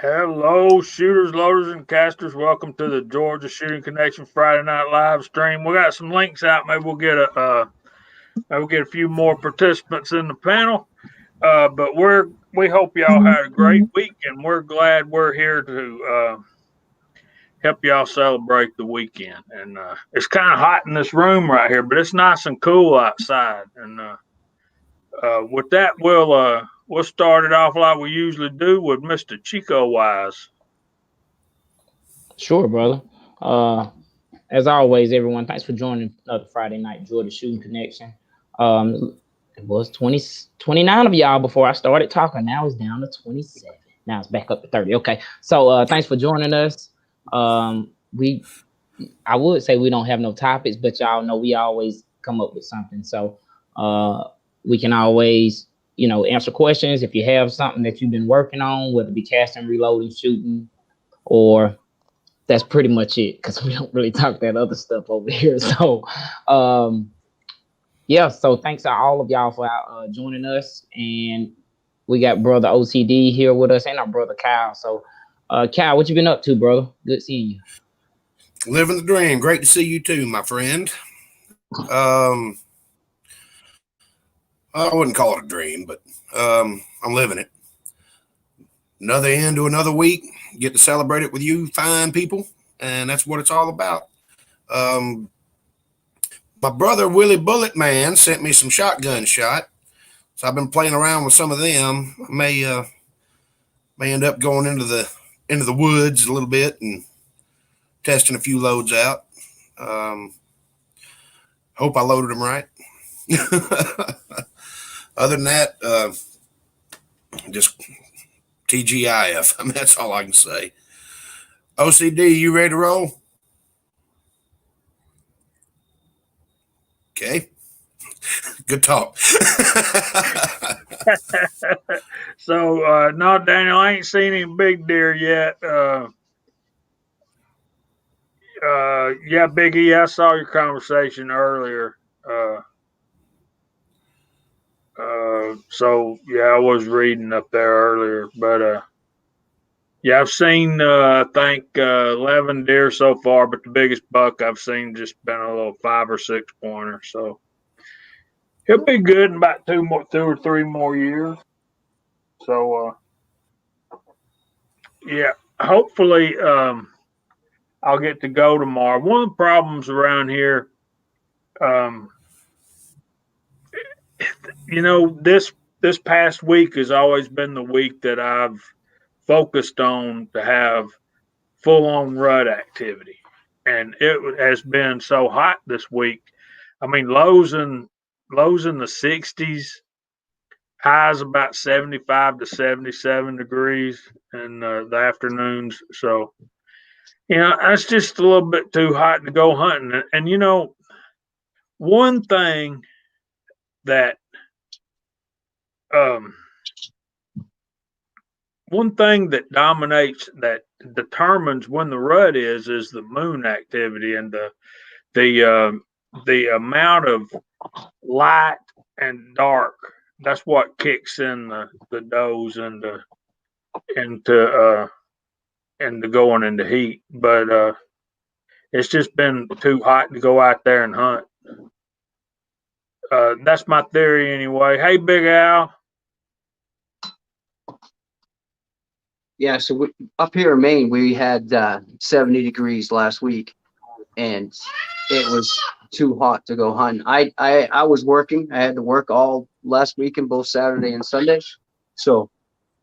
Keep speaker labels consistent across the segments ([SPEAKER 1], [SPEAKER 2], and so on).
[SPEAKER 1] Hello, shooters, loaders, and casters. Welcome to the Georgia Shooting Connection Friday Night Live stream. We got some links out. Maybe we'll get a few more participants in the panel. But we hope y'all had a great week, and we're glad we're here to help y'all celebrate the weekend. And it's kind of hot in this room right here, but it's nice and cool outside. And with that, we'll start it off like we usually do with Mr. Chico Wise.
[SPEAKER 2] Sure, brother. Uh, as always, everyone, thanks for joining another Friday night Georgia Shooting Connection. It was 29 of y'all before I started talking. Now it's down to 27. Now it's back up to 30. Okay. So thanks for joining us. We I would say we don't have no topics, but y'all know we always come up with something. So we can always, answer questions if you have something that you've been working on, whether it be casting, reloading, shooting, or that's pretty much it because we don't really talk that other stuff over here. So, yeah. So thanks to all of y'all for joining us, and we got brother OCD here with us, and our brother Kyle. So, Kyle, what you been up to, brother? Good seeing you.
[SPEAKER 3] Living the dream. Great to see you too, my friend. I wouldn't call it a dream, but I'm living it. Another end to another week. Get to celebrate it with you fine people, and that's what it's all about. Um, my brother Willie Bullet Man sent me some shotgun shot, so I've been playing around with some of them. I may end up going into the woods a little bit and testing a few loads out. Hope I loaded them right. Other than that, just TGIF. I mean, that's all I can say. OCD, you ready to roll? Okay. Good talk.
[SPEAKER 1] So, no, Daniel, I ain't seen any big deer yet. Yeah, Biggie, I saw your conversation earlier. So yeah, I was reading up there earlier, but yeah, I've seen I think 11 deer so far, but the biggest buck I've seen just been a little 5 or 6 pointer. So he'll be good in about 2 or 3 more years. So yeah, hopefully I'll get to go tomorrow. One of the problems around here, um, this past week has always been the week that I've focused on to have full on rut activity, and it has been so hot this week. I mean, lows in the 60s, highs about 75 to 77 degrees in the afternoons. So it's just a little bit too hot to go hunting. And one thing that um, one thing that dominates that determines when the rut is the moon activity and the the amount of light and dark. That's what kicks in the does into into going into heat. But it's just been too hot to go out there and hunt. That's my theory anyway. Hey, Big Al.
[SPEAKER 4] Yeah, so up here in Maine, we had 70 degrees last week, and it was too hot to go hunting. I was working. I had to work all last weekend, both Saturday and Sunday. So,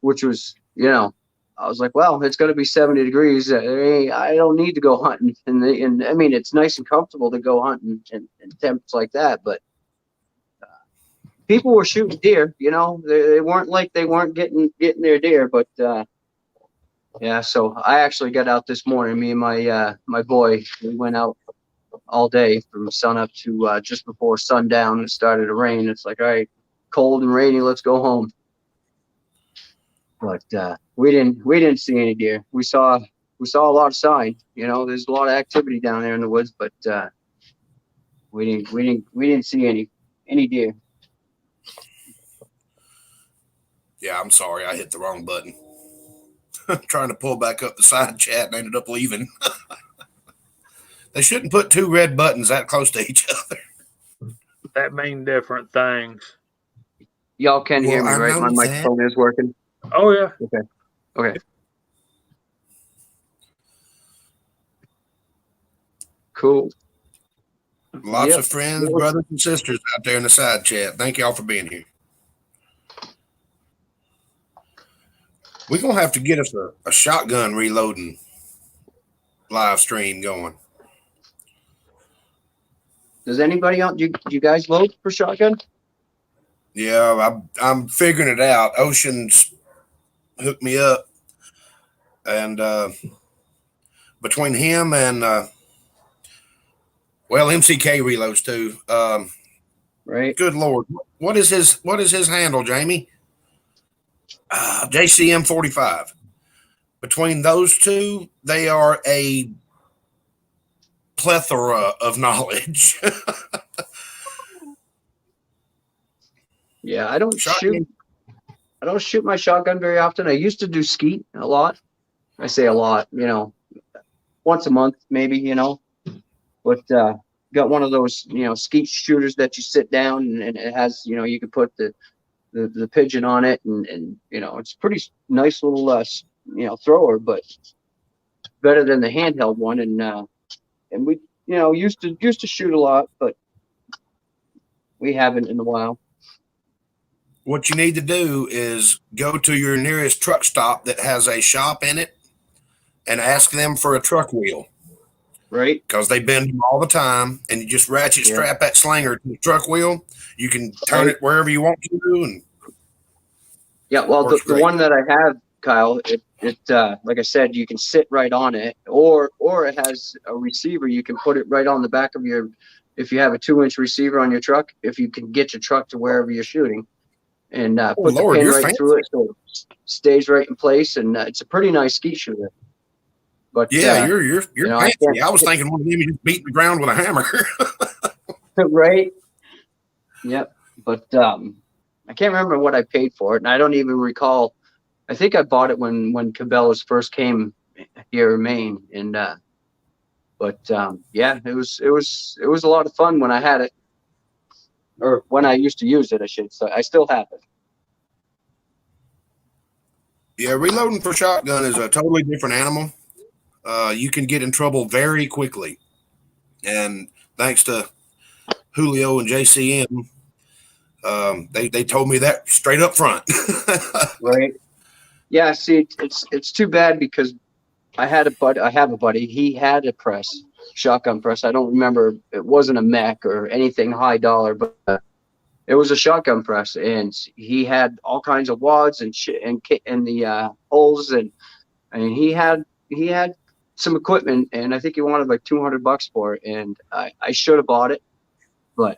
[SPEAKER 4] which was, I was like, well, it's going to be 70 degrees. I don't need to go hunting. And I mean, it's nice and comfortable to go hunting in temps like that, but people were shooting deer. They weren't like they weren't getting their deer, but yeah. So I actually got out this morning. Me and my boy, we went out all day from sun up to just before sundown. It started to rain. It's like, all right, cold and rainy. Let's go home. But we didn't see any deer. We saw a lot of sign. There's a lot of activity down there in the woods, but we didn't see any deer.
[SPEAKER 3] Yeah, I'm sorry. I hit the wrong button. trying to pull back up the side chat and ended up leaving. They shouldn't put two red buttons that close to each other.
[SPEAKER 1] That mean different things.
[SPEAKER 4] Y'all can hear
[SPEAKER 3] Well,
[SPEAKER 4] me,
[SPEAKER 3] I
[SPEAKER 4] right? My
[SPEAKER 3] know that.
[SPEAKER 4] microphone is working.
[SPEAKER 1] Oh yeah.
[SPEAKER 4] Okay. Cool.
[SPEAKER 3] Lots
[SPEAKER 4] Yep.
[SPEAKER 3] of friends, brothers, and sisters out there in the side chat. Thank y'all for being here. We're going to have to get us a shotgun reloading live stream going.
[SPEAKER 4] Does anybody else, you guys load for shotgun?
[SPEAKER 3] Yeah, I'm figuring it out. Ocean's hooked me up. And between him and, MCK reloads too.
[SPEAKER 4] Right.
[SPEAKER 3] Good Lord. What is his handle, Jamie? JCM 45. Between those two, they are a plethora of knowledge.
[SPEAKER 4] Yeah, I don't shoot my shotgun very often. I used to do skeet a lot. I say a lot, once a month maybe, but got one of those, skeet shooters that you sit down and it has, you can put the pigeon on it and it's pretty nice little thrower, but better than the handheld one. And we used to shoot a lot, but we haven't in a while.
[SPEAKER 3] What you need to do is go to your nearest truck stop that has a shop in it and ask them for a truck wheel.
[SPEAKER 4] Right.
[SPEAKER 3] Because they bend them all the time, and you just ratchet strap that slinger to the truck wheel. You can turn it wherever you want to. And
[SPEAKER 4] well, the one that I have, Kyle, it like I said, you can sit right on it, or it has a receiver. You can put it right on the back of if you have a 2-inch receiver on your truck, if you can get your truck to wherever you're shooting, and put the pin right through it so it stays right in place, and it's a pretty nice skeet shooter. But
[SPEAKER 3] yeah, you're fancy. I was thinking one of them just beating the ground with a hammer.
[SPEAKER 4] Right. Yep. But I can't remember what I paid for it, and I don't even recall. I think I bought it when Cabela's first came here in Maine, and but it was a lot of fun when I had it, or when I used to use it. I still have it.
[SPEAKER 3] Yeah, reloading for shotgun is a totally different animal. You can get in trouble very quickly, and thanks to Julio and JCM, they told me that straight up front.
[SPEAKER 4] Right. Yeah. See, it's too bad because I have a buddy. He had a shotgun press. I don't remember. It wasn't a mech or anything high dollar, but it was a shotgun press, and he had all kinds of wads and shit and the holes, and he had some equipment, and I think he wanted like $200 for it, and I should have bought it, but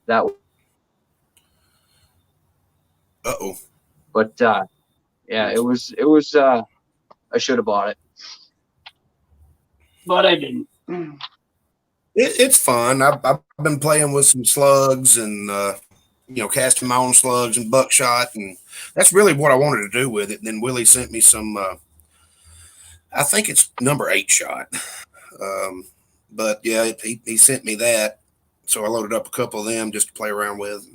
[SPEAKER 4] that. But it was I should have bought it, but I didn't.
[SPEAKER 3] It's fun. I've been playing with some slugs and casting my own slugs and buckshot, and that's really what I wanted to do with it. And then Willie sent me some. I think it's number 8 shot. But yeah, he sent me that. So I loaded up a couple of them just to play around with.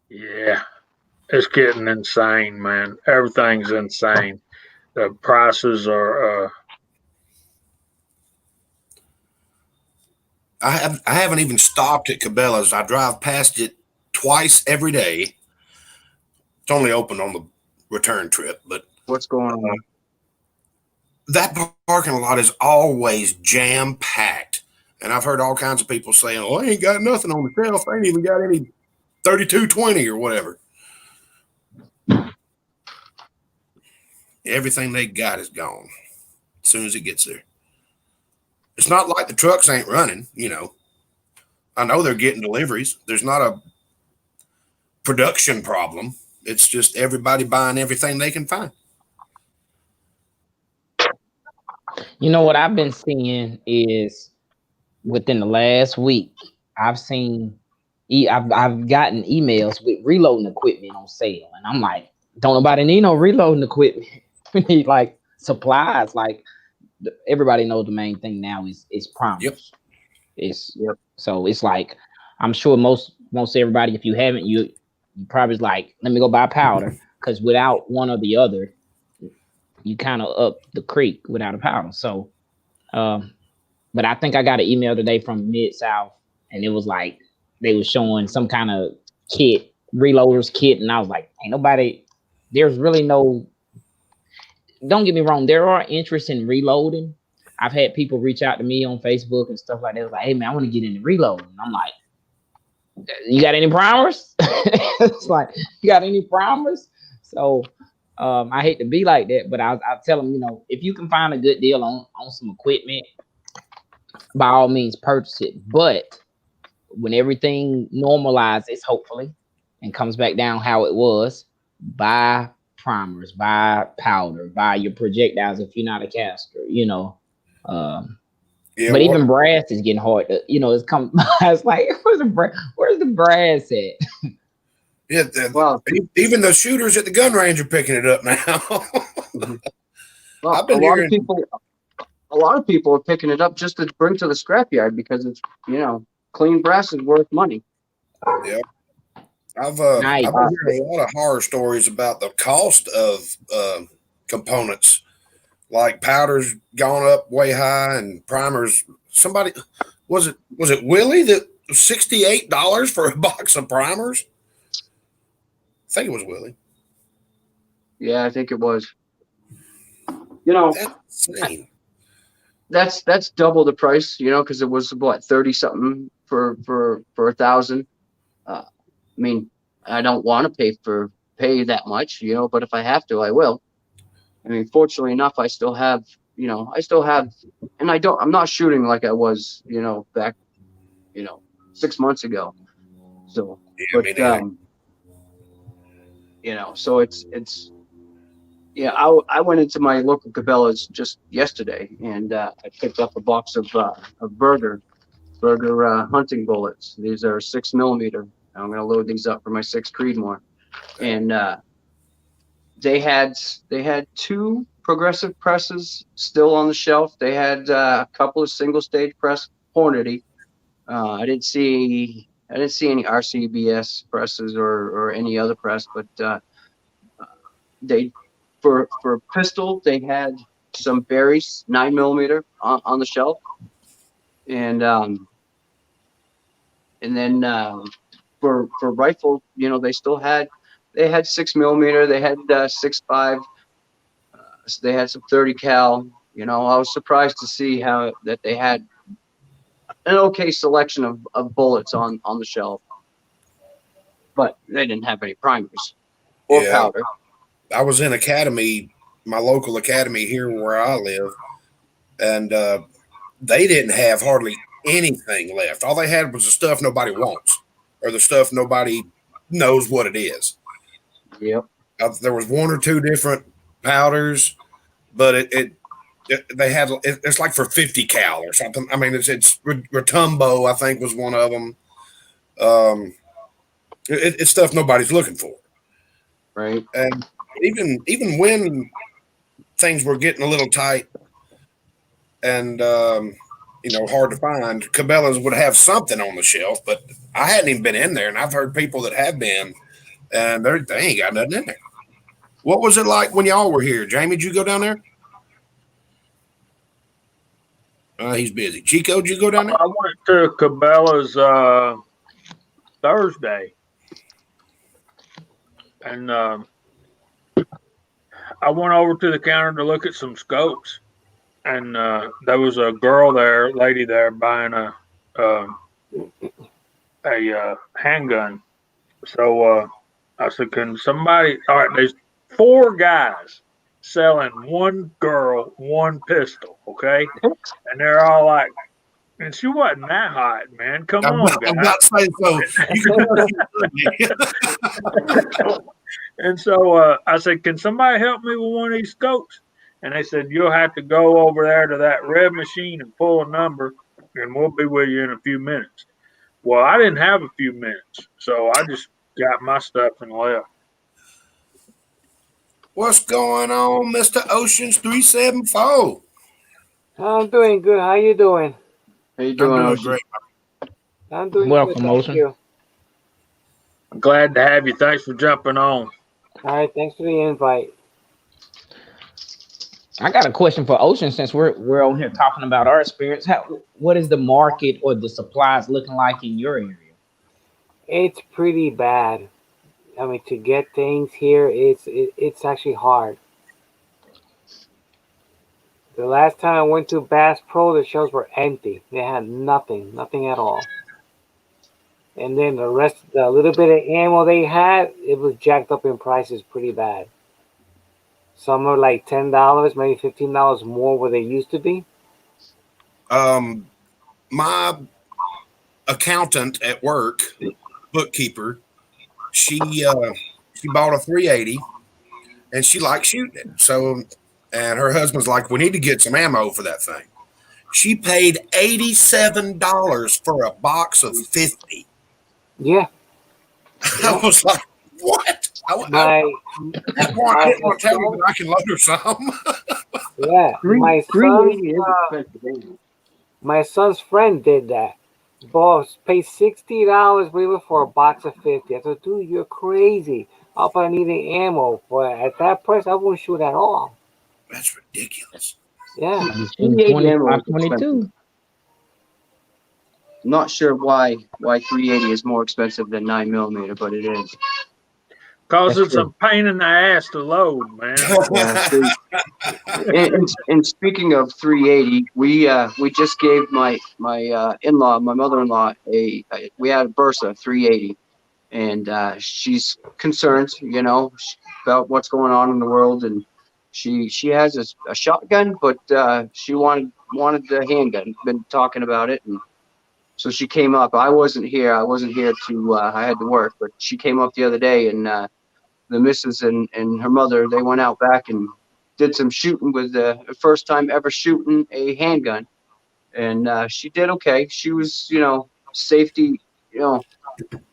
[SPEAKER 1] Yeah, it's getting insane, man. Everything's insane. The prices are.
[SPEAKER 3] I haven't even stopped at Cabela's. I drive past it twice every day. It's only open on the return trip, but
[SPEAKER 4] what's going on?
[SPEAKER 3] That parking lot is always jam packed, and I've heard all kinds of people saying, "Oh, I ain't got nothing on the shelf. I ain't even got any 3220 or whatever." Everything they got is gone as soon as it gets there. It's not like the trucks ain't running, I know they're getting deliveries. There's not a production problem. It's just everybody buying everything they can find.
[SPEAKER 2] What I've been seeing is within the last week, I've seen I've gotten emails with reloading equipment on sale, and I'm like, don't nobody need no reloading equipment. We need like supplies. Like everybody knows the main thing now is primers.
[SPEAKER 3] Yep.
[SPEAKER 2] It's
[SPEAKER 4] Yep.
[SPEAKER 2] So it's like I'm sure most everybody, if you haven't, you probably like, let me go buy powder, because without one or the other, you kind of up the creek without a powder. So, but I think I got an email today from Mid South, and it was like they were showing some kind of kit, reloaders kit, and I was like, ain't nobody. There's really no. Don't get me wrong. There are interest in reloading. I've had people reach out to me on Facebook and stuff like that. Like, hey man, I want to get into reloading. I'm like, you got any primers? It's like, you got any primers? So I hate to be like that, but I'll tell them, if you can find a good deal on some equipment, by all means purchase it. But when everything normalizes, hopefully, and comes back down how it was, buy primers, buy powder, buy your projectiles if you're not a caster, but even brass is getting hard to, it's come. It's like, where's the brass at?
[SPEAKER 3] Yeah, well, even the shooters at the gun range are picking it up now.
[SPEAKER 4] Well, I've been hearing a lot of people are picking it up just to bring to the scrapyard because it's, clean brass is worth money.
[SPEAKER 3] Yeah. I've been hearing a lot of horror stories about the cost of components, like powder's gone up way high and primers. Somebody was it Willie that $68 for a box of primers? I think it was Willie.
[SPEAKER 4] Yeah, I think it was.
[SPEAKER 3] That's insane.
[SPEAKER 4] That's double the price, because it was what, 30 something for 1,000. I mean, I don't want to pay that much, but if I have to, I will. I mean, fortunately enough, I still have, and I'm not shooting like I was, back, 6 months ago. So, so it's, yeah, I went into my local Cabela's just yesterday, and I picked up a box of Burger hunting bullets. These are 6mm. I'm going to load these up for my 6 Creedmoor, and they had 2 progressive presses still on the shelf. They had a couple of single stage press Hornady. I didn't see any RCBS presses or any other press, but they for pistol they had some Berry's 9mm on the shelf, and then for rifle, they still had 6mm, they had 6.5, they had some 30 cal. I was surprised to see how that they had an okay selection of bullets on the shelf, but they didn't have any primers or powder.
[SPEAKER 3] I was in my local academy here where I live, and they didn't have hardly anything left. All they had was the stuff nobody wants, or the stuff nobody knows what it is.
[SPEAKER 4] Yep.
[SPEAKER 3] There was 1 or 2 different powders, but they had, it's like for 50 cal or something. I mean, it's Rotumbo, I think, was one of them. It's stuff nobody's looking for,
[SPEAKER 4] right?
[SPEAKER 3] And even when things were getting a little tight and hard to find, Cabela's would have something on the shelf. But I hadn't even been in there, and I've heard people that have been, and they ain't got nothing in there. What was it like when y'all were here? Jamie, did you go down there? He's busy. Chico, did you go down there?
[SPEAKER 1] I went to Cabela's Thursday, and I went over to the counter to look at some scopes, and there was a lady there buying a handgun. So I said, "Can somebody?" All right, there's 4 guys selling 1 girl 1 pistol, okay? And they're all like, and she wasn't that hot, man. Come on, guys.
[SPEAKER 3] I'm not saying so.
[SPEAKER 1] And so I said, "Can somebody help me with one of these scopes?" And they said, "You'll have to go over there to that red machine and pull a number, and we'll be with you in a few minutes." Well, I didn't have a few minutes, so I just got my stuff and left.
[SPEAKER 3] What's going on, Mr. Oceans 374?
[SPEAKER 5] I'm doing good. How you doing?
[SPEAKER 4] How you
[SPEAKER 3] I'm
[SPEAKER 4] doing,
[SPEAKER 3] doing
[SPEAKER 4] Ocean?
[SPEAKER 3] great.
[SPEAKER 5] I'm doing
[SPEAKER 2] Welcome,
[SPEAKER 5] good. Thank
[SPEAKER 2] Ocean.
[SPEAKER 5] you.
[SPEAKER 1] I'm glad to have you. Thanks for jumping on.
[SPEAKER 5] All right. Thanks for the invite.
[SPEAKER 2] I got a question for Ocean since we're on here talking about our experience. What is the market or the supplies looking like in your area?
[SPEAKER 5] It's pretty bad. I mean, to get things here, it's actually hard. The last time I went to Bass Pro, the shelves were empty. They had nothing at all. And then the little bit of ammo they had, it was jacked up in prices pretty bad. Some are like $10, maybe $15 more where they used to be.
[SPEAKER 3] My accountant at work, bookkeeper, she bought a 380 and she likes shooting it. So, and her husband's like, we need to get some ammo for that thing. She paid $87 for a box of 50.
[SPEAKER 5] Yeah.
[SPEAKER 3] I was like, what?
[SPEAKER 5] My
[SPEAKER 3] I didn't want to tell you that I can load her some.
[SPEAKER 5] Yeah, my son's
[SPEAKER 4] 380 is expensive.
[SPEAKER 5] my son's friend did that. Boss paid $60 believe for a box of 50. I said, dude, you're crazy. I'll probably need the ammo, but at that price, I wouldn't shoot at all.
[SPEAKER 3] That's ridiculous.
[SPEAKER 5] Yeah,
[SPEAKER 2] I'll be shooting
[SPEAKER 4] 380 ammo is
[SPEAKER 2] 22.
[SPEAKER 4] I'm not sure why 380 is more expensive than 9mm, but it is.
[SPEAKER 1] Cause
[SPEAKER 2] That's
[SPEAKER 1] it's a pain in the ass to load, man.
[SPEAKER 4] Yeah, see, and speaking of 380, we just gave my in-law, my mother-in-law, we had a Bursa 380, and she's concerned, about what's going on in the world, and she has a shotgun, but she wanted the handgun. Been talking about it, and so she came up. I wasn't here to I had to work, but she came up the other day, and the missus and her mother, they went out back and did some shooting with the first time ever shooting a handgun, and she did okay. She was, safety, uh,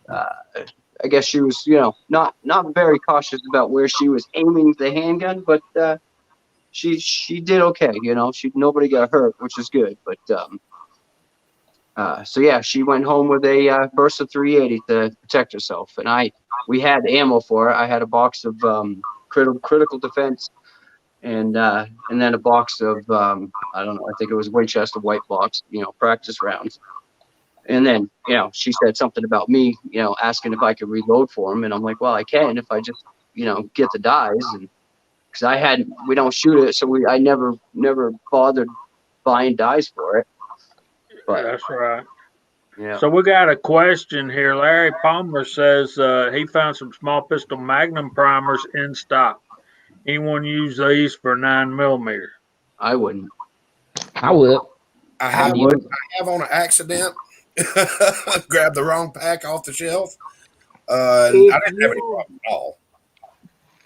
[SPEAKER 4] I guess she was, not very cautious about where she was aiming the handgun, but she did okay. Nobody got hurt, which is good. But so yeah, she went home with a Bursa 380 to protect herself, and we had ammo for it. I had a box of critical defense, and then a box of I don't know, I think it was Winchester white box, practice rounds. And then she said something about me, asking if I could reload for him, and I'm like, well, I can if I just get the dies, and because we don't shoot it, so I never bothered buying dies for it. But
[SPEAKER 1] That's right.
[SPEAKER 4] yeah.
[SPEAKER 1] So we got a question here. Larry Palmer says he found some small pistol Magnum primers in stock. Anyone use these for 9mm?
[SPEAKER 4] I wouldn't.
[SPEAKER 2] I would.
[SPEAKER 3] I
[SPEAKER 2] I
[SPEAKER 3] have
[SPEAKER 2] would.
[SPEAKER 3] on an accident grabbed the wrong pack off the shelf. I
[SPEAKER 5] If
[SPEAKER 3] didn't have any
[SPEAKER 5] you,
[SPEAKER 3] problem at all.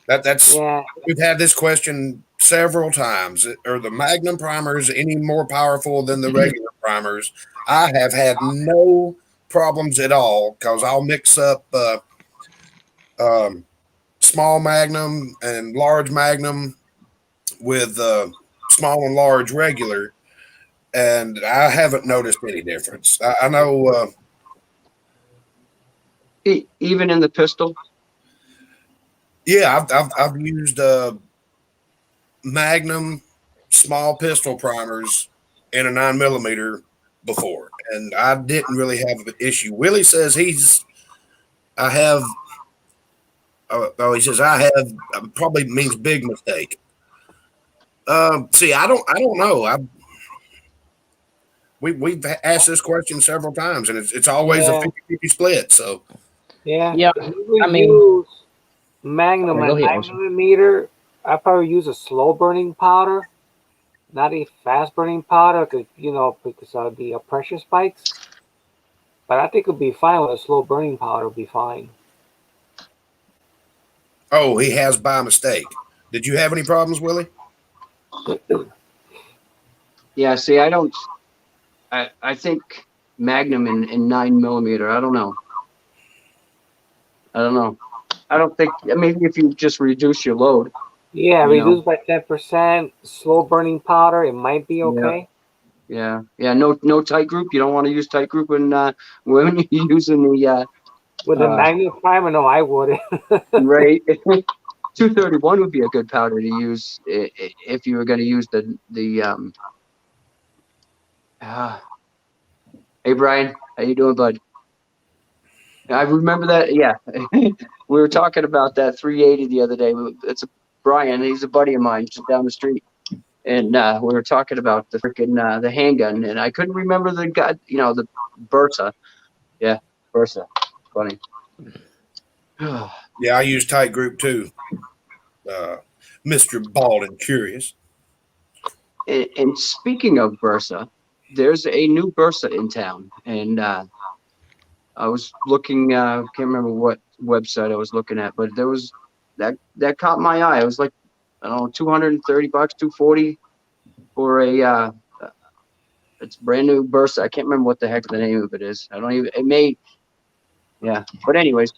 [SPEAKER 3] That's
[SPEAKER 5] yeah,
[SPEAKER 3] we've had this question several times. Are the Magnum primers any more powerful than the regular primers? I have had no problems at all because I'll mix up small Magnum and large Magnum with small and large regular, and I haven't noticed any difference. I know.
[SPEAKER 4] Even in the pistol.
[SPEAKER 3] Yeah, I've used Magnum small pistol primers in a 9mm before, and I didn't really have an issue. Willie says he says I have probably means big mistake. See, I don't know. We've asked this question several times, and it's always a
[SPEAKER 5] yeah,
[SPEAKER 3] 50-50 split. So
[SPEAKER 5] yeah.
[SPEAKER 2] Yeah,
[SPEAKER 5] If you would
[SPEAKER 2] I mean,
[SPEAKER 5] use Magnum
[SPEAKER 2] go
[SPEAKER 5] and
[SPEAKER 2] ahead,
[SPEAKER 5] 9
[SPEAKER 2] Ocean.
[SPEAKER 5] millimeter, I probably use a slow burning powder, not a fast burning powder, because of the pressure spikes. But I think it'll be fine with a slow burning powder. Will be fine.
[SPEAKER 3] oh, he has by mistake. Did you have any problems, Willie?
[SPEAKER 4] Yeah, see, I don't. I think Magnum in 9mm. I don't know. I don't think. Maybe if you just reduce your load.
[SPEAKER 5] Yeah,
[SPEAKER 4] You know.
[SPEAKER 5] reduced by 10%. Slow burning powder. It might be okay.
[SPEAKER 4] Yeah. No tight group. You don't want to use tight group when you're using the
[SPEAKER 5] With the Magnum primer, no, I wouldn't.
[SPEAKER 4] right. 231 would be a good powder to use if you were going to use the. Hey Brian, how you doing, bud? I remember that. Yeah, we were talking about that 380 the other day. It's Brian. He's a buddy of mine, just down the street, and we were talking about the freaking the handgun, and I couldn't remember the guy. The Bersa. Yeah, Bersa. Funny.
[SPEAKER 3] Yeah, I use tight group too. Mr. Bald and Curious.
[SPEAKER 4] And speaking of Bersa, there's a new Bersa in town, and I was looking. Can't remember what website I was looking at, but there was that caught my eye. It was like, I don't know, $230, $240 for a. It's brand new Bersa. I can't remember what the heck the name of it is. I don't even. It may. Yeah, but anyways,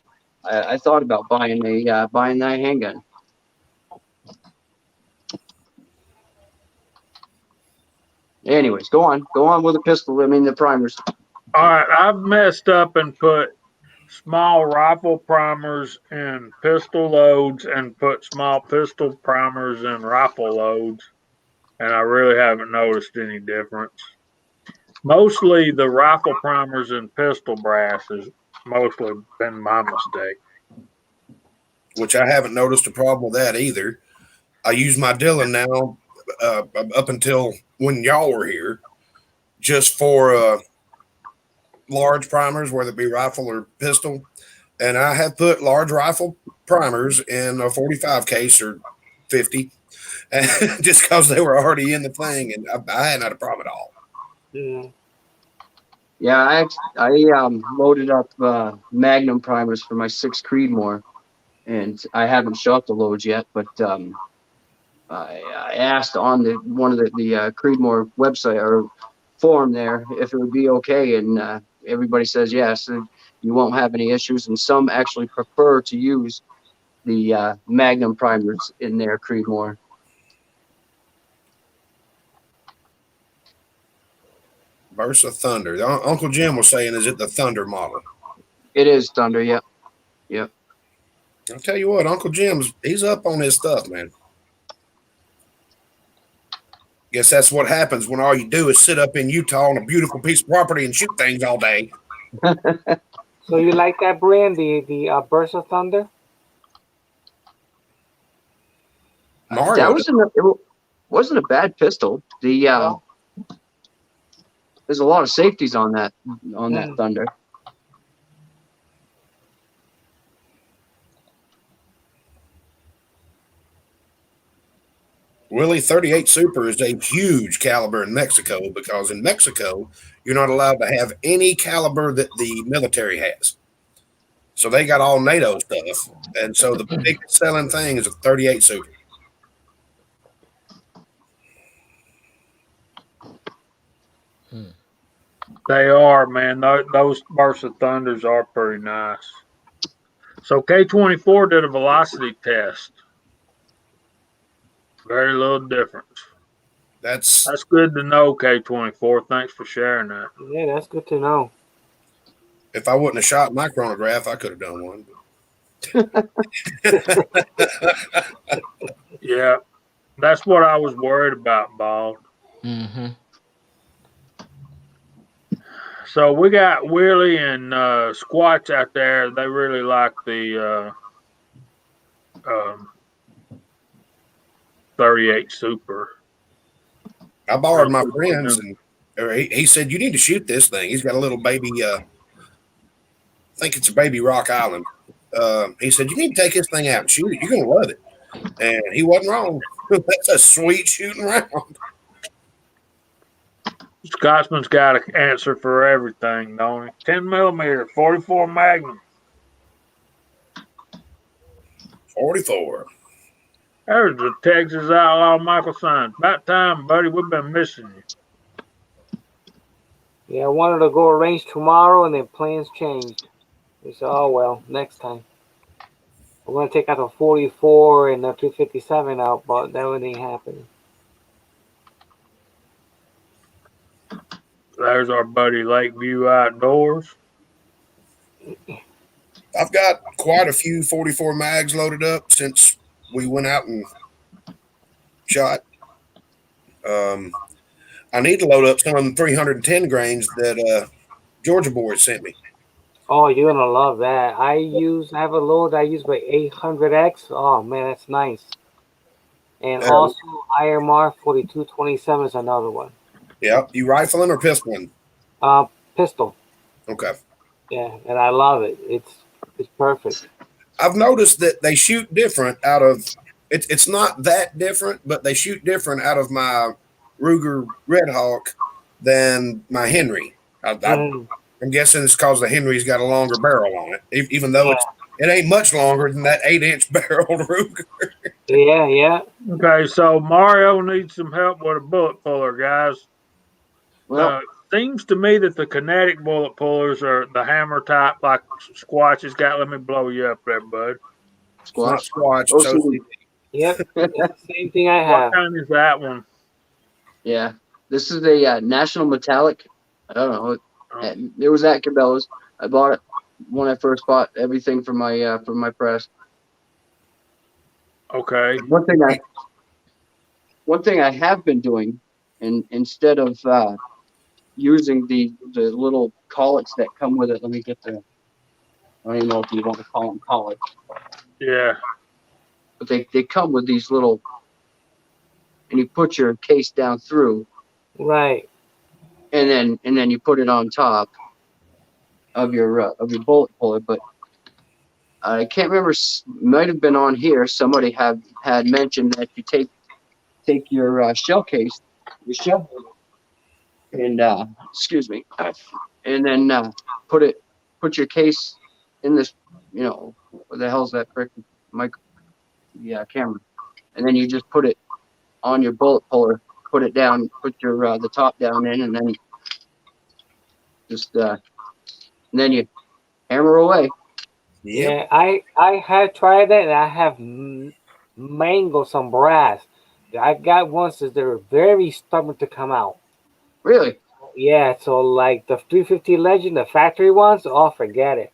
[SPEAKER 4] I thought about buying that handgun. Anyways, go on with the pistol. I mean the primers.
[SPEAKER 1] All right, I've messed up and put small rifle primers in pistol loads and put small pistol primers in rifle loads, and I really haven't noticed any difference. Mostly the rifle primers and pistol brass has mostly been my mistake.
[SPEAKER 3] Which I haven't noticed a problem with that either. I use my Dillon now up until when y'all were here, just for large primers, whether it be rifle or pistol. And I have put large rifle primers in a 45 case or 50, and just because they were already in the thing, and I hadn't had a problem at all.
[SPEAKER 4] Yeah, I loaded up Magnum primers for my 6 Creedmoor, and I haven't shot the loads yet, but I asked on one of the Creedmoor website or forum there if it would be okay, and everybody says yes, and you won't have any issues, and some actually prefer to use the Magnum primers in their Creedmoor.
[SPEAKER 3] Versa Thunder. Uncle Jim was saying, is it the Thunder model?
[SPEAKER 4] It is Thunder, yep.
[SPEAKER 3] I'll tell you what, Uncle he's up on his stuff, man. Guess that's what happens when all you do is sit up in Utah on a beautiful piece of property and shoot things all day.
[SPEAKER 5] So you like that brand, the Bersa Thunder?
[SPEAKER 3] Mario,
[SPEAKER 4] it wasn't a bad pistol. There's a lot of safeties on that Thunder.
[SPEAKER 3] Willie 38 Super is a huge caliber in Mexico, because in Mexico, you're not allowed to have any caliber that the military has. So they got all NATO stuff. And so the biggest selling thing is a 38 Super.
[SPEAKER 1] They are, man. Those Versa Thunders are pretty nice. So K24 did a velocity test. Very little difference.
[SPEAKER 3] That's
[SPEAKER 1] good to know, K24. Thanks for sharing that.
[SPEAKER 5] Yeah, that's good to know.
[SPEAKER 3] If I wouldn't have shot my chronograph, I could have done one.
[SPEAKER 1] Yeah, that's what I was worried about, Bald.
[SPEAKER 2] Mm-hmm.
[SPEAKER 1] So we got Willie and Squatch out there. They really like the 38 Super.
[SPEAKER 3] I borrowed my friend's, and he said, you need to shoot this thing. He's got a little baby, I think it's a baby Rock Island. He said, you need to take this thing out and shoot it. You're going to love it. And he wasn't wrong. That's a sweet shooting round.
[SPEAKER 1] Scotsman's got an answer for everything, don't he? 10mm, 44 Magnum.
[SPEAKER 3] 44.
[SPEAKER 1] There's the Texas Outlaw Michael Signs. About time, buddy. We've been missing you.
[SPEAKER 5] Yeah, I wanted to go range tomorrow, and then plans changed. We said, oh well, next time. We're gonna take out the 44 and the 257 out, but that wouldn't happen.
[SPEAKER 1] There's our buddy Lakeview Outdoors.
[SPEAKER 3] I've got quite a few 44 mags loaded up since we went out and shot. I need to load up some of the 310 grains that Georgia boys sent me.
[SPEAKER 5] Oh, you're gonna love that. I have a load I use my 800X. Oh man, that's nice. And
[SPEAKER 3] Uh,
[SPEAKER 5] also IMR 4227 is another one.
[SPEAKER 3] Yeah, you rifling or pistoling?
[SPEAKER 5] Uh, Pistol.
[SPEAKER 3] Okay.
[SPEAKER 5] Yeah, and I love it. It's perfect.
[SPEAKER 3] I've noticed that they shoot different out of it. It's not that different, but they shoot different out of my Ruger Red Hawk than my Henry.
[SPEAKER 5] Mm,
[SPEAKER 3] I'm guessing it's because the Henry's got a longer barrel on it, even though
[SPEAKER 5] yeah,
[SPEAKER 3] it ain't much longer than that 8-inch barrel Ruger.
[SPEAKER 5] yeah.
[SPEAKER 1] Okay, so Mario needs some help with a bullet puller, guys.
[SPEAKER 4] Well,
[SPEAKER 1] Seems to me that the kinetic bullet pullers are the hammer type, like Squatch has got. Let me blow you up there, bud.
[SPEAKER 3] It's not
[SPEAKER 4] squash.
[SPEAKER 3] Squatch. So
[SPEAKER 4] OCD.
[SPEAKER 5] Yep. It's the same thing I
[SPEAKER 1] What
[SPEAKER 5] have.
[SPEAKER 1] kind is that one?
[SPEAKER 4] Yeah, this is a National Metallic. I don't know.
[SPEAKER 1] Oh,
[SPEAKER 4] It was at Cabela's. I bought it when I first bought everything for my press.
[SPEAKER 1] okay.
[SPEAKER 4] One thing I have been doing, and instead of using the little collets that come with it, let me get the. I don't even know if you want to call them collets,
[SPEAKER 1] Yeah.
[SPEAKER 4] but they come with these little, and you put your case down through,
[SPEAKER 5] Right.
[SPEAKER 4] and then you put it on top of your bullet puller. But I can't remember. Might have been on here. Somebody had mentioned that you take your shell case, your shell, and excuse me, and then put your case in this. What the hell's that freaking mic? Yeah, camera. And then you just put it on your bullet puller. Put it down. Put your the top down in, and then just and then you hammer away.
[SPEAKER 3] yep.
[SPEAKER 5] Yeah, I have tried that, and I have mangled some brass. I got ones that they're very stubborn to come out.
[SPEAKER 4] Really?
[SPEAKER 5] Yeah, so like the 350 Legend, the factory ones, oh forget it.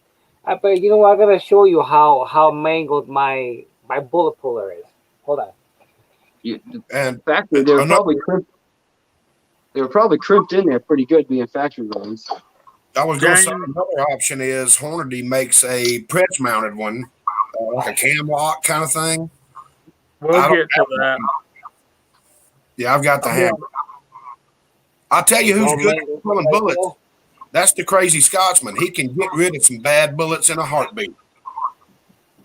[SPEAKER 5] But you know what? I'm gonna show you how mangled my bullet puller is. Hold on.
[SPEAKER 4] The
[SPEAKER 3] And
[SPEAKER 4] factory, they were
[SPEAKER 3] another,
[SPEAKER 4] probably crimped. They were probably crimped in there pretty good, being factory runs.
[SPEAKER 3] I was going to say
[SPEAKER 1] James,
[SPEAKER 3] another option is Hornady makes a press mounted one, like a cam lock kind of thing.
[SPEAKER 1] we'll
[SPEAKER 3] I don't
[SPEAKER 1] get to
[SPEAKER 3] have
[SPEAKER 1] that.
[SPEAKER 3] one. Yeah, I've got the
[SPEAKER 1] I'm
[SPEAKER 3] hammer.
[SPEAKER 1] gonna,
[SPEAKER 3] I'll tell you who's
[SPEAKER 5] Don't
[SPEAKER 3] good
[SPEAKER 5] mangle
[SPEAKER 3] at pulling
[SPEAKER 5] right
[SPEAKER 3] bullets. That's the crazy Scotsman. He can get rid of some bad bullets in a heartbeat.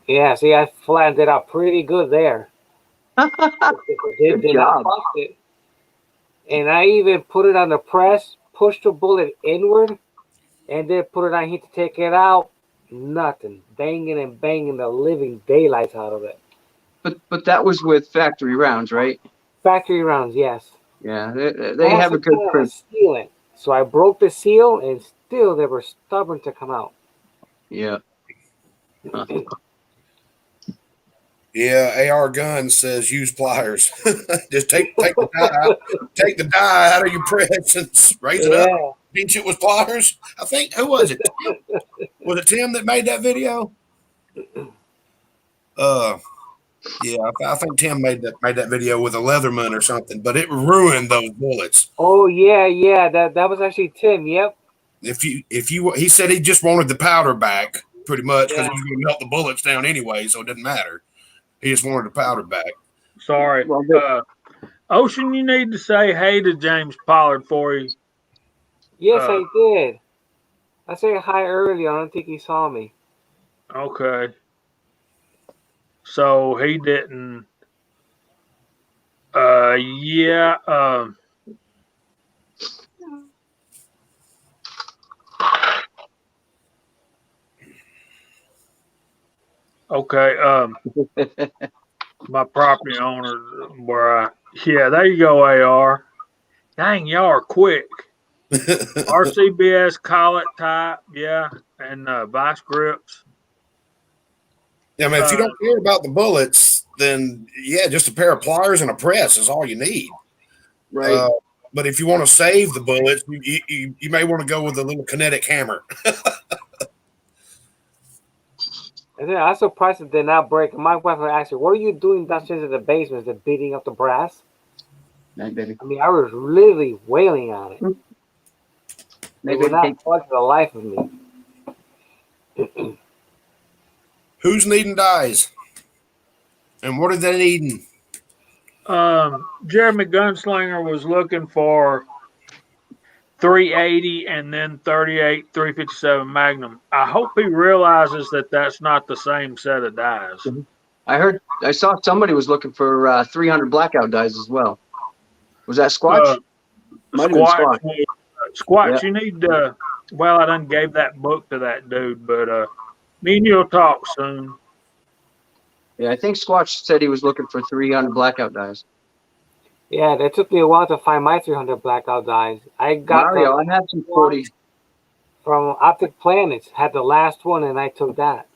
[SPEAKER 5] there. Yeah, see, I flattened it out pretty good there. It
[SPEAKER 4] Good
[SPEAKER 5] did not
[SPEAKER 4] job.
[SPEAKER 5] bust it. And I even put it on the press, pushed the bullet inward, and then put it on here to take it out. Nothing. Banging and banging the living daylights out of it.
[SPEAKER 4] But that was with factory rounds, right?
[SPEAKER 5] Factory rounds, yes.
[SPEAKER 4] Yeah,
[SPEAKER 5] I
[SPEAKER 4] they
[SPEAKER 5] had
[SPEAKER 4] have a
[SPEAKER 5] some
[SPEAKER 4] good
[SPEAKER 5] kind of
[SPEAKER 4] crimp.
[SPEAKER 5] sealant. So I broke the seal, and still they were stubborn to come out.
[SPEAKER 4] Yeah.
[SPEAKER 3] Yeah, AR Gun says use pliers. Just take the die out of your press and raise it up.
[SPEAKER 5] Yeah.
[SPEAKER 3] Pinch it with pliers. I think who was it? Was it Tim that made that video? Yeah, I think Tim made that video with a Leatherman or something, but it ruined those bullets.
[SPEAKER 5] Oh yeah. That was actually Tim. Yep.
[SPEAKER 3] He said he just wanted the powder back pretty much because
[SPEAKER 5] Yeah.
[SPEAKER 3] he was going to melt the bullets down anyway, so it didn't matter. He just wanted the powder back.
[SPEAKER 1] sorry.
[SPEAKER 4] Well,
[SPEAKER 1] Ocean, you need to say hey to James Pollard for you.
[SPEAKER 5] Yes,
[SPEAKER 1] Uh,
[SPEAKER 5] I did. I said hi earlier. I don't think he saw me.
[SPEAKER 1] Okay. So he didn't. Yeah. Okay. My property owner, yeah, there you go, AR. Dang, y'all are quick. RCBS collet type, yeah, and vice grips.
[SPEAKER 3] I mean, if you don't care about the bullets, then yeah, just a pair of pliers and a press is all you need.
[SPEAKER 4] Right.
[SPEAKER 3] But if you want to save the bullets, you may want to go with a little kinetic hammer.
[SPEAKER 5] And then I'm surprised it did not break. My wife would ask me, "What are you doing downstairs in the basement? Is it beating up the brass?"
[SPEAKER 4] Night, baby.
[SPEAKER 5] I mean, I was literally wailing on it. It
[SPEAKER 4] Maybe
[SPEAKER 5] would not budge for the life of me.
[SPEAKER 3] Who's needing dies? And what are they needing?
[SPEAKER 1] Jeremy Gunslinger was looking for 380 and then 38 357 Magnum. I hope he realizes that that's not the same set of dies.
[SPEAKER 4] I saw somebody was looking for 300 blackout dies as well. Was that Squatch? Might have been
[SPEAKER 1] Squatch,
[SPEAKER 4] Squatch.
[SPEAKER 1] you need to. Well, I done gave that book to that dude, but me and you'll talk soon.
[SPEAKER 4] Yeah, I think Squatch said he was looking for 300 blackout dies.
[SPEAKER 5] Yeah, it took me a while to find my 300 blackout dies. I got
[SPEAKER 4] Mario, I have some 40
[SPEAKER 5] from Optic Planets. Had the last one, and I took that.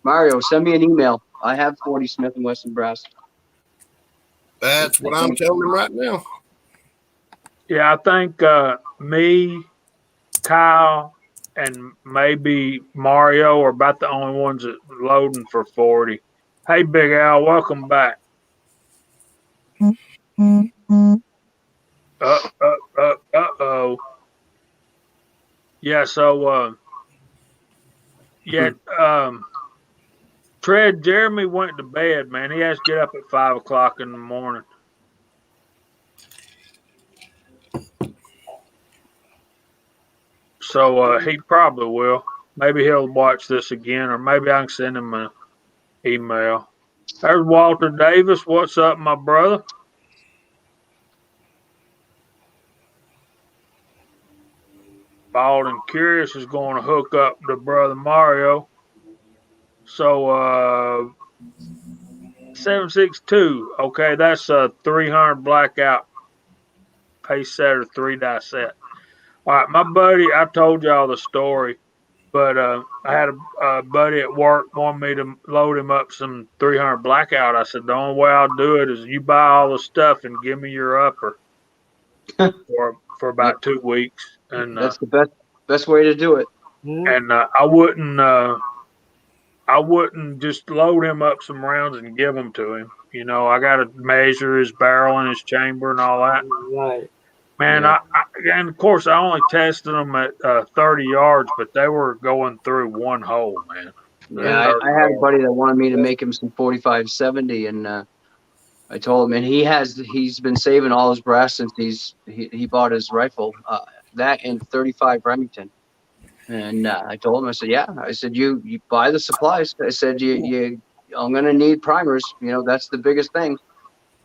[SPEAKER 4] Mario, send me an email. I have 40 Smith & Wesson brass.
[SPEAKER 3] That's what I'm telling him right now.
[SPEAKER 1] Yeah, I think me, Kyle, and maybe Mario are about the only ones that are loading for 40. Hey, Big Al, welcome back. Uh-oh. Yeah, so, Tread, Jeremy went to bed, man. He has to get up at 5 o'clock in the morning. So he probably will. Maybe he'll watch this again, or maybe I can send him an email. There's Walter Davis. What's up, my brother? Bald and Curious is going to hook up to brother Mario. So 762. Okay, that's a 300 blackout pace set or 3-die set. All right, my buddy, I told y'all the story, but I had a buddy at work wanted me to load him up some 300 blackout. I said, the only way I'll do it is you buy all the stuff and give me your upper for about 2 weeks. And
[SPEAKER 4] that's the best way to do it.
[SPEAKER 1] And I wouldn't just load him up some rounds and give them to him. You know, I got to measure his barrel and his chamber and all that.
[SPEAKER 5] Right.
[SPEAKER 1] Man,
[SPEAKER 4] Yeah.
[SPEAKER 1] and of course I only tested them at 30 yards, but they were going through one hole, man.
[SPEAKER 4] Yeah, I had a buddy that wanted me to make him some 45-70, and I told him, and he's been saving all his brass since he bought his rifle, that and 35 Remington. And I told him, I said, yeah, I said, you buy the supplies. I said, I'm gonna need primers. You know, that's the biggest thing.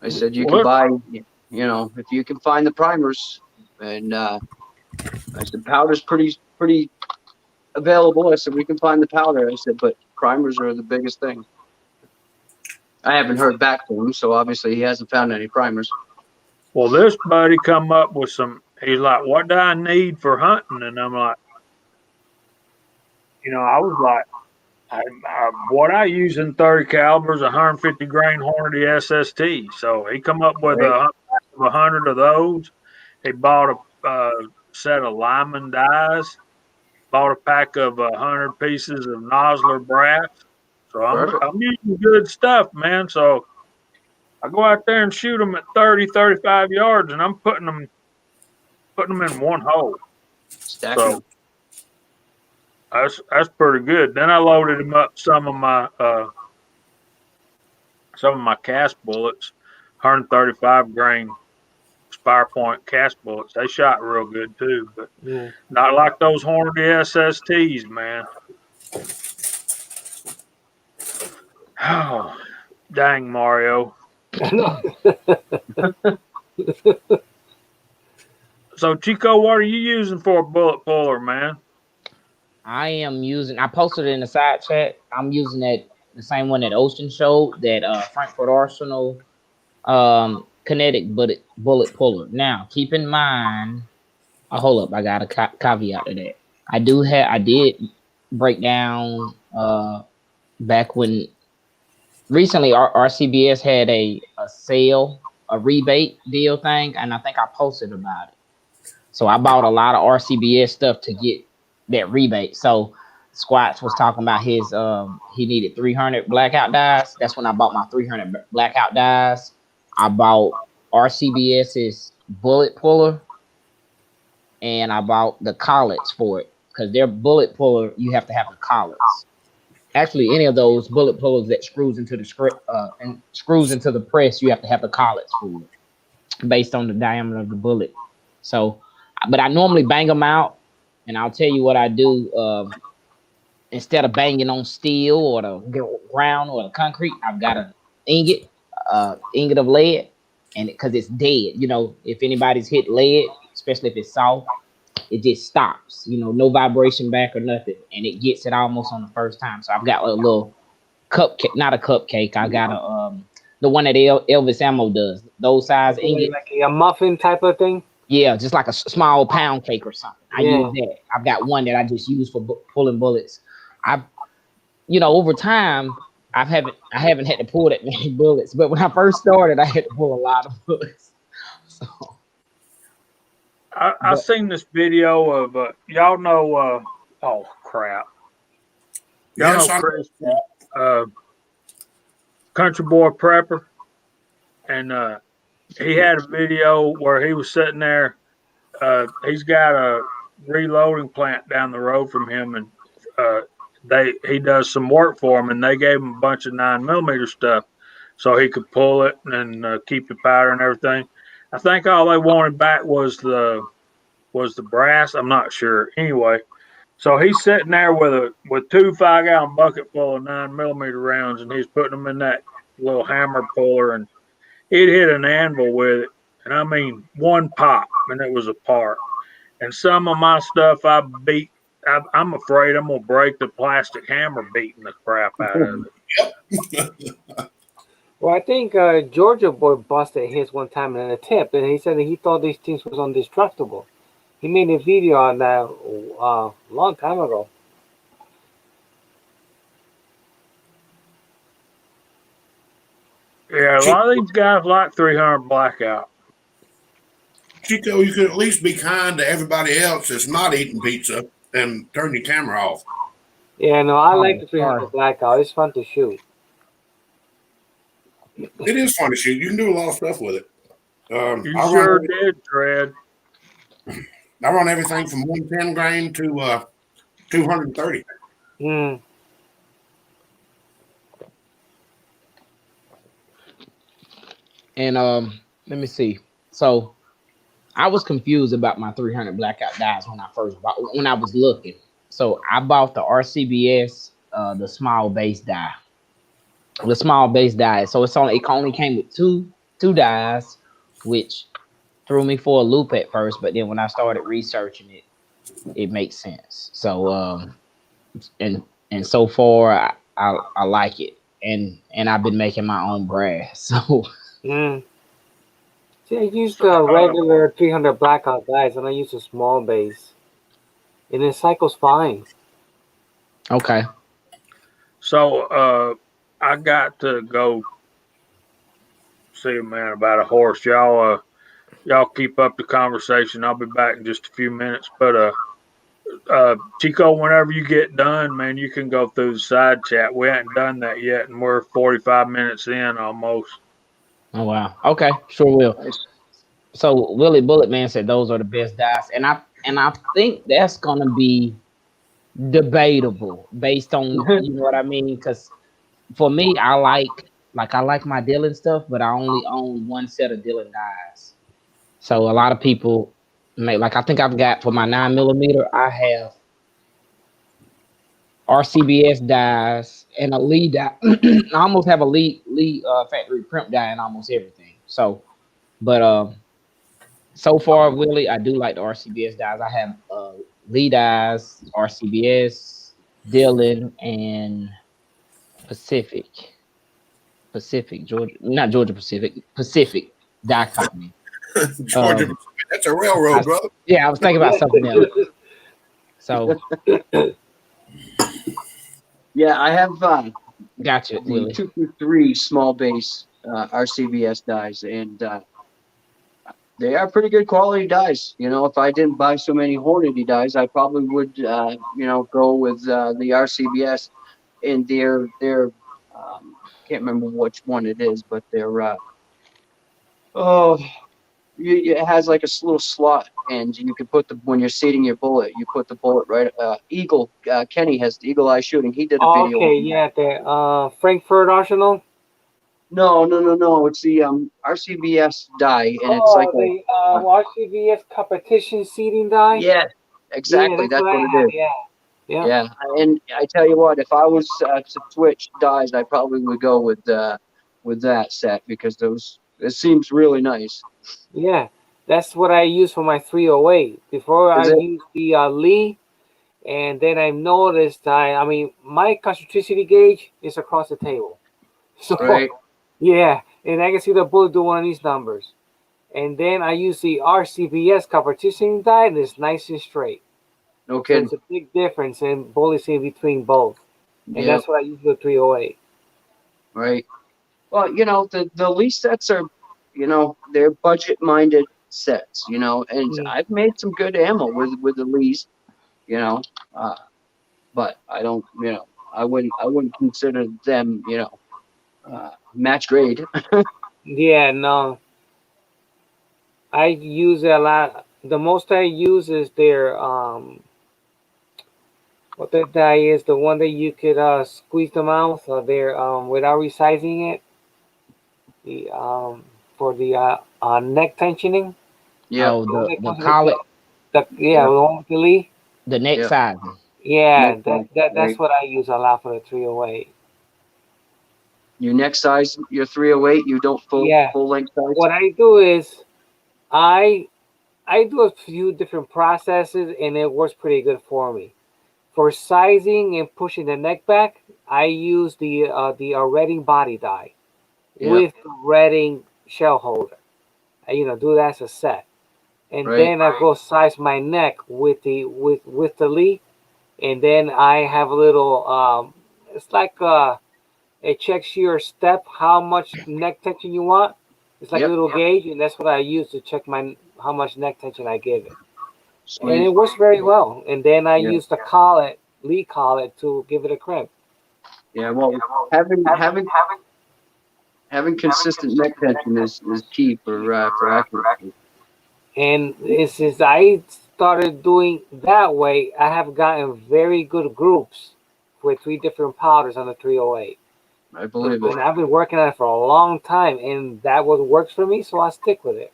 [SPEAKER 4] I said, you can buy, you know, if you can find the primers. And I said, powder's pretty available. I said, we can find the powder. I said, but primers are the biggest thing. I haven't heard back from him, so obviously he hasn't found any primers.
[SPEAKER 1] Well, this buddy come up with some. He's like, "What do I need for hunting?" And I'm like, you know, I was like, what I use in 30 calibers, 150 grain Hornady SST. So he come up with 100 of those. He bought a set of Lyman dies. Bought a pack of 100 pieces of Nosler brass. So I'm using good stuff, man. So I go out there and shoot them at 30, 35 yards, and I'm putting them in one hole. So that's pretty good. Then I loaded them up some of my cast bullets, 135 grain Spire Point cast bullets. They shot real good too, but not like those Hornady SSTs, man. Oh, dang, Mario. So, Chico, what are you using for a bullet puller, man?
[SPEAKER 2] I posted it in the side chat. I'm using the same one that Ocean showed, that Frankfurt Arsenal kinetic bullet puller. Now, keep in mind. Hold up, I got a caveat to that. I did break down back when recently our RCBS had a sale, a rebate deal thing, and I think I posted about it. So I bought a lot of RCBS stuff to get that rebate. So Squats was talking about his he needed 300 blackout dies. That's when I bought my 300 blackout dies. I bought RCBS's bullet puller, and I bought the collets for it because their bullet puller you have to have the collets. Actually, any of those bullet pullers that screws into the script and screws into the press, you have to have the collets for it based on the diameter of the bullet. So, but I normally bang them out, and I'll tell you what I do. Instead of banging on steel or the ground or the concrete, I've got an ingot, ingot of lead, and because it's dead. You know, if anybody's hit lead, especially if it's soft, it just stops. You know, no vibration back or nothing, and it gets it almost on the first time. So I've got a little cupcake, not a cupcake. I got a the one that Elvis Ammo does. Those size ingot,
[SPEAKER 5] like a muffin type of thing.
[SPEAKER 2] yeah, just like a small pound cake or something. I use that. I've got one that I just use for pulling bullets. Over time, I haven't had to pull that many bullets, but when I first started, I had to pull a lot of bullets. So
[SPEAKER 1] I seen this video of y'all know. Oh crap! Y'all
[SPEAKER 3] Yes,
[SPEAKER 1] know Chris, Country Boy Prepper, and he had a video where he was sitting there. He's got a reloading plant down the road from him, and he does some work for him, and they gave him a bunch of 9mm stuff so he could pull it and keep the powder and everything. I think all they wanted back was the brass. I'm not sure. Anyway, so he's sitting there with 2 5-gallon bucket full of 9mm rounds, and he's putting them in that little hammer puller, and it hit an anvil with it, and I mean one pop, and it was apart. And some of my stuff I'm afraid I'm gonna break the plastic hammer beating the crap out of it.
[SPEAKER 5] Well, I think Georgia boy busted his one time in a tip, and he said that he thought these things was indestructible. He made a video on that long time ago.
[SPEAKER 1] Yeah, a lot of these guys like 300 blackout.
[SPEAKER 3] Chico, you could at least be kind to everybody else that's not eating pizza and turn your camera off.
[SPEAKER 5] Yeah, no, I like the 300 blackout. It's fun to shoot.
[SPEAKER 3] It is fun to shoot. You can do a lot of stuff with it.
[SPEAKER 1] You sure did, Tread.
[SPEAKER 3] I run everything from 110 grain to 230.
[SPEAKER 5] Mm.
[SPEAKER 2] And let me see. So I was confused about my 300 blackout dies when I was looking. So I bought the RCBS, the small base die. The small base die. So it only came with two dies, which threw me for a loop at first. But then when I started researching it, it makes sense. So and so far I like it, and I've been making my own brass. So.
[SPEAKER 5] Mm. See, I used the regular 300 blackout dies, and I used a small base, and it cycles fine.
[SPEAKER 2] Okay.
[SPEAKER 1] So I got to go see a man about a horse. Y'all keep up the conversation. I'll be back in just a few minutes. But Chico, whenever you get done, man, you can go through the side chat. We hadn't done that yet, and we're 45 minutes in almost.
[SPEAKER 2] Oh wow. Okay, sure will. So Willie Bullet Man said those are the best dice, and I think that's gonna be debatable based on you know what I mean. Because for me, I like my Dylan stuff, but I only own one set of Dylan dies. So a lot of people I think I've got for my 9mm, I have RCBS dies and a Lee die. I almost have a Lee factory print die in almost everything. So, but so far, Willie, I do like the RCBS dies. I have Lee dies, RCBS, Dylan, and Pacific, Georgia, not Georgia Pacific. die company.
[SPEAKER 3] Georgia, that's a railroad, brother.
[SPEAKER 2] Yeah, I was thinking about something else. So
[SPEAKER 4] Yeah, I have
[SPEAKER 2] gotcha,
[SPEAKER 4] the
[SPEAKER 2] Willie.
[SPEAKER 4] 223 small base RCBS dies, and they are pretty good quality dies. You know, if I didn't buy so many Hornady dies, I probably would, go with the RCBS. And they're can't remember which one it is, but they're oh, it has like a little slot, and you can put when you're seating your bullet, you put the bullet right. Eagle Kenny has the Eagle Eye shooting. He did a video.
[SPEAKER 5] Okay, yeah, the Frankfurt Arsenal.
[SPEAKER 4] No. It's the RCBS die, and it's like
[SPEAKER 5] The RCVS competition seating die.
[SPEAKER 4] yeah, exactly.
[SPEAKER 5] Yeah,
[SPEAKER 4] That's
[SPEAKER 5] what
[SPEAKER 4] what
[SPEAKER 5] I
[SPEAKER 4] it
[SPEAKER 5] have.
[SPEAKER 4] is.
[SPEAKER 5] Yeah.
[SPEAKER 4] Yeah, and I tell you what, if I was to switch dies, I probably would go with that set because it seems really nice.
[SPEAKER 5] Yeah, that's what I use for my 308. Before I
[SPEAKER 4] Is it
[SPEAKER 5] used the Lee, and then I noticed I mean, my concentricity gauge is across the table. So,
[SPEAKER 4] right?
[SPEAKER 5] yeah, and I can see the bullet do one of these numbers. And then I use the RCBS competition die, and it's nice and straight.
[SPEAKER 4] No
[SPEAKER 5] So
[SPEAKER 4] kidding.
[SPEAKER 5] it's a big difference in bullets in between both. And
[SPEAKER 4] Yeah,
[SPEAKER 5] that's what I use with 308.
[SPEAKER 4] right. Well, the Lee sets are, they're budget minded sets, and
[SPEAKER 5] Mm.
[SPEAKER 4] I've made some good ammo with the Lees, uh, but I don't, I wouldn't consider them, match grade.
[SPEAKER 5] Yeah, no. I use it a lot. The most I use is their what the die is, the one that you could squeeze the mouth or their without resizing it. The for the neck tensioning.
[SPEAKER 4] Yeah,
[SPEAKER 2] Oh,
[SPEAKER 5] The one that
[SPEAKER 2] the
[SPEAKER 5] comes with
[SPEAKER 2] collet,
[SPEAKER 4] yeah,
[SPEAKER 5] the one with the Lee.
[SPEAKER 2] the neck
[SPEAKER 4] yeah.
[SPEAKER 2] sizing.
[SPEAKER 5] Yeah,
[SPEAKER 4] Neck size,
[SPEAKER 5] that's
[SPEAKER 4] right.
[SPEAKER 5] what I use a lot for the 308.
[SPEAKER 4] Your neck size, your 308, you don't
[SPEAKER 5] Yeah.
[SPEAKER 4] full length size.
[SPEAKER 5] What I do is I I do a few different processes and it works pretty good for me. For sizing and pushing the neck back, I use the Redding body die
[SPEAKER 4] Yeah,
[SPEAKER 5] with the Redding shell holder. I, do that as a set, and
[SPEAKER 4] right.
[SPEAKER 5] then I go size my neck with the Lee, and then I have a little it's like it checks your step how much neck tension you want. It's like a
[SPEAKER 4] Yep,
[SPEAKER 5] little gauge, and that's what I use to check my how much neck tension I give it, and
[SPEAKER 4] sweet.
[SPEAKER 5] it works very well. And then I
[SPEAKER 4] Yeah,
[SPEAKER 5] use the collet Lee collet to give it a crimp.
[SPEAKER 4] yeah. Well, having consistent neck tension is key for accuracy.
[SPEAKER 5] And since I started doing that way, I have gotten very good groups with three different powders on the 308.
[SPEAKER 4] I believe it.
[SPEAKER 5] And I've been working on it for a long time, and that what works for me, so I stick with it.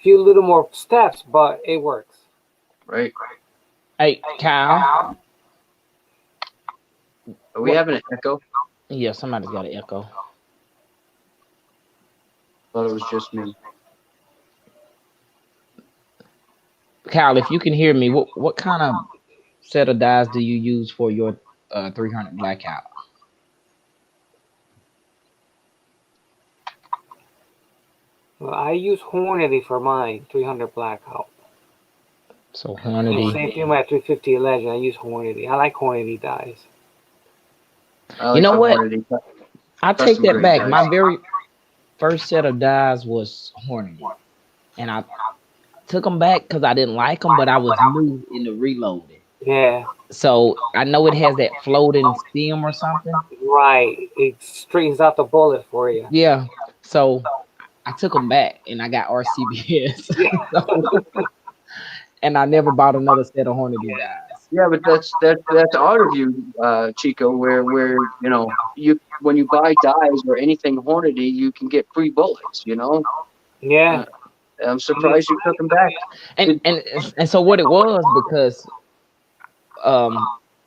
[SPEAKER 5] Few little more steps, but it works.
[SPEAKER 4] Right.
[SPEAKER 2] Hey, Kyle.
[SPEAKER 4] Are we having an echo?
[SPEAKER 2] Yeah, somebody's got an echo.
[SPEAKER 4] Thought it was just me.
[SPEAKER 2] Kyle, if you can hear me, what kind of set of dies do you use for your 300 blackout?
[SPEAKER 5] Well, I use Hornady for mine, 300 blackout.
[SPEAKER 2] So
[SPEAKER 5] And
[SPEAKER 2] Hornady.
[SPEAKER 5] same thing with my 350 Legend. I use Hornady. I like Hornady dies.
[SPEAKER 4] I
[SPEAKER 2] You
[SPEAKER 4] like
[SPEAKER 2] know
[SPEAKER 4] the
[SPEAKER 2] what?
[SPEAKER 4] Hornady
[SPEAKER 2] I take
[SPEAKER 4] custom
[SPEAKER 2] that
[SPEAKER 4] grade
[SPEAKER 2] back.
[SPEAKER 4] dies.
[SPEAKER 2] My very first set of dies was Hornady, and I took them back because I didn't like them, but I was new in the reloading.
[SPEAKER 5] Yeah,
[SPEAKER 2] So I know it has that floating stem or something.
[SPEAKER 5] right. It straightens out the bullet for you.
[SPEAKER 2] Yeah. So I took them back and I got RCBS. So, and I never bought another set of Hornady dies.
[SPEAKER 4] Yeah, but that's odd of you, Chico. Where you when you buy dies or anything Hornady, you can get free bullets.
[SPEAKER 5] Yeah.
[SPEAKER 4] I'm surprised you took them back.
[SPEAKER 2] And so what it was, because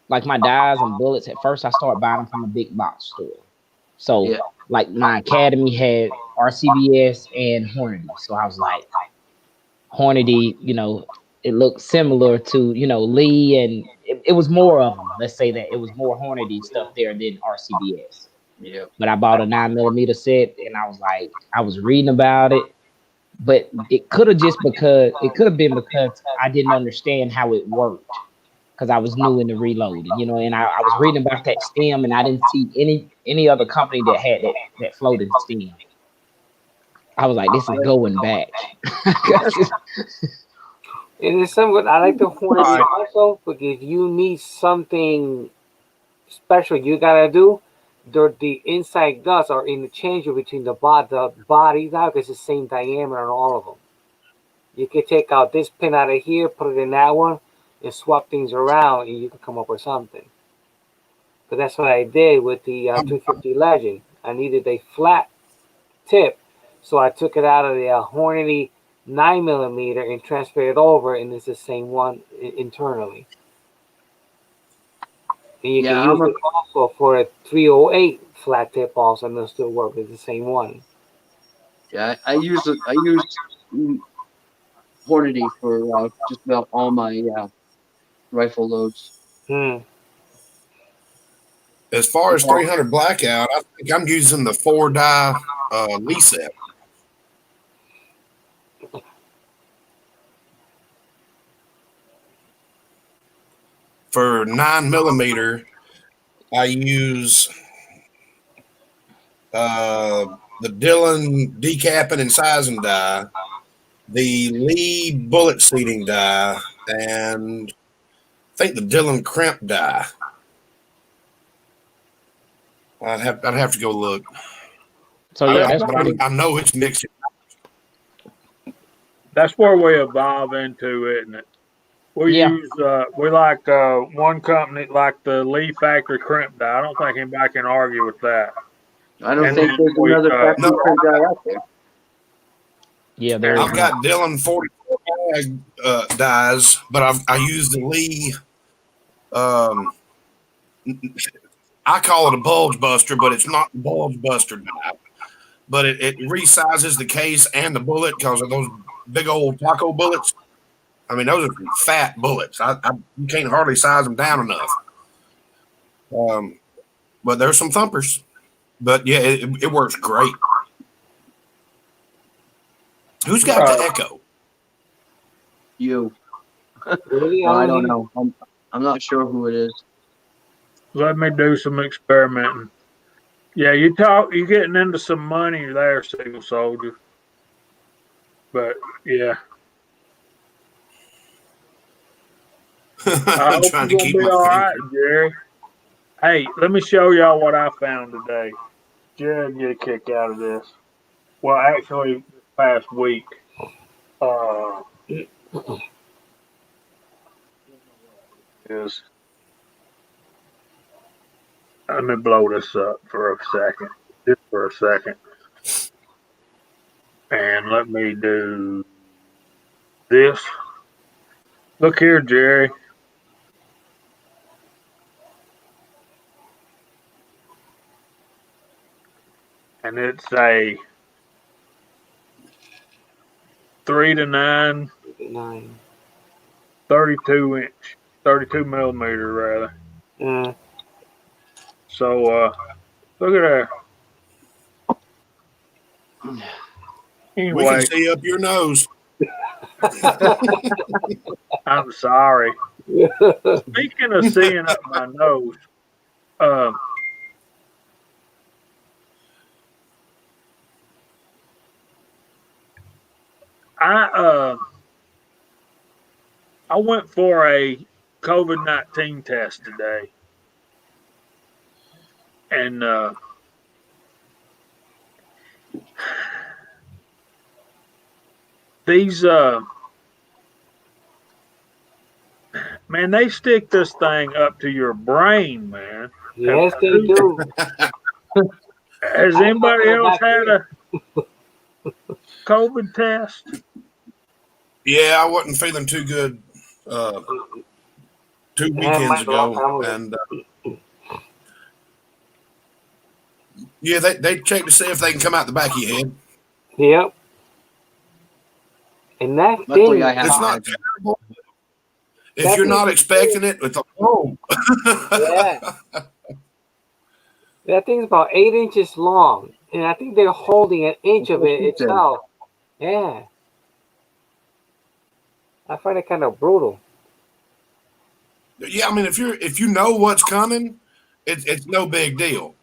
[SPEAKER 2] like my dies and bullets, at first I started buying them from a big box store. So
[SPEAKER 4] Yeah,
[SPEAKER 2] like my academy had RCBS and Hornady. So I was like, Hornady, it looked similar to, Lee, and it was more of them. Let's say that it was more Hornady stuff there than RCBS.
[SPEAKER 4] yeah,
[SPEAKER 2] But I bought a 9mm set, and I was like, I was reading about it, but it could have been because I didn't understand how it worked because I was new in the reloading, and I was reading about that stem and I didn't see any other company that had that floating stem. I was like, this is going back.
[SPEAKER 5] And it's somewhat I like the Hornady
[SPEAKER 1] Right.
[SPEAKER 5] also because you need something special you gotta do. The inside guts are interchangeable between the bodies now because it's the same diameter on all of them. You can take out this pin out of here, put it in that one, and swap things around, and you can come up with something. But that's what I did with the 250 Legend. I needed a flat tip, so I took it out of the Hornady 9 millimeter and transferred it over, and it's the same one internally. And you can
[SPEAKER 4] Yeah,
[SPEAKER 5] use it also for a 308 flat tip also, and it'll still work. It's the same one.
[SPEAKER 4] I used Hornady for just about all my rifle loads.
[SPEAKER 5] Hmm.
[SPEAKER 3] As far as 300 blackout, I think I'm using the 4-die Lee set. For 9 millimeter, I use the Dillon decapping and sizing die, the Lee bullet seating die, and I think the Dillon crimp die. I'd have to go look.
[SPEAKER 2] So yeah, that's pretty.
[SPEAKER 3] I know it's mixed.
[SPEAKER 1] That's where we evolve into, isn't it? We
[SPEAKER 2] Yeah.
[SPEAKER 1] use we like one company like the Lee Factory crimp die. I don't think anybody can argue with that.
[SPEAKER 4] I don't
[SPEAKER 1] And
[SPEAKER 4] think
[SPEAKER 1] then
[SPEAKER 4] there's
[SPEAKER 1] we
[SPEAKER 4] another factory
[SPEAKER 3] No.
[SPEAKER 4] print guy out there.
[SPEAKER 2] Yeah, there
[SPEAKER 3] I've
[SPEAKER 2] is.
[SPEAKER 3] got Dillon 44 mag dies, but I use the Lee. I call it a bulge buster, but it's not the bulge buster die. But it resizes the case and the bullet because of those big old taco bullets. I mean, those are fat bullets. You can't hardly size them down enough. But there's some thumpers. But yeah, it works great. Who's got the echo?
[SPEAKER 4] You.
[SPEAKER 5] Really?
[SPEAKER 4] No, I don't know. I'm not sure who it is.
[SPEAKER 1] let me do some experimenting. Yeah, you're getting into some money there, Single Soldier. But yeah, I
[SPEAKER 3] I'm
[SPEAKER 1] hope
[SPEAKER 3] trying
[SPEAKER 1] you're
[SPEAKER 3] to
[SPEAKER 1] gonna
[SPEAKER 3] keep
[SPEAKER 1] be
[SPEAKER 3] my
[SPEAKER 1] all
[SPEAKER 3] finger.
[SPEAKER 1] right, Jerry. Hey, let me show y'all what I found today. Jerry get a kick out of this. Well, actually, this past week. Is let me blow this up for a second. Just for a second. And let me do this. Look here, Jerry. And it's a 3-9,
[SPEAKER 5] 9.
[SPEAKER 1] 32 inch, 32 millimeter rather.
[SPEAKER 5] Mm.
[SPEAKER 1] So look at that.
[SPEAKER 3] We can
[SPEAKER 1] Anyway,
[SPEAKER 3] see up your nose.
[SPEAKER 1] I'm sorry. Speaking of seeing up my nose, I went for a COVID-19 test today, and these man, they stick this thing up to your brain, man.
[SPEAKER 5] Yes, they do.
[SPEAKER 1] Has anybody else had a COVID test?
[SPEAKER 3] Yeah, I wasn't feeling too good 2 weekends ago, and yeah, they check to see if they can come out the back of your head.
[SPEAKER 5] Yep. And that
[SPEAKER 4] Luckily,
[SPEAKER 5] thing,
[SPEAKER 3] It's not terrible if you're not expecting it. It's
[SPEAKER 5] yeah, that thing's about 8 inches long, and I think they're holding an inch of it itself. Yeah, I find it kind of brutal.
[SPEAKER 3] Yeah, I mean, if you know what's coming, it's no big deal.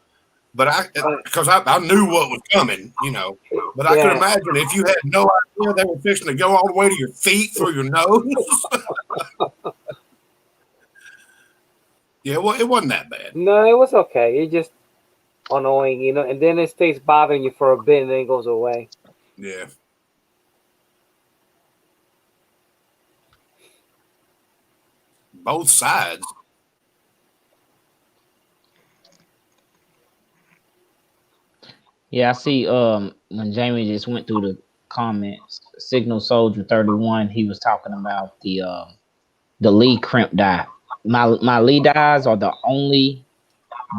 [SPEAKER 3] But
[SPEAKER 5] But
[SPEAKER 3] because I knew what was coming, you know. But I could
[SPEAKER 5] yeah,
[SPEAKER 3] imagine if you had no idea they were fixing to go all the way to your feet through your nose. Yeah, well, it wasn't that bad.
[SPEAKER 5] no, it was okay. It just annoying, and then it stays bothering you for a bit and then it goes away.
[SPEAKER 3] Yeah, both sides.
[SPEAKER 2] Yeah, I see. When Jamie just went through the comments, Signal Soldier 31, he was talking about the Lee crimp die. My Lee dies are the only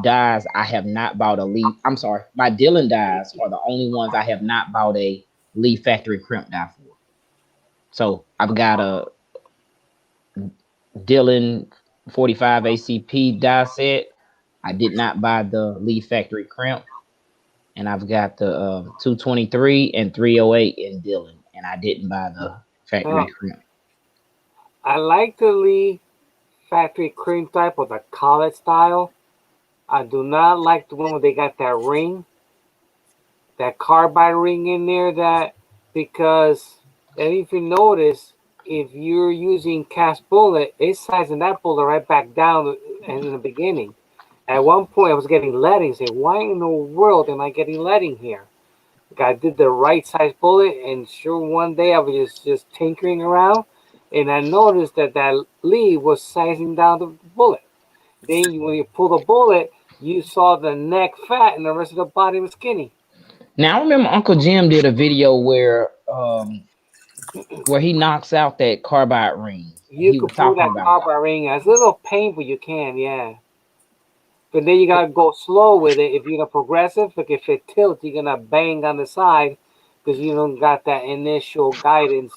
[SPEAKER 2] dies I have not bought a Lee. I'm sorry, my Dylan dies are the only ones I have not bought a Lee factory crimp die for. So I've got a Dylan 45 ACP die set. I did not buy the Lee factory crimp, and I've got the 223 and 308 in Dylan, and I didn't buy the factory
[SPEAKER 5] Uh,
[SPEAKER 2] crimp.
[SPEAKER 5] I like the Lee factory cream type or the collet style. I do not like the one where they got that ring, that carbide ring in there. That because, and if you notice, if you're using cast bullet, it's sizing that bullet right back down in the beginning. At one point, I was getting leading. Say, why in the world am I getting leading here? I did the right size bullet, and sure, one day I was just tinkering around, and I noticed that lead was sizing down the bullet. Then when you pull the bullet, you saw the neck fat, and the rest of the body was skinny.
[SPEAKER 2] Now I remember Uncle Jim did a video where he knocks out that carbide ring, and
[SPEAKER 5] You
[SPEAKER 2] he was
[SPEAKER 5] could pull
[SPEAKER 2] talking
[SPEAKER 5] that
[SPEAKER 2] about
[SPEAKER 5] carbide ring. It's a little painful, you can, yeah. But then you gotta go slow with it. If you're gonna progressive, like if it tilts, you're gonna bang on the side because you don't got that initial guidance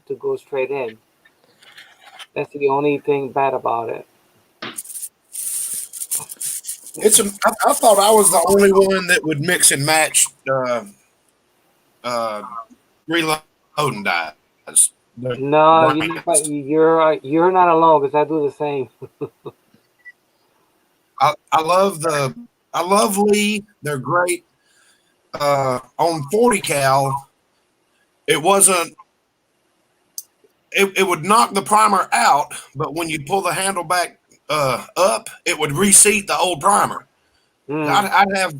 [SPEAKER 5] to go straight in. That's the only thing bad about it.
[SPEAKER 3] I thought I was the only one that would mix and match uh, reloading dies. The
[SPEAKER 5] No,
[SPEAKER 3] brands.
[SPEAKER 5] you're not alone because I do the same.
[SPEAKER 3] I love I love Lee. They're great. On 40 cal, it wasn't it would knock the primer out, but when you pull the handle back up, it would reseat the old primer.
[SPEAKER 5] Mm,
[SPEAKER 3] I'd have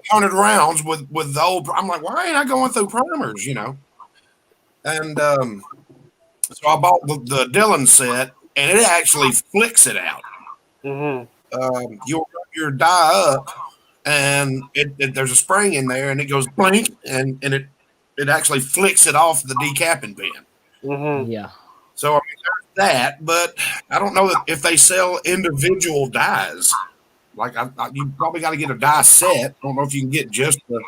[SPEAKER 3] 100 rounds with the old. I'm like, why ain't I going through primers? You know, and so I bought the Dillon set, and it actually flicks it out.
[SPEAKER 5] hmm
[SPEAKER 3] You run your die up, and there's a spring in there, and it goes blink, and it actually flicks it off the decapping pin.
[SPEAKER 5] hmm
[SPEAKER 2] yeah.
[SPEAKER 3] So I mean, there's that, but I don't know that if they sell individual dies. Like you probably got to get a die set. I don't know if you can get just the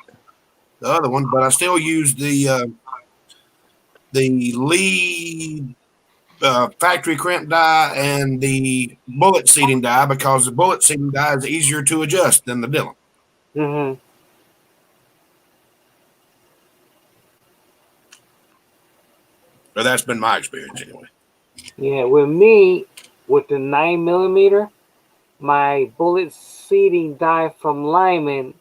[SPEAKER 3] other one, but I still use the Lee factory crimp die and the bullet seating die because the bullet seating die is easier to adjust than the Dillon.
[SPEAKER 5] hmm
[SPEAKER 3] Or that's been my experience anyway.
[SPEAKER 5] Yeah, with me, with the 9 millimeter, my bullet seating die from Lyman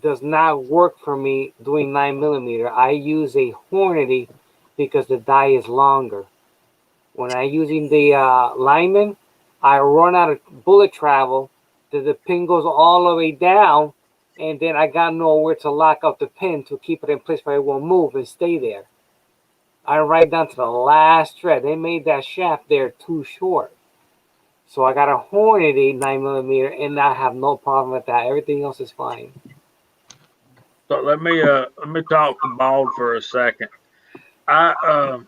[SPEAKER 5] does not work for me doing 9 millimeter. I use a Hornady because the die is longer. When I using the Lyman, I run out of bullet travel. The pin goes all the way down, and then I got nowhere to lock up the pin to keep it in place where it won't move and stay there. I right down to the last thread. They made that shaft there too short. So I got a Hornady 9 millimeter, and I have no problem with that. Everything else is fine.
[SPEAKER 1] So let me talk to Bald for a second. I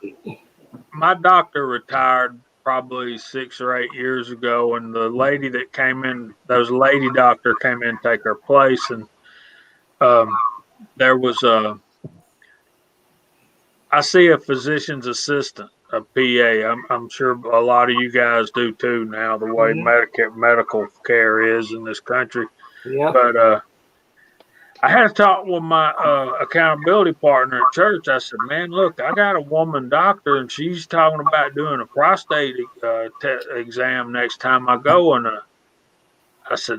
[SPEAKER 1] My doctor retired probably 6 or 8 years ago, and the lady that came in, those lady doctor came in to take her place, and um, there was a I see a physician's assistant, a PA. I'm sure a lot of you guys do too now, the way
[SPEAKER 5] Mm-hmm.
[SPEAKER 1] medical care is in this country.
[SPEAKER 5] Yep.
[SPEAKER 1] But I had to talk with my accountability partner at church. I said, "Man, look, I got a woman doctor, and she's talking about doing a prostate exam next time I go." And I said,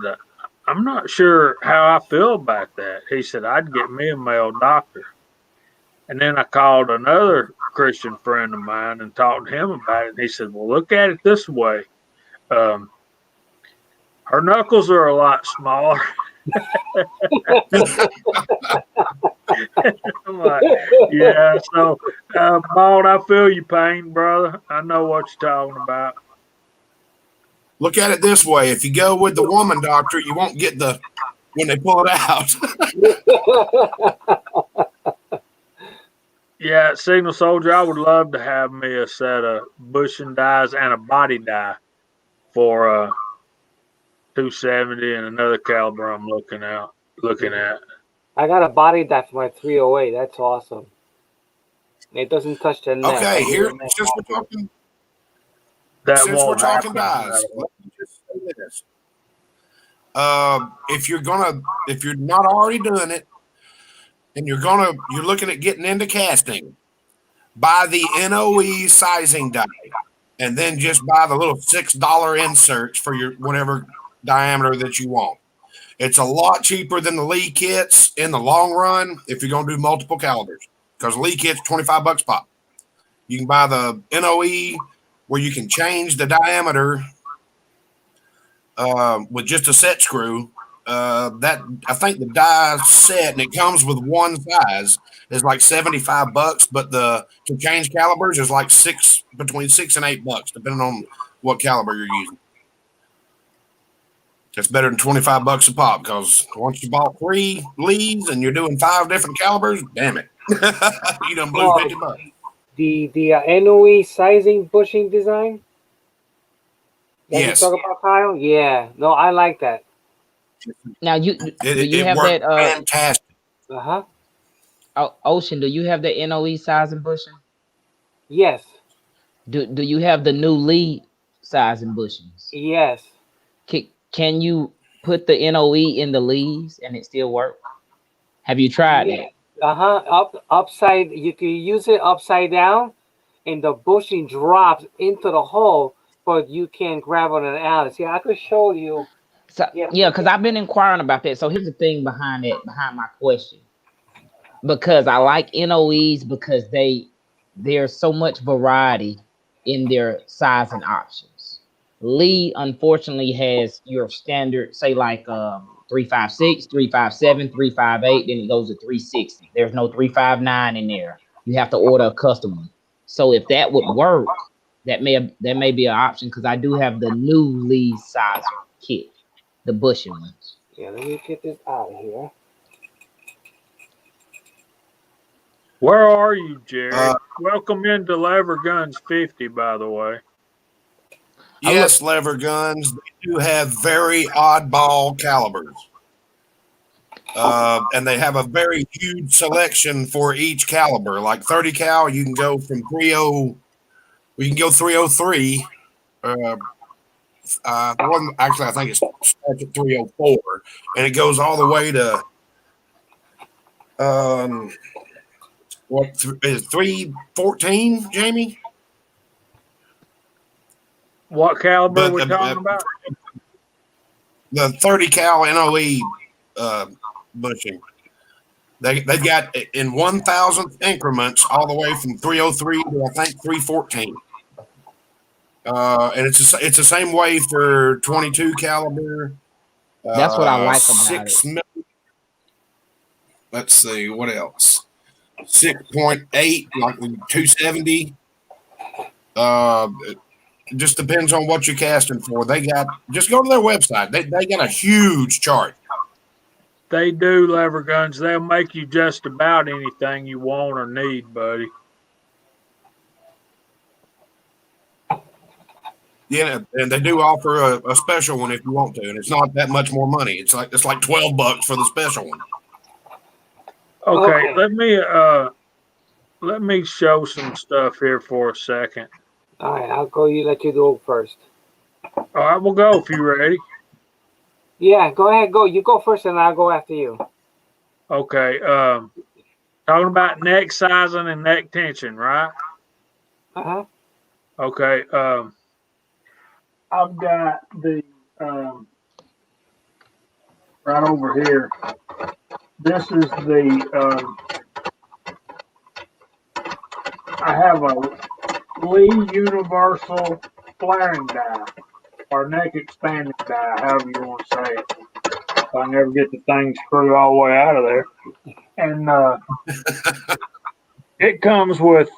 [SPEAKER 1] "I'm not sure how I feel about that." He said, "I'd get me a male doctor." And then I called another Christian friend of mine and talked to him about it. And he said, "Well, look at it this way. Um, her knuckles are a lot smaller." I'm like, yeah. So, Bald, I feel your pain, brother. I know what you're talking about.
[SPEAKER 3] Look at it this way: if you go with the woman doctor, you won't get the when they pull it out.
[SPEAKER 1] Yeah, Signal Soldier, I would love to have me a set of bushing dies and a body die for 270 and another caliber I'm looking at.
[SPEAKER 5] I got a body that for my 308. That's awesome. It doesn't touch the neck.
[SPEAKER 3] Okay, here
[SPEAKER 5] Neck
[SPEAKER 3] since we're talking
[SPEAKER 1] That
[SPEAKER 3] since we're
[SPEAKER 1] won't
[SPEAKER 3] talking
[SPEAKER 1] happen.
[SPEAKER 3] dies, let me just say this: if you're not already doing it, and you're looking at getting into casting, buy the NOE sizing die, and then just buy the little $6 inserts for your whatever diameter that you want. It's a lot cheaper than the Lee kits in the long run if you're going to do multiple calibers, because Lee kits $25 pop. You can buy the NOE where you can change the diameter with just a set screw. That I think the die set, and it comes with one size, is like $75, but to change calibers is like between $6 and $8, depending on what caliber you're using. It's better than $25 a pop, because once you bought 3 leads and you're doing 5 different calibers, damn it, you done blew $50.
[SPEAKER 5] The NOE sizing bushing design. That
[SPEAKER 3] Yes.
[SPEAKER 5] you talk about, Kyle? Yeah. No, I like that.
[SPEAKER 2] Now do you have
[SPEAKER 3] worked
[SPEAKER 2] that
[SPEAKER 3] fantastic.
[SPEAKER 5] Uh-huh.
[SPEAKER 2] Ocean, do you have the NOE size and bushing?
[SPEAKER 5] Yes.
[SPEAKER 2] Do you have the new lead size and bushings?
[SPEAKER 5] Yes.
[SPEAKER 2] Can you put the NOE in the leads and it still work? Have you tried that?
[SPEAKER 5] Upside. You can use it upside down, and the bushing drops into the hole, but you can grab it and out. See, I could show you.
[SPEAKER 2] So yeah, because I've been inquiring about that. So here's the thing behind my question. Because I like NOEs because there's so much variety in their size and options. Lee unfortunately has your standard, say like 356, 357, 358, then it goes to 360. There's no 359 in there. You have to order a custom one. So if that would work, that may be an option, because I do have the new Lee sizer kit, the bushing ones.
[SPEAKER 5] Yeah, let me get this out of here.
[SPEAKER 1] Where are you, Jerry? Welcome into Lever Guns 50, by the way.
[SPEAKER 3] Yes, lever guns. They do have very oddball calibers. And they have a very huge selection for each caliber. Like 30 cal, you can go from 303. Actually, I think it starts at 304, and it goes all the way to what is 314, Jamie?
[SPEAKER 1] What caliber we talking about?
[SPEAKER 3] The 30 cal NOE bushing. They got in 1,000th increments all the way from 303 to I think 314. And it's the same way for 22 caliber.
[SPEAKER 2] That's what I like about it.
[SPEAKER 3] Let's see what else. 6.8, like 270. It just depends on what you're casting for. Just go to their website. They got a huge chart.
[SPEAKER 1] They do, Lever Guns. They'll make you just about anything you want or need, buddy.
[SPEAKER 3] Yeah, and they do offer a special one if you want to, and it's not that much more money. It's like $12 for the special one.
[SPEAKER 1] Okay, let me show some stuff here for a second.
[SPEAKER 5] All right, I'll go. Let you go first.
[SPEAKER 1] All right, we'll go if you're ready.
[SPEAKER 5] Yeah, go ahead. Go. You go first, and I'll go after you.
[SPEAKER 1] Okay. Talking about neck sizing and neck tension, right?
[SPEAKER 5] Uh-huh.
[SPEAKER 1] Okay. I've got the right over here. This is the I have a Lee Universal flaring die or neck expanding die, however you want to say it. I never get the thing screwed all the way out of there. And it comes with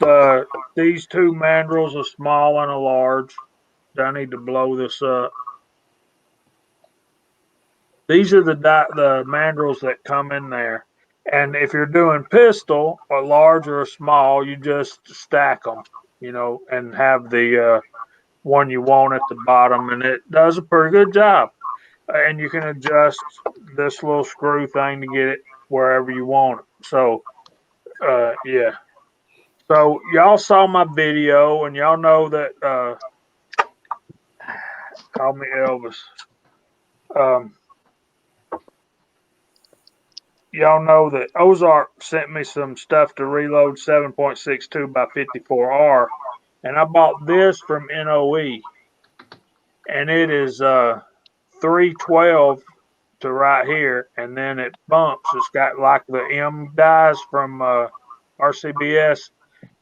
[SPEAKER 1] these two mandrels, a small and a large. I need to blow this up. These are the mandrels that come in there. And if you're doing pistol, a large or a small, you just stack them, and have the one you want at the bottom, and it does a pretty good job. And you can adjust this little screw thing to get it wherever you want it. So, yeah. So y'all saw my video, and y'all know that. Call me Elvis. Um, y'all know that Ozark sent me some stuff to reload 7.62 by 54R, and I bought this from NOE, and it is 312 to right here, and then it bumps. It's got like the M dies from RCBS,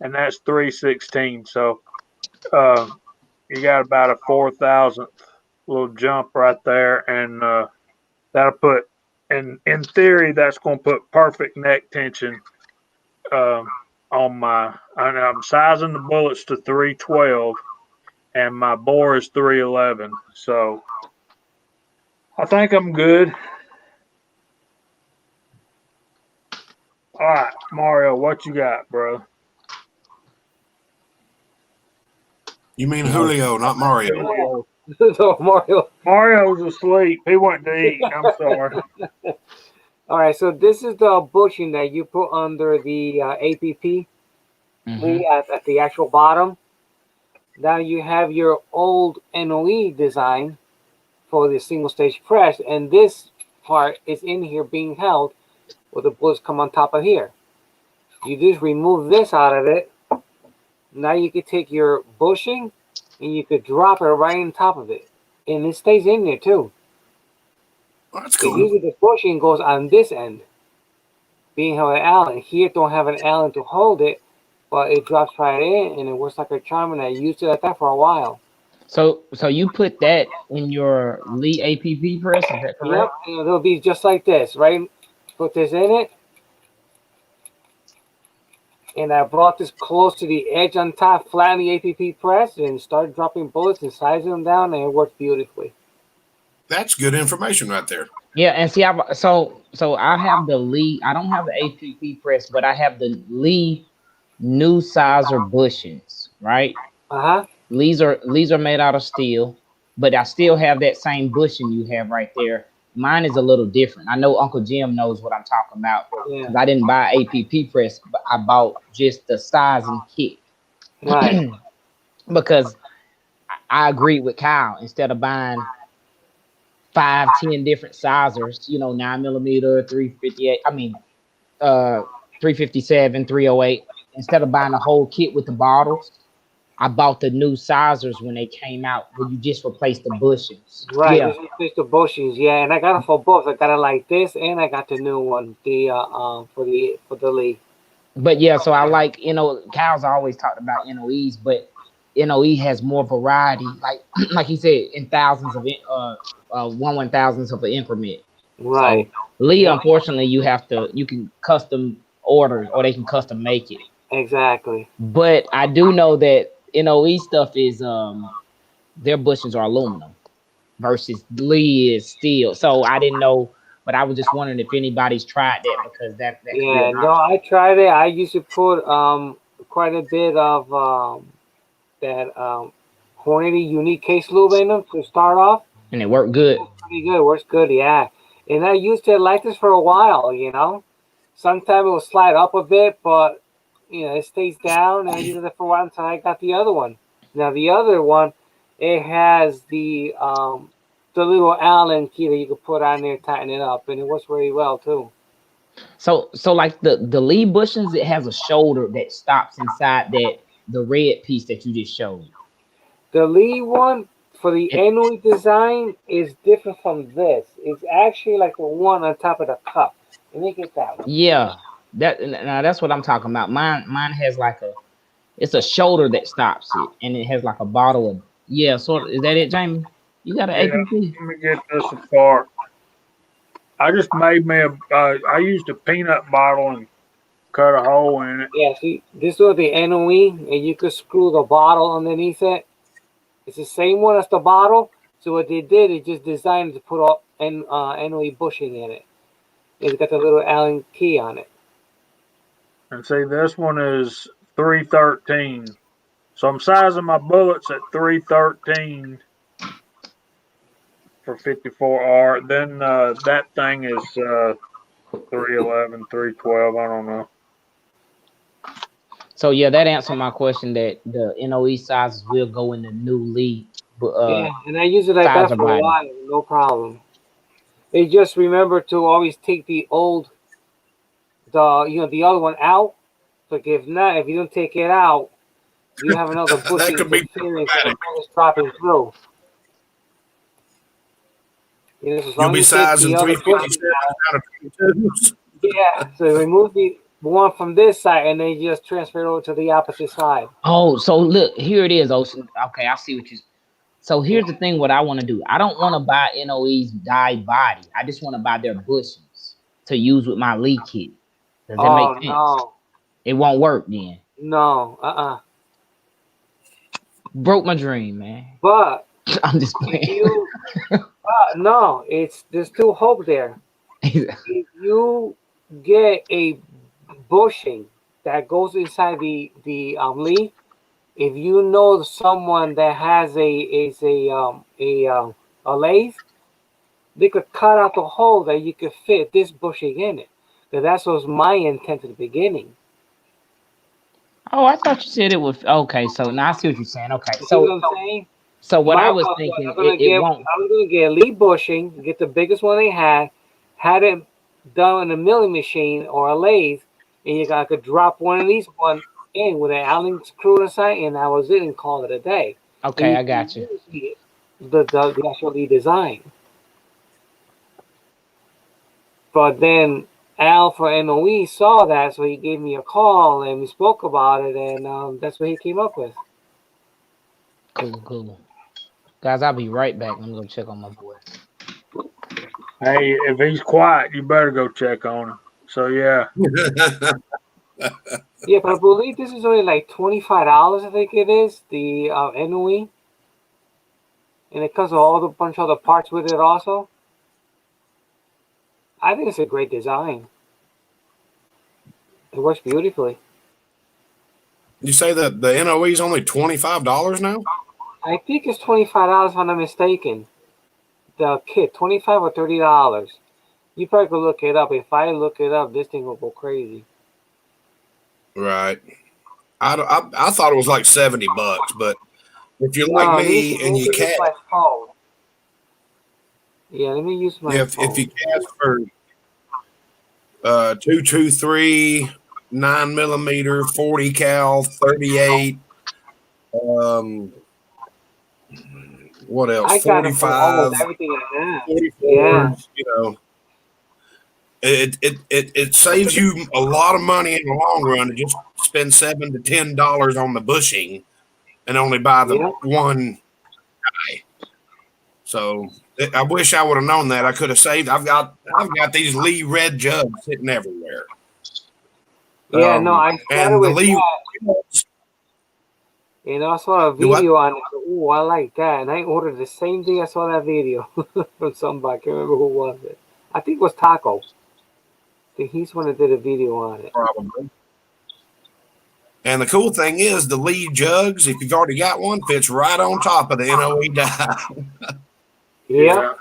[SPEAKER 1] and that's 316. So you got about a 4,000th little jump right there, and that'll put, in theory, that's going to put perfect neck tension on my. I'm sizing the bullets to 312, and my bore is 311. So I think I'm good. All right, Mario, what you got, bro?
[SPEAKER 3] You mean Julio, not Mario.
[SPEAKER 5] So Mario.
[SPEAKER 1] Mario's asleep. He went to eat. I'm sorry.
[SPEAKER 5] All right, so this is the bushing that you put under the APP at the actual bottom. Now you have your old NOE design for the single stage press, and this part is in here being held where the bullets come on top of here. You just remove this out of it. Now you could take your bushing and you could drop it right on top of it, and it stays in there too.
[SPEAKER 3] Well, that's
[SPEAKER 5] So
[SPEAKER 3] cool.
[SPEAKER 5] usually the bushing goes on this end, being held at Allen. Here don't have an Allen to hold it, but it drops right in and it works like a charm, and I used it like that for a while.
[SPEAKER 2] So you put that in your Lee APP press, is that correct?
[SPEAKER 5] Yep, and it'll be just like this, right? Put this in it. And I brought this close to the edge on top, flatten the APP press, and started dropping bullets and sizing them down, and it worked beautifully.
[SPEAKER 3] That's good information right there.
[SPEAKER 2] Yeah, and see, so I have the Lee. I don't have the APP press, but I have the Lee new sizer bushings, right?
[SPEAKER 5] Uh-huh.
[SPEAKER 2] Lees are made out of steel, but I still have that same bushing you have right there. Mine is a little different. I know Uncle Jim knows what I'm talking about because I didn't buy APP press, but I bought just the sizing kit.
[SPEAKER 5] Right.
[SPEAKER 2] Because I agreed with Kyle. Instead of buying 5-10 different sizers, 9mm, 358. I mean, 357, 308. Instead of buying a whole kit with the bottles, I bought the new sizers when they came out, where you just replace the bushings.
[SPEAKER 5] Right,
[SPEAKER 2] Yeah.
[SPEAKER 5] just replace the bushings, yeah, and I got it for both. I got it like this, and I got the new one, for the Lee.
[SPEAKER 2] But yeah, so I like, Kyle's always talked about NOEs, but NOE has more variety, like he said, in thousands of 1/1000th of an increment.
[SPEAKER 5] Right.
[SPEAKER 2] So Lee, unfortunately, you can custom order, or they can custom make it.
[SPEAKER 5] Exactly.
[SPEAKER 2] But I do know that NOE stuff is their bushings are aluminum versus Lee is steel. So I didn't know, but I was just wondering if anybody's tried that, because that could be an
[SPEAKER 5] no, I tried it. I used to put quite a bit of that Hornady unique case lube in them to start off.
[SPEAKER 2] and it worked good.
[SPEAKER 5] Pretty good. Works good, yeah. And I used it like this for a while, Sometimes it will slide up a bit, but it stays down, and I used it for a while until I got the other one. Now the other one, it has the little Allen key that you can put on there, tighten it up, and it works very well too.
[SPEAKER 2] So like the lead bushings, it has a shoulder that stops inside the red piece that you just showed.
[SPEAKER 5] The lead one for the
[SPEAKER 2] It,
[SPEAKER 5] NOE design is different from this. It's actually like the one on top of the cup. Let me get that one.
[SPEAKER 2] yeah, now that's what I'm talking about. Mine has like it's a shoulder that stops it, and it has like a bottle of yeah. Sort of, is that it, Jamie? You got an
[SPEAKER 1] Yeah,
[SPEAKER 2] APP?
[SPEAKER 1] let me get this apart. I just made me a. I used a peanut bottle and cut a hole in it.
[SPEAKER 5] Yeah, see, this was the NOE, and you could screw the bottle underneath it. It's the same one as the bottle. So what they did is just designed to put all NOE bushing in it. It's got the little Allen key on it.
[SPEAKER 1] And see, this one is 313. So I'm sizing my bullets at 313 for 54R. Then that thing is 311, 312. I don't know.
[SPEAKER 2] So yeah, that answered my question that the NOE sizes will go in the new lead, but
[SPEAKER 5] Yeah, and I use it like
[SPEAKER 2] size
[SPEAKER 5] that
[SPEAKER 2] or
[SPEAKER 5] for a
[SPEAKER 2] body.
[SPEAKER 5] while, no problem. They just remember to always take the the other one out. But if not, if you don't take it out, you have another
[SPEAKER 3] That
[SPEAKER 5] bushing
[SPEAKER 3] could be
[SPEAKER 5] interference and the
[SPEAKER 3] problematic.
[SPEAKER 5] bullets dropping through. You know, so as
[SPEAKER 3] You'll
[SPEAKER 5] long as
[SPEAKER 3] be
[SPEAKER 5] you take the
[SPEAKER 3] sizing
[SPEAKER 5] other bushing
[SPEAKER 3] 357
[SPEAKER 5] out,
[SPEAKER 3] out of 22s.
[SPEAKER 5] yeah. So remove the one from this side and then just transfer it over to the opposite side.
[SPEAKER 2] Oh, so look, here it is, Ocean. Okay, I see what you. So
[SPEAKER 5] Yeah.
[SPEAKER 2] here's the thing: what I want to do, I don't want to buy NOE's dyed body. I just want to buy their bushings to use with my lead kit. Does that make
[SPEAKER 5] Oh
[SPEAKER 2] sense?
[SPEAKER 5] no,
[SPEAKER 2] It won't work then.
[SPEAKER 5] no,
[SPEAKER 2] Broke my dream, man.
[SPEAKER 5] But
[SPEAKER 2] I'm just
[SPEAKER 5] if
[SPEAKER 2] playing.
[SPEAKER 5] you, no, there's still hope there. If you get a bushing that goes inside the leaf, if you know someone that has a lathe, they could cut out the hole that you could fit this bushing in it. Because that was my intent at the beginning.
[SPEAKER 2] Oh, I thought you said it was okay. So now I see what you're saying. Okay,
[SPEAKER 5] You see what I'm saying?
[SPEAKER 2] so what I
[SPEAKER 5] My
[SPEAKER 2] was
[SPEAKER 5] thought was
[SPEAKER 2] thinking, it won't.
[SPEAKER 5] I was gonna get a lead bushing, get the biggest one they had it done in a milling machine or a lathe, and I could drop one of these one in with an Allen screw inside, and that was it, and call it a day. And
[SPEAKER 2] Okay,
[SPEAKER 5] you
[SPEAKER 2] I
[SPEAKER 5] can
[SPEAKER 2] got you.
[SPEAKER 5] use the actual lead design. But then Al for NOE saw that, so he gave me a call and we spoke about it, and that's what he came up with.
[SPEAKER 2] Cool. Guys, I'll be right back. I'm gonna go check on my boy.
[SPEAKER 1] Hey, if he's quiet, you better go check on him. So yeah,
[SPEAKER 5] Yeah, but I believe this is only like $25. I think it is the NOE, and it comes with all the bunch of other parts with it also. I think it's a great design. It works beautifully.
[SPEAKER 3] You say that the NOE is only $25 now?
[SPEAKER 5] I think it's $25 if I'm not mistaken. The kit, 25 or $30. You probably could look it up. If I look it up, this thing will go crazy.
[SPEAKER 3] Right. I thought it was like $70, but if you're like
[SPEAKER 5] No,
[SPEAKER 3] me and you
[SPEAKER 5] use
[SPEAKER 3] cast,
[SPEAKER 5] my phone. Yeah, let me use my
[SPEAKER 3] if
[SPEAKER 5] phone.
[SPEAKER 3] you cast for 223, 9mm, 40 cal, 38, what else?
[SPEAKER 5] I got it for
[SPEAKER 3] 45,
[SPEAKER 5] almost everything I have.
[SPEAKER 3] 44s,
[SPEAKER 5] Yeah.
[SPEAKER 3] It saves you a lot of money in the long run to just spend $7 to $10 on the bushing and only buy the
[SPEAKER 5] Yeah.
[SPEAKER 3] one guy. So I wish I would have known that. I could have saved. I've got these Lee red jugs sitting everywhere.
[SPEAKER 5] Yeah, no, I started
[SPEAKER 3] and the
[SPEAKER 5] with
[SPEAKER 3] Lee.
[SPEAKER 5] that. And I saw a video on it. Oh, I like that. And I ordered the same thing. I saw that video from somebody. I can't remember who was it. I think it was Taco. I think he's one that did a video on it.
[SPEAKER 3] Probably. And the cool thing is the Lee jugs, if you've already got one, fits right on top of the NOE die.
[SPEAKER 5] Yeah.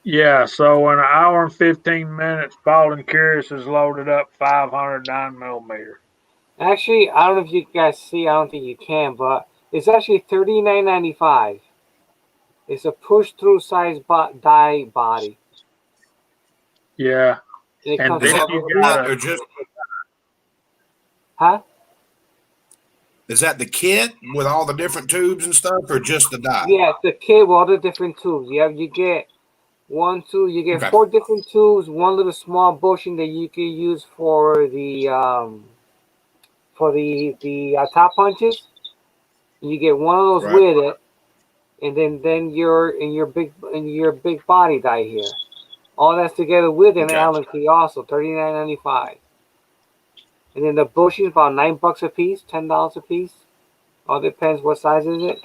[SPEAKER 1] yeah. So in an hour and 15 minutes, Bald and Curious has loaded up 500 9mm.
[SPEAKER 5] Actually, I don't know if you guys see. I don't think you can, but It's actually $39.95. It's a push-through size die body.
[SPEAKER 1] Yeah.
[SPEAKER 5] And it
[SPEAKER 1] And
[SPEAKER 5] comes
[SPEAKER 3] Is
[SPEAKER 1] then
[SPEAKER 3] that
[SPEAKER 5] with
[SPEAKER 1] you got
[SPEAKER 3] or just
[SPEAKER 5] huh?
[SPEAKER 3] is that the kit with all the different tubes and stuff, or just the die?
[SPEAKER 5] Yeah, it's the kit with all the different tubes. You get you get
[SPEAKER 3] Okay.
[SPEAKER 5] 4 different tubes, one little small bushing that you can use for the top punches. You get one of those
[SPEAKER 3] Right.
[SPEAKER 5] with it, and then you're in your big body die here. All that's together with an
[SPEAKER 3] Okay.
[SPEAKER 5] Allen key also, $39.95. And then the bushing is about $9 a piece, $10 a piece. All depends what size is it.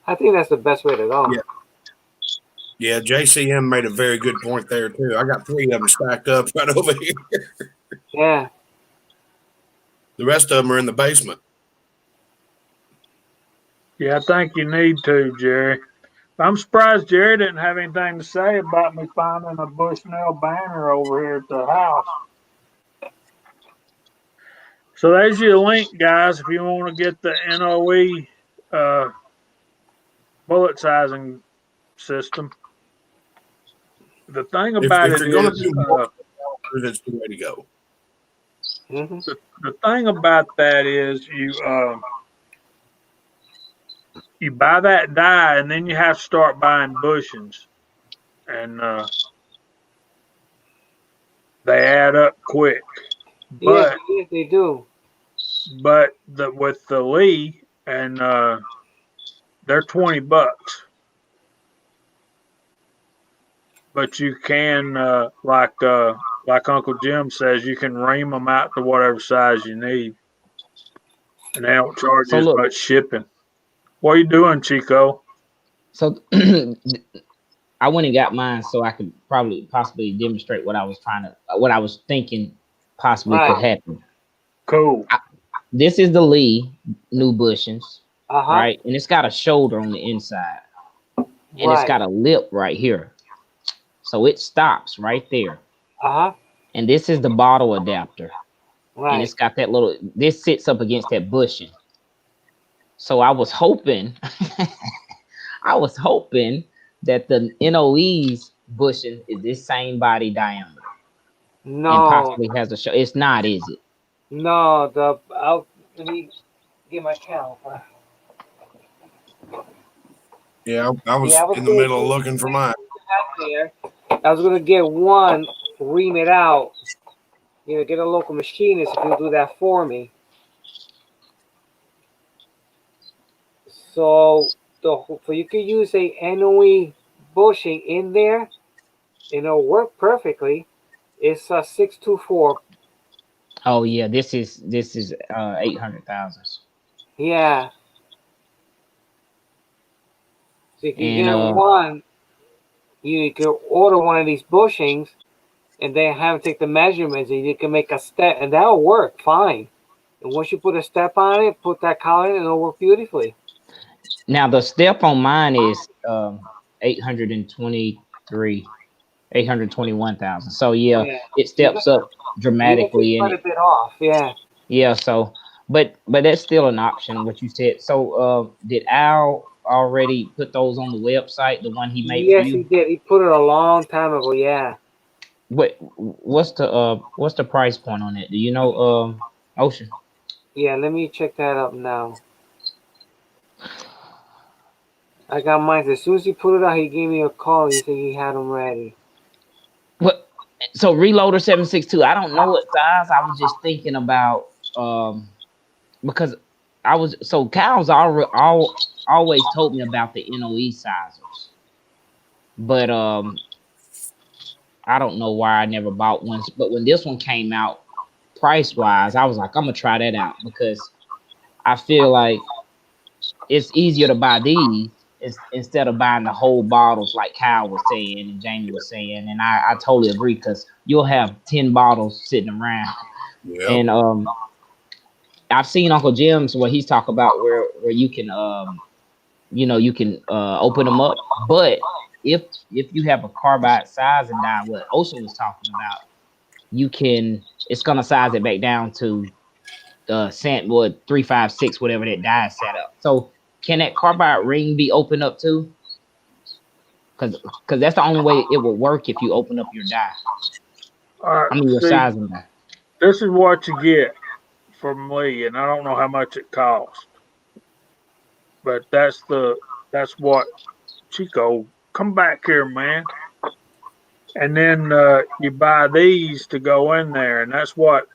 [SPEAKER 5] I think that's the best way to go.
[SPEAKER 3] Yeah. Yeah, JCM made a very good point there too. I got 3 of them stacked up right over here.
[SPEAKER 5] Yeah.
[SPEAKER 3] The rest of them are in the basement.
[SPEAKER 1] Yeah, I think you need to, Jerry. I'm surprised Jerry didn't have anything to say about me finding a Bushnell banner over here at the house. So there's your link, guys, if you want to get the NOE bullet sizing system. The thing
[SPEAKER 3] If
[SPEAKER 1] about it
[SPEAKER 3] you're going to
[SPEAKER 1] is,
[SPEAKER 3] do more, that's the way to go.
[SPEAKER 5] Mm-hmm.
[SPEAKER 1] the thing about that is you buy that die and then you have to start buying bushings, and they add up quick.
[SPEAKER 5] Yes,
[SPEAKER 1] But
[SPEAKER 5] yes, they do.
[SPEAKER 1] with the Lee and they're $20. But you can like Uncle Jim says, you can ream them out to whatever size you need, and they don't charge
[SPEAKER 2] So
[SPEAKER 1] you as
[SPEAKER 2] look,
[SPEAKER 1] much shipping. What are you doing, Chico?
[SPEAKER 2] so I went and got mine so I could possibly demonstrate what I was thinking possibly could
[SPEAKER 5] Right.
[SPEAKER 2] happen.
[SPEAKER 1] Cool.
[SPEAKER 2] This is the Lee new bushings,
[SPEAKER 5] Uh-huh.
[SPEAKER 2] right? And it's got a shoulder on the inside, and it's
[SPEAKER 5] Right.
[SPEAKER 2] got a lip right here. So it stops right there.
[SPEAKER 5] Uh-huh.
[SPEAKER 2] And this is the bottle adapter. And
[SPEAKER 5] Right.
[SPEAKER 2] it's got that little, this sits up against that bushing. So I was hoping, I was hoping that the NOE's bushing is this same body diameter and
[SPEAKER 5] No.
[SPEAKER 2] possibly has a show. It's not, is it?
[SPEAKER 5] No, let me get my caliper.
[SPEAKER 3] Yeah, I was
[SPEAKER 5] Yeah, I was
[SPEAKER 3] in the
[SPEAKER 5] gonna
[SPEAKER 3] middle of
[SPEAKER 5] do
[SPEAKER 3] looking for mine.
[SPEAKER 5] that there. I was gonna get one, ream it out. Get a local machinist if you'll do that for me. So you can use a NOE bushing in there, and it'll work perfectly. It's a 624.
[SPEAKER 2] Oh yeah, this is 800,000.
[SPEAKER 5] Yeah. So you can
[SPEAKER 2] And
[SPEAKER 5] get one. You can order one of these bushings, and then have them take the measurements, and you can make a step, and that'll work fine. And once you put a step on it, put that collar in, and it'll work beautifully.
[SPEAKER 2] now the step on mine is 821,000. So yeah, it steps up dramatically,
[SPEAKER 5] You
[SPEAKER 2] and
[SPEAKER 5] got quite a bit off. Yeah.
[SPEAKER 2] yeah. So, but that's still an option. What you said. So, did Al already put those on the website? The one he made for
[SPEAKER 5] Yes,
[SPEAKER 2] you.
[SPEAKER 5] he did. He put it a long time ago. Yeah.
[SPEAKER 2] What's the price point on it? Do you know, Ocean?
[SPEAKER 5] Yeah. Let me check that up now. I got mine. As soon as he put it out, he gave me a call. He said he had them ready.
[SPEAKER 2] What? So Reloader 762. I don't know what size. I was just thinking about because Kyle's always told me about the NOE sizers, but I don't know why I never bought one. But when this one came out, price wise, I was like, I'm gonna try that out because I feel like it's easier to buy these instead of buying the whole bottles like Kyle was saying and Jamie was saying, and I totally agree because you'll have 10 bottles sitting around.
[SPEAKER 3] Yep.
[SPEAKER 2] And I've seen Uncle Jim's where he's talking about where you can you can open them up, but if you have a carbide size and die, what Ocean was talking about, it's gonna size it back down to what 356, whatever that die is set up. So can that carbide ring be opened up too? Because that's the only way it will work if you open up your die.
[SPEAKER 1] All right,
[SPEAKER 2] I mean your
[SPEAKER 1] see,
[SPEAKER 2] sizing die.
[SPEAKER 1] this is what you get from me, and I don't know how much it costs, but that's what Chico. Come back here, man. And then you buy these to go in there, and that's what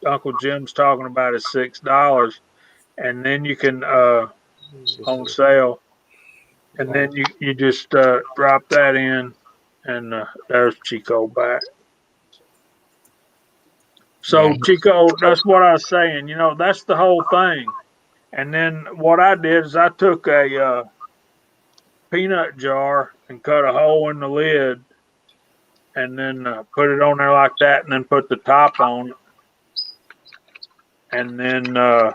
[SPEAKER 1] Uncle Jim's talking about is $6, and then you can on sale, and then you just drop that in, and there's Chico back. So
[SPEAKER 2] Yeah.
[SPEAKER 1] Chico, that's what I was saying. You know, that's the whole thing. And then what I did is I took a peanut jar and cut a hole in the lid, and then put it on there like that, and then put the top on, and then I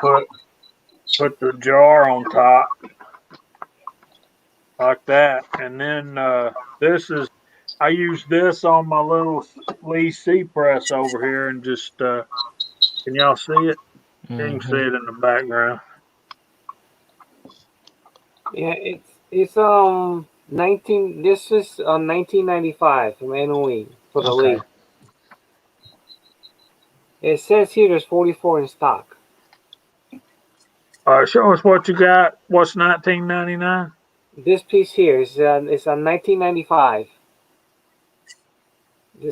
[SPEAKER 1] put the jar on top like that, and then this is I use this on my little Lee C press over here, and just can y'all see it? You can see it in the background.
[SPEAKER 5] Yeah, it's 19. This is 1995 from NOE for the
[SPEAKER 2] Okay.
[SPEAKER 5] Lee. It says here there's 44 in stock.
[SPEAKER 1] All right, show us what you got. What's 1999?
[SPEAKER 5] This piece here is it's on 1995.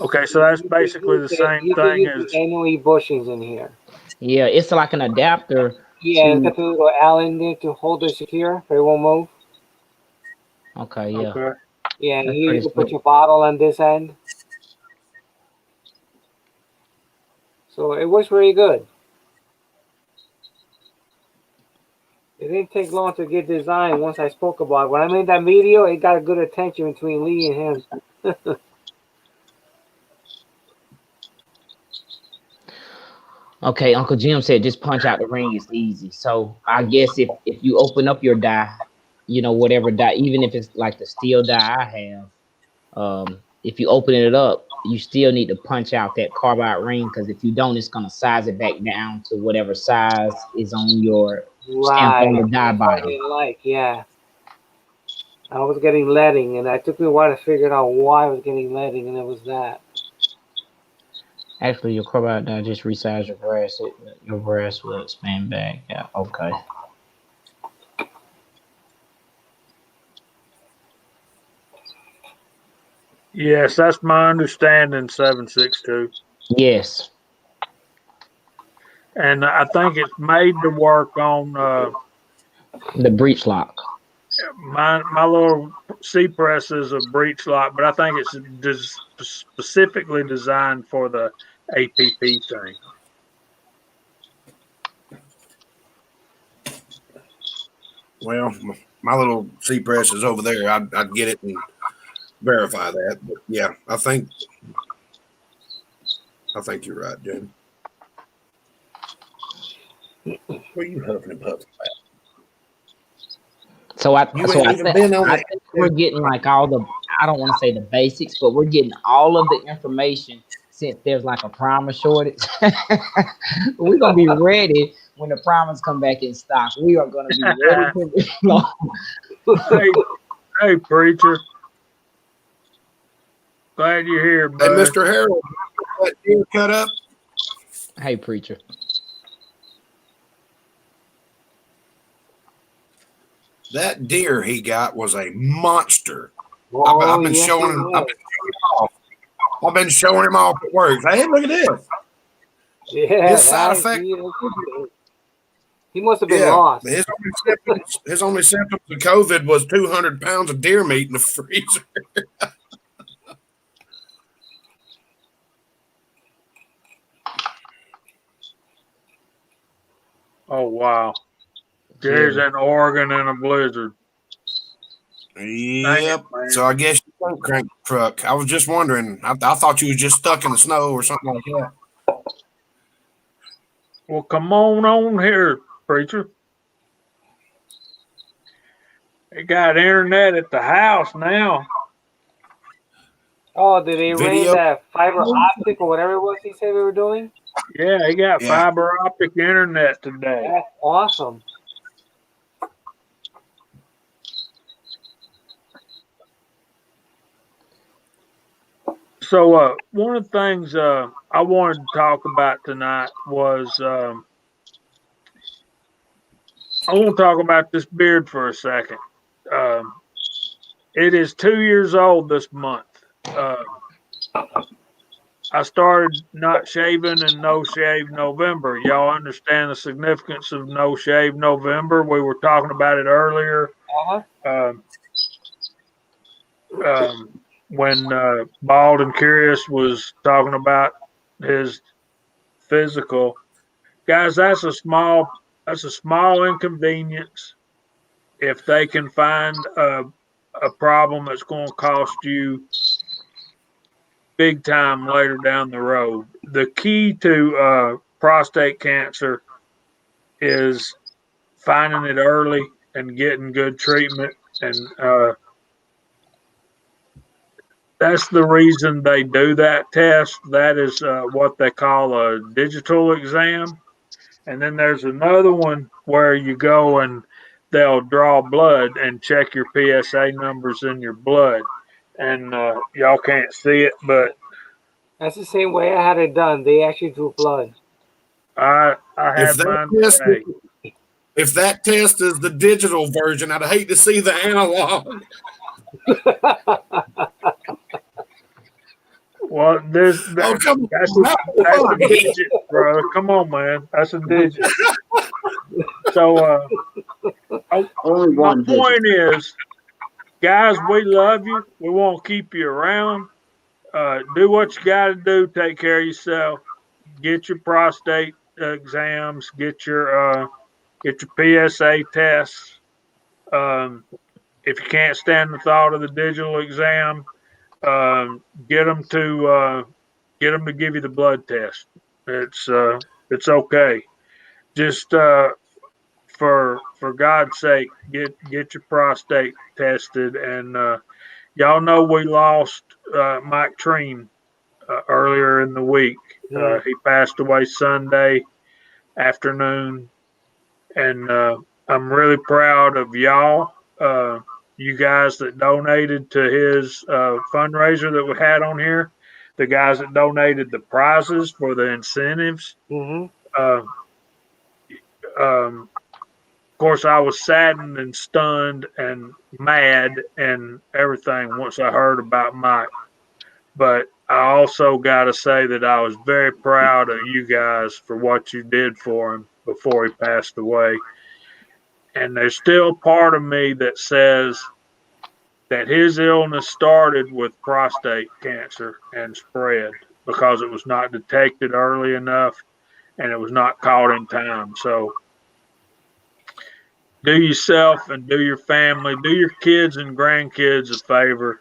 [SPEAKER 1] Okay, so that's basically the same
[SPEAKER 5] you can
[SPEAKER 1] thing
[SPEAKER 5] use
[SPEAKER 1] as.
[SPEAKER 5] the NOE bushings in here.
[SPEAKER 2] Yeah, it's like an adapter.
[SPEAKER 5] Yeah, it's
[SPEAKER 2] to
[SPEAKER 5] got the little Allen there to hold it secure so it won't move.
[SPEAKER 2] Okay, yeah.
[SPEAKER 1] Okay.
[SPEAKER 5] Yeah, and
[SPEAKER 2] That's
[SPEAKER 5] here you
[SPEAKER 2] pretty
[SPEAKER 5] can put
[SPEAKER 2] sweet.
[SPEAKER 5] your bottle on this end. So it works very good. It didn't take long to get designed once I spoke about it. When I made that video, it got a good attention between Lee and him.
[SPEAKER 2] Okay, Uncle Jim said just punch out the ring is easy. So I guess if you open up your die, you know, whatever die, even if it's like the steel die I have, if you open it up, you still need to punch out that carbide ring, because if you don't, it's gonna size it back down to whatever size is on your stamp on
[SPEAKER 5] Right.
[SPEAKER 2] the die
[SPEAKER 5] That's what I
[SPEAKER 2] body.
[SPEAKER 5] didn't like, yeah. I was getting leading, and it took me a while to figure out why I was getting leading, and it was that.
[SPEAKER 2] Actually, your carbide die just resize your brass. Your brass will expand back. Yeah. Okay.
[SPEAKER 1] Yes, that's my understanding. 762,
[SPEAKER 2] Yes.
[SPEAKER 1] and I think it's made to work on
[SPEAKER 2] The breech lock.
[SPEAKER 1] my little C press is a breech lock, but I think it's specifically designed for the APP thing.
[SPEAKER 3] Well, my little C press is over there. I'd get it and verify that. But yeah, I think you're right, Jim. What are you huffing and puffing about?
[SPEAKER 2] So I
[SPEAKER 3] You
[SPEAKER 2] so
[SPEAKER 3] ain't
[SPEAKER 2] I
[SPEAKER 3] even
[SPEAKER 2] think
[SPEAKER 3] been on
[SPEAKER 2] I
[SPEAKER 3] it.
[SPEAKER 2] think we're getting like all the, I don't want to say the basics, but we're getting all of the information since there's like a primer shortage. We're gonna be ready when the primers come back in stock. We are gonna be ready
[SPEAKER 1] hey, hey, preacher. Glad you're here,
[SPEAKER 3] Hey,
[SPEAKER 1] bud.
[SPEAKER 3] Mr. Harold, that deer cut up.
[SPEAKER 2] Hey, preacher.
[SPEAKER 3] That deer he got was a monster.
[SPEAKER 5] Oh,
[SPEAKER 3] I've been
[SPEAKER 5] yes,
[SPEAKER 3] showing him. I've been showing him off at work. Hey, look at this.
[SPEAKER 5] yeah,
[SPEAKER 3] His side effect.
[SPEAKER 5] He must have been
[SPEAKER 3] Yeah,
[SPEAKER 5] lost.
[SPEAKER 3] his only symptoms of COVID was 200 pounds of deer meat in the freezer.
[SPEAKER 1] Oh wow, Jerry's in Oregon in a blizzard.
[SPEAKER 3] Yep.
[SPEAKER 1] Man.
[SPEAKER 3] So I guess you don't crank the truck. I was just wondering. I thought you was just stuck in the snow or something like that.
[SPEAKER 1] Well, come on here, preacher. They got internet at the house now.
[SPEAKER 5] Oh, did they rain
[SPEAKER 3] Video.
[SPEAKER 5] that fiber optic or whatever it was he said we were doing?
[SPEAKER 1] Yeah, he got
[SPEAKER 3] Yeah.
[SPEAKER 1] fiber optic internet today.
[SPEAKER 5] That's awesome.
[SPEAKER 1] So, one of the things I wanted to talk about tonight was I want to talk about this beard for a second. Um, it is 2 years old this month. I started not shaving and no shave November. Y'all understand the significance of no shave November? We were talking about it earlier.
[SPEAKER 5] Uh-huh.
[SPEAKER 1] Um, when Bald and Curious was talking about his physical. Guys, that's a small inconvenience. If they can find a problem that's going to cost you big time later down the road. The key to prostate cancer is finding it early and getting good treatment. And that's the reason they do that test. That is what they call a digital exam. And then there's another one where you go and they'll draw blood and check your PSA numbers in your blood. And y'all can't see it, but
[SPEAKER 5] That's the same way I had it done. They actually drew blood.
[SPEAKER 1] I
[SPEAKER 3] If
[SPEAKER 1] had mine today.
[SPEAKER 3] if that test is the digital version, I'd hate to see the analog.
[SPEAKER 1] Well,
[SPEAKER 3] Come
[SPEAKER 1] that's
[SPEAKER 3] on.
[SPEAKER 1] a digit, bro. Come on, man. That's a digit. So
[SPEAKER 4] Only
[SPEAKER 1] my
[SPEAKER 4] one digit.
[SPEAKER 1] point is, guys, we love you. We want to keep you around. Do what you got to do. Take care of yourself. Get your prostate exams. Get your PSA tests. If you can't stand the thought of the digital exam, um, get them to give you the blood test. It's okay. Just for God's sake, get your prostate tested. And y'all know we lost Mike Treen earlier in the week.
[SPEAKER 5] Yeah.
[SPEAKER 1] He passed away Sunday afternoon, and I'm really proud of y'all. You guys that donated to his fundraiser that we had on here, the guys that donated the prizes for the incentives.
[SPEAKER 5] Mm-hmm.
[SPEAKER 1] Uh, of course, I was saddened and stunned and mad and everything once I heard about Mike. But I also got to say that I was very proud of you guys for what you did for him before he passed away. And there's still part of me that says that his illness started with prostate cancer and spread because it was not detected early enough and it was not caught in time. So do yourself and do your family, do your kids and grandkids a favor.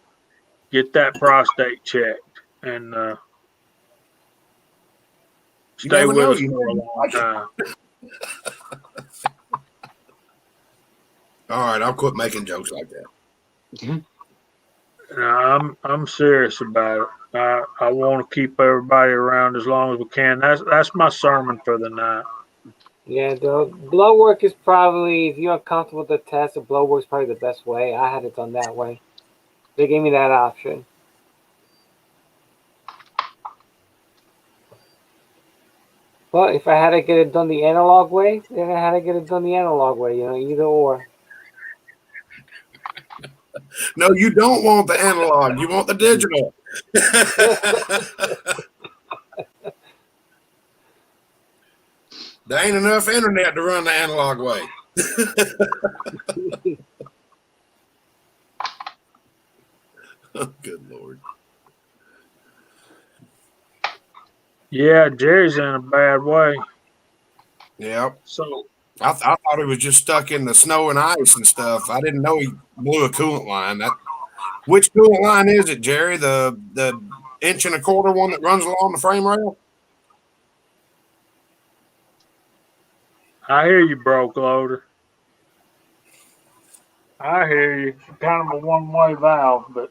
[SPEAKER 1] Get that prostate checked and
[SPEAKER 3] You
[SPEAKER 1] stay
[SPEAKER 3] never
[SPEAKER 1] with
[SPEAKER 3] know.
[SPEAKER 1] us for a long time.
[SPEAKER 3] All right, I'll quit making jokes like that.
[SPEAKER 1] No, I'm serious about it. I want to keep everybody around as long as we can. That's my sermon for the night.
[SPEAKER 5] Yeah, the blood work is probably, if you're uncomfortable with the test, the blood work is probably the best way. I had it done that way. They gave me that option. But if I had to get it done the analog way, then I had to get it done the analog way, either or.
[SPEAKER 3] No, you don't want the analog. You want the digital. There ain't enough internet to run the analog way. Oh, good Lord.
[SPEAKER 1] Yeah, Jerry's in a bad way.
[SPEAKER 3] Yep.
[SPEAKER 1] So
[SPEAKER 3] I thought he was just stuck in the snow and ice and stuff. I didn't know he blew a coolant line. Which coolant line is it, Jerry? The 1.25 inch one that runs along the frame rail?
[SPEAKER 1] I hear you, broke loader. I hear you. Kind of a one-way valve, but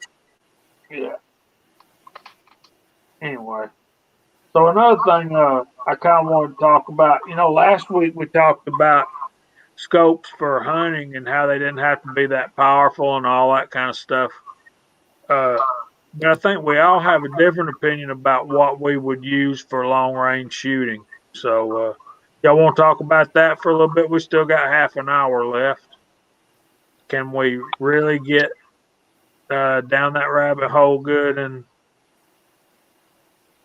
[SPEAKER 1] yeah. anyway. So another thing I kind of wanted to talk about, last week we talked about scopes for hunting and how they didn't have to be that powerful and all that kind of stuff. But I think we all have a different opinion about what we would use for long range shooting. So y'all want to talk about that for a little bit? We still got half an hour left. Can we really get down that rabbit hole good in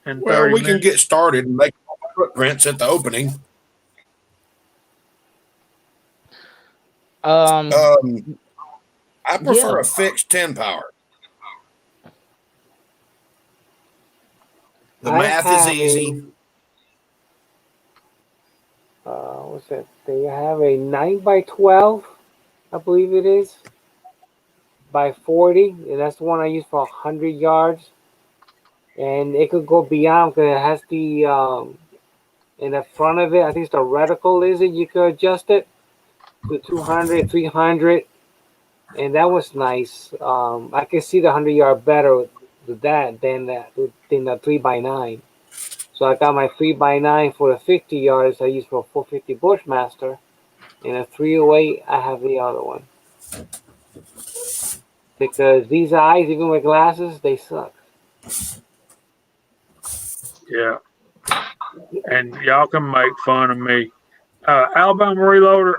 [SPEAKER 3] Well,
[SPEAKER 1] 30
[SPEAKER 3] we can
[SPEAKER 1] minutes?
[SPEAKER 3] get started and make footprints at the opening. I prefer a fixed 10 power. The math is easy.
[SPEAKER 5] What's that? They have a 9x12, I believe it is, by 40, and that's the one I use for 100 yards. And it could go beyond because it has the in the front of it, I think it's the reticle, is it? You could adjust it to 200, 300, and that was nice. I can see the 100-yard better with that than the 3x9. So I got my 3x9 for the 50 yards I use for 450 Bushmaster, and a 308 I have the other one. Because these eyes, even with glasses, they suck.
[SPEAKER 1] Yeah. And y'all can make fun of me. Alabama Reloader,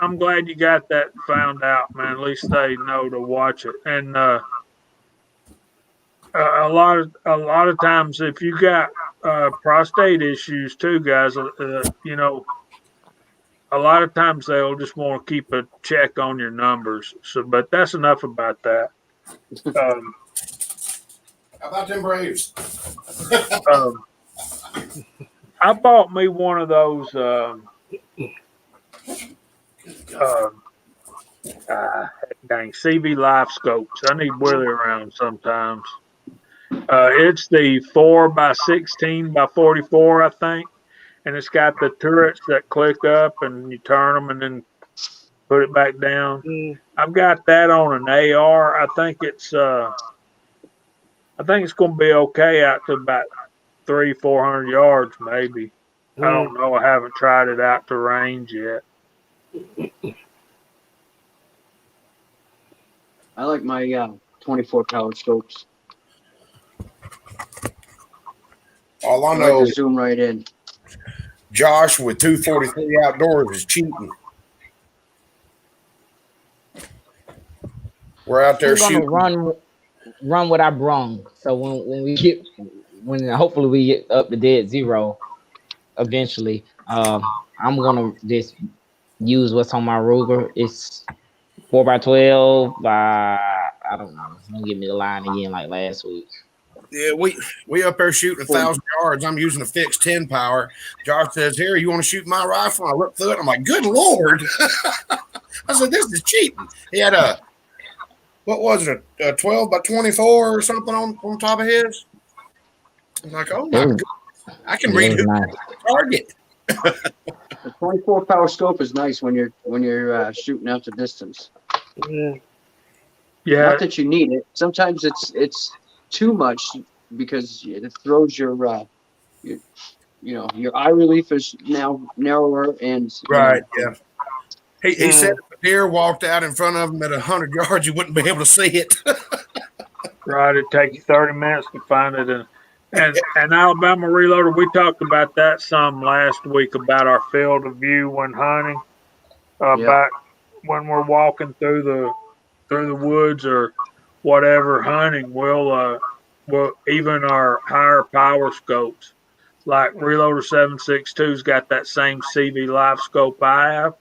[SPEAKER 1] I'm glad you got that found out, man. At least they know to watch it. And a lot of times, if you got prostate issues too, guys, a lot of times they'll just want to keep a check on your numbers. So, but that's enough about that.
[SPEAKER 3] How about them Braves?
[SPEAKER 1] I bought me one of those dang CV live scopes. I need Willie around sometimes. It's the 4x16x44, I think, and it's got the turrets that click up and you turn them and then put it back down. I've got that on an AR. I think it's going to be okay out to about 300-400 yards, maybe. I don't know. I haven't tried it out to range yet.
[SPEAKER 4] I like my 24 power scopes.
[SPEAKER 3] All I know
[SPEAKER 4] like to zoom right in.
[SPEAKER 3] Josh with 243 outdoors is cheating. We're out there shooting.
[SPEAKER 2] Run what I brung. So when hopefully we get up to dead zero eventually, I'm gonna just use what's on my Ruger. It's 4x12 by I don't know. Don't give me the line again like last week.
[SPEAKER 3] Yeah, we up there shooting 1,000 yards. I'm using a fixed 10 power. Josh says, "Here, you want to shoot my rifle?" I look through it. I'm like, "Good Lord!" I said, "This is cheating." He had a 12x24 or something on top of his. I'm like, "Oh my God, I can read who's nice. Target."
[SPEAKER 4] The 24 power scope is nice when you're shooting out the distance.
[SPEAKER 1] Yeah.
[SPEAKER 4] Not that you need it. Sometimes it's too much because it throws your eye relief is now narrower and
[SPEAKER 3] right. Yeah. He said if a deer walked out in front of him at 100 yards, you wouldn't be able to see it.
[SPEAKER 1] Right. It'd take you 30 minutes to find it. And Alabama Reloader, we talked about that some last week about our field of view when hunting. Back when we're walking through the woods or whatever hunting, we'll even our higher power scopes, like Reloader 762's got that same CV live scope I have.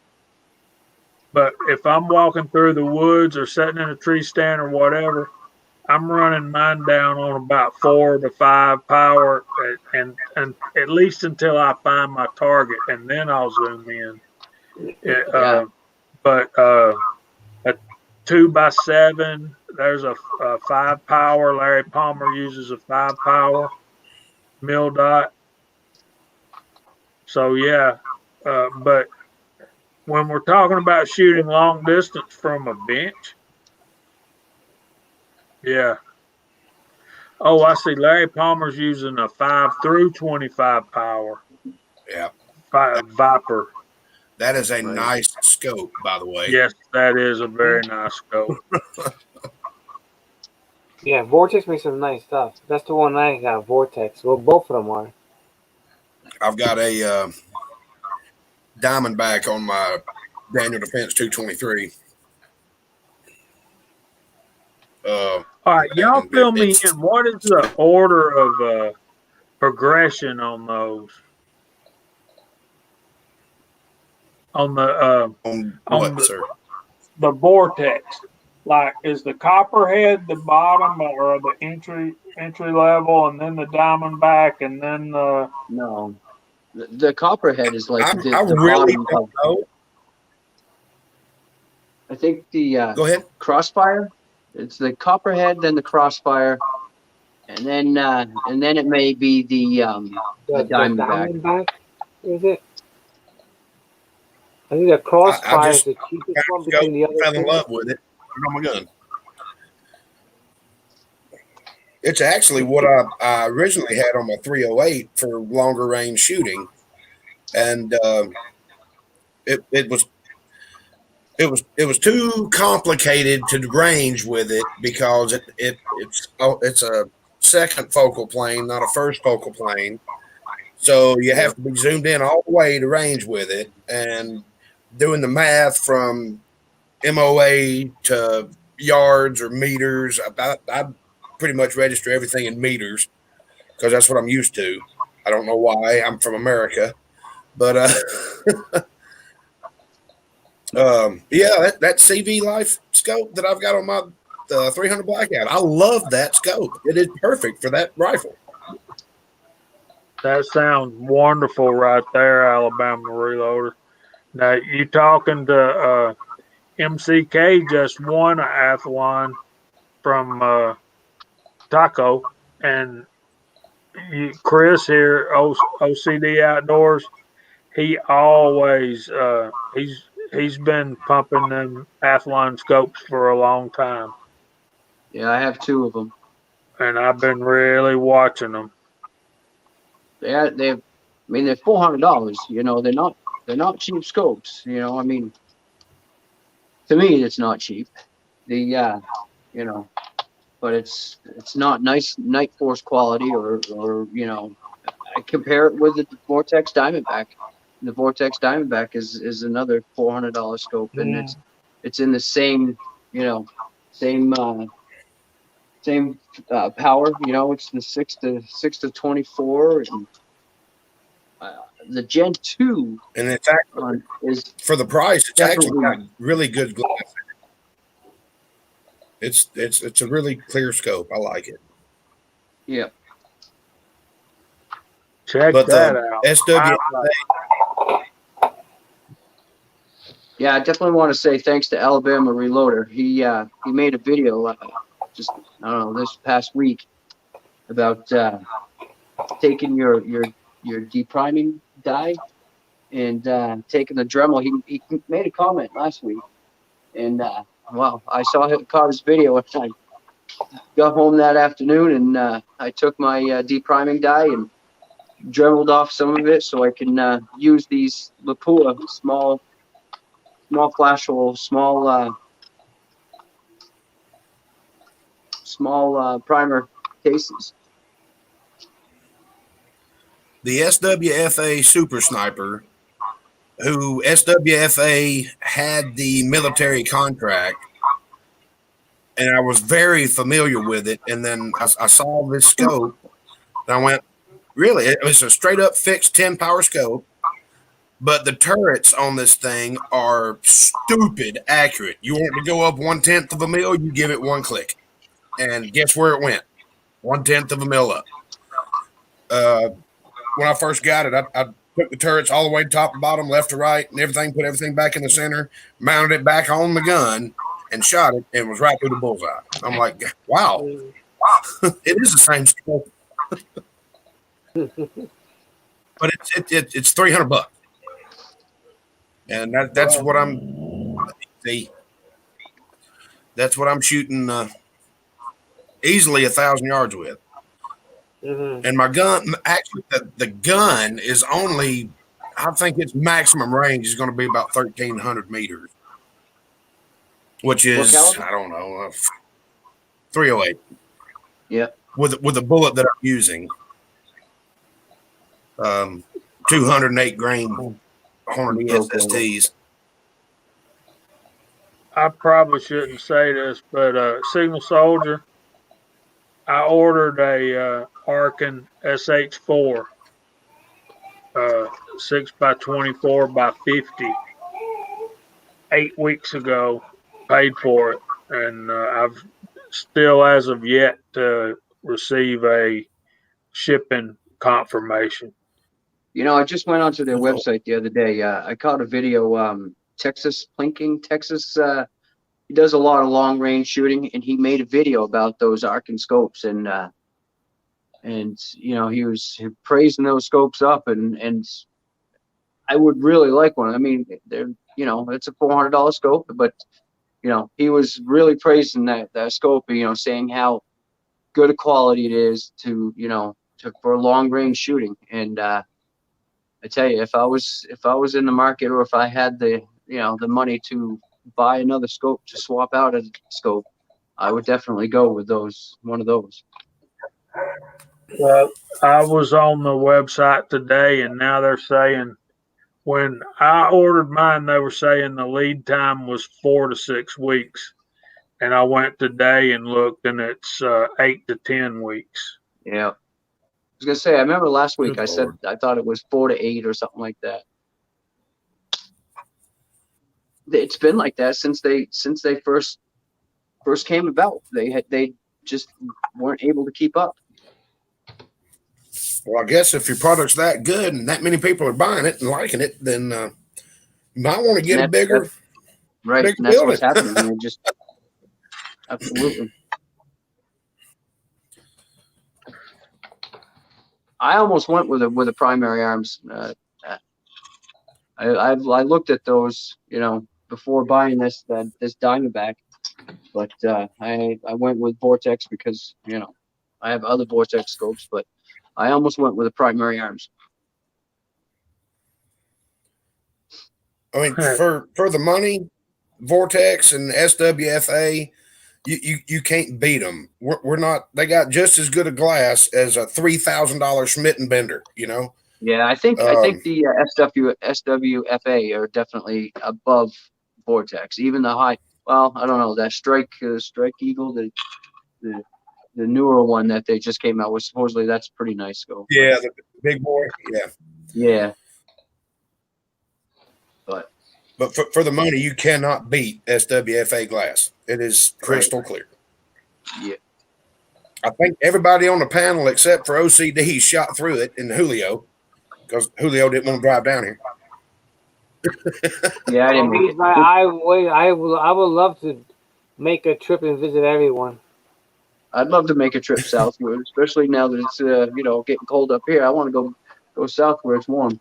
[SPEAKER 1] But if I'm walking through the woods or sitting in a tree stand or whatever, I'm running mine down on about 4 to 5 power and at least until I find my target, and then I'll zoom in. But a 2x7, there's a 5 power. Larry Palmer uses a 5 power mil dot. So yeah, but when we're talking about shooting long distance from a bench, yeah. Oh, I see. Larry Palmer's using a 5 through 25 power
[SPEAKER 3] Yeah,
[SPEAKER 1] Viper.
[SPEAKER 3] that is a
[SPEAKER 4] Right.
[SPEAKER 3] nice scope, by the way.
[SPEAKER 1] Yes, that is a very nice scope.
[SPEAKER 5] Yeah, Vortex makes some nice stuff. That's the one I got, Vortex. Well, both of them are.
[SPEAKER 3] I've got a Diamondback on my Daniel Defense 223.
[SPEAKER 1] All right, y'all
[SPEAKER 3] And
[SPEAKER 1] fill me
[SPEAKER 3] it's
[SPEAKER 1] in. What is the order of progression on those? On the
[SPEAKER 3] on
[SPEAKER 1] on
[SPEAKER 3] what, sir?
[SPEAKER 1] the vortex, like is the copperhead the bottom or the entry level, and then the diamondback, and then the
[SPEAKER 4] No, the copperhead is like
[SPEAKER 3] I
[SPEAKER 4] the
[SPEAKER 3] really
[SPEAKER 4] bottom
[SPEAKER 3] don't
[SPEAKER 4] of.
[SPEAKER 3] know.
[SPEAKER 4] I think the
[SPEAKER 3] Go ahead.
[SPEAKER 4] crossfire. It's the copperhead, then the crossfire, and then it may be the
[SPEAKER 5] The
[SPEAKER 4] diamondback.
[SPEAKER 5] Diamondback, is it? I think the
[SPEAKER 3] I
[SPEAKER 5] Crossfire is
[SPEAKER 3] just
[SPEAKER 5] the cheapest one between the other
[SPEAKER 3] fell in
[SPEAKER 5] two.
[SPEAKER 3] love with it. Put it on my gun. It's actually what I originally had on my 308 for longer range shooting, and it was too complicated to range with it because it's a second focal plane, not a first focal plane. So you have to be zoomed in all the way to range with it, and doing the math from MOA to yards or meters. I pretty much register everything in meters because that's what I'm used to. I don't know why. I'm from America, but yeah, that CV Life scope that I've got on my 300 Blackout, I love that scope. It is perfect for that rifle.
[SPEAKER 1] that sounds wonderful right there, Alabama Reloader. Now you talking to MCK just won an athlon from Taco, and Chris here, OCD Outdoors. He always he's been pumping them Athlon scopes for a long time,
[SPEAKER 4] Yeah, I have two of them.
[SPEAKER 1] and I've been really watching them.
[SPEAKER 4] I mean, they're $400. You know, they're not cheap scopes. You know, I mean, to me, it's not cheap. The you know, but it's not nice night force quality or you know, I compare it with the Vortex Diamondback. The Vortex Diamondback is another $400 scope, and
[SPEAKER 5] Yeah.
[SPEAKER 4] it's in the same, you know, same power. You know, it's the 6 to 24, and the Gen 2
[SPEAKER 3] And it's actually
[SPEAKER 4] is
[SPEAKER 3] for the price. It's actually got
[SPEAKER 4] definitely,
[SPEAKER 3] really good glass. It's a really clear scope. I like it.
[SPEAKER 4] yeah.
[SPEAKER 1] Check
[SPEAKER 3] But
[SPEAKER 1] that
[SPEAKER 3] the
[SPEAKER 1] out.
[SPEAKER 3] SW,
[SPEAKER 4] Yeah, I definitely want to say thanks to Alabama Reloader. He made a video just I don't know this past week about taking your depriming die and taking the Dremel. He made a comment last week, and wow, I caught his video and I got home that afternoon and I took my depriming die and dremeled off some of it so I can use these Lapua small flash hole, small primer cases.
[SPEAKER 3] the SWFA Super Sniper, who SWFA had the military contract, and I was very familiar with it. And then I saw this scope, and I went, really? It was a straight up fixed 10 power scope. But the turrets on this thing are stupid accurate. You want to go up 1/10 of a mil, you give it one click. And guess where it went? 1/10 of a mil up. When I first got it, I took the turrets all the way top to bottom, left to right, and everything, put everything back in the center, mounted it back on the gun, and shot it, and it was right through the bullseye. I'm like, wow, it is the same scope. But it's $300. And that's what I'm see. That's what I'm shooting easily 1,000 yards with.
[SPEAKER 5] Mm-hmm.
[SPEAKER 3] And my gun, actually, the gun is only, I think its maximum range is going to be about 1,300 meters, which
[SPEAKER 4] What
[SPEAKER 3] is,
[SPEAKER 4] caliber?
[SPEAKER 3] I don't know, 308
[SPEAKER 4] Yeah.
[SPEAKER 3] with the bullet that I'm using. 208 grain Hornady SSTs.
[SPEAKER 1] I probably shouldn't say this, but Signal Soldier, I ordered a Arkin SH4, 6x24x50, 8 weeks ago. Paid for it, and I've still, as of yet, to receive a shipping confirmation.
[SPEAKER 4] You know, I just went onto their website the other day. I caught a video. Texas Plinking, Texas. He does a lot of long range shooting, and he made a video about those Arkin scopes, and you know, he was praising those scopes up, and I would really like one. I mean, they're, you know, it's a $400 scope, but you know, he was really praising that scope, you know, saying how good a quality it is to, you know, for long range shooting. And I tell you, if I was in the market, or if I had the, you know, the money to buy another scope to swap out a scope, I would definitely go with one of those.
[SPEAKER 1] Well, I was on the website today, and now they're saying when I ordered mine, they were saying the lead time was 4 to 6 weeks, and I went today and looked, and it's 8 to 10 weeks.
[SPEAKER 4] Yeah. I was gonna say, I remember last week
[SPEAKER 3] Good
[SPEAKER 4] I said
[SPEAKER 3] Lord.
[SPEAKER 4] I thought it was 4 to 8 or something like that. It's been like that since they first came about. They just weren't able to keep up.
[SPEAKER 3] Well, I guess if your product's that good and that many people are buying it and liking it, then you might want to get a bigger
[SPEAKER 4] Right,
[SPEAKER 3] bigger
[SPEAKER 4] and that's what's
[SPEAKER 3] building.
[SPEAKER 4] happening. They just absolutely. I almost went with a primary arms. I looked at those, you know, before buying this Diamondback, but I went with Vortex because, you know, I have other Vortex scopes, but I almost went with a primary arms.
[SPEAKER 3] I mean, for the money, Vortex and SWFA, you can't beat them. We're not. They got just as good a glass as a $3,000 Schmidt and Bender. You know.
[SPEAKER 4] Yeah, I think the SWFA are definitely above Vortex. Even the high. Well, I don't know, that Strike Eagle, the newer one that they just came out with. Supposedly that's pretty nice scope.
[SPEAKER 3] Yeah, the big boy. Yeah.
[SPEAKER 4] Yeah.
[SPEAKER 3] But for the money, you cannot beat SWFA glass. It is crystal clear.
[SPEAKER 4] Yeah.
[SPEAKER 3] I think everybody on the panel except for OCD shot through it, and Julio, because Julio didn't want to drive down here.
[SPEAKER 4] Yeah, I didn't make it.
[SPEAKER 5] I would love to make a trip and visit everyone.
[SPEAKER 4] I'd love to make a trip southward, especially now that it's you know, getting cold up here. I want to go south where it's warm.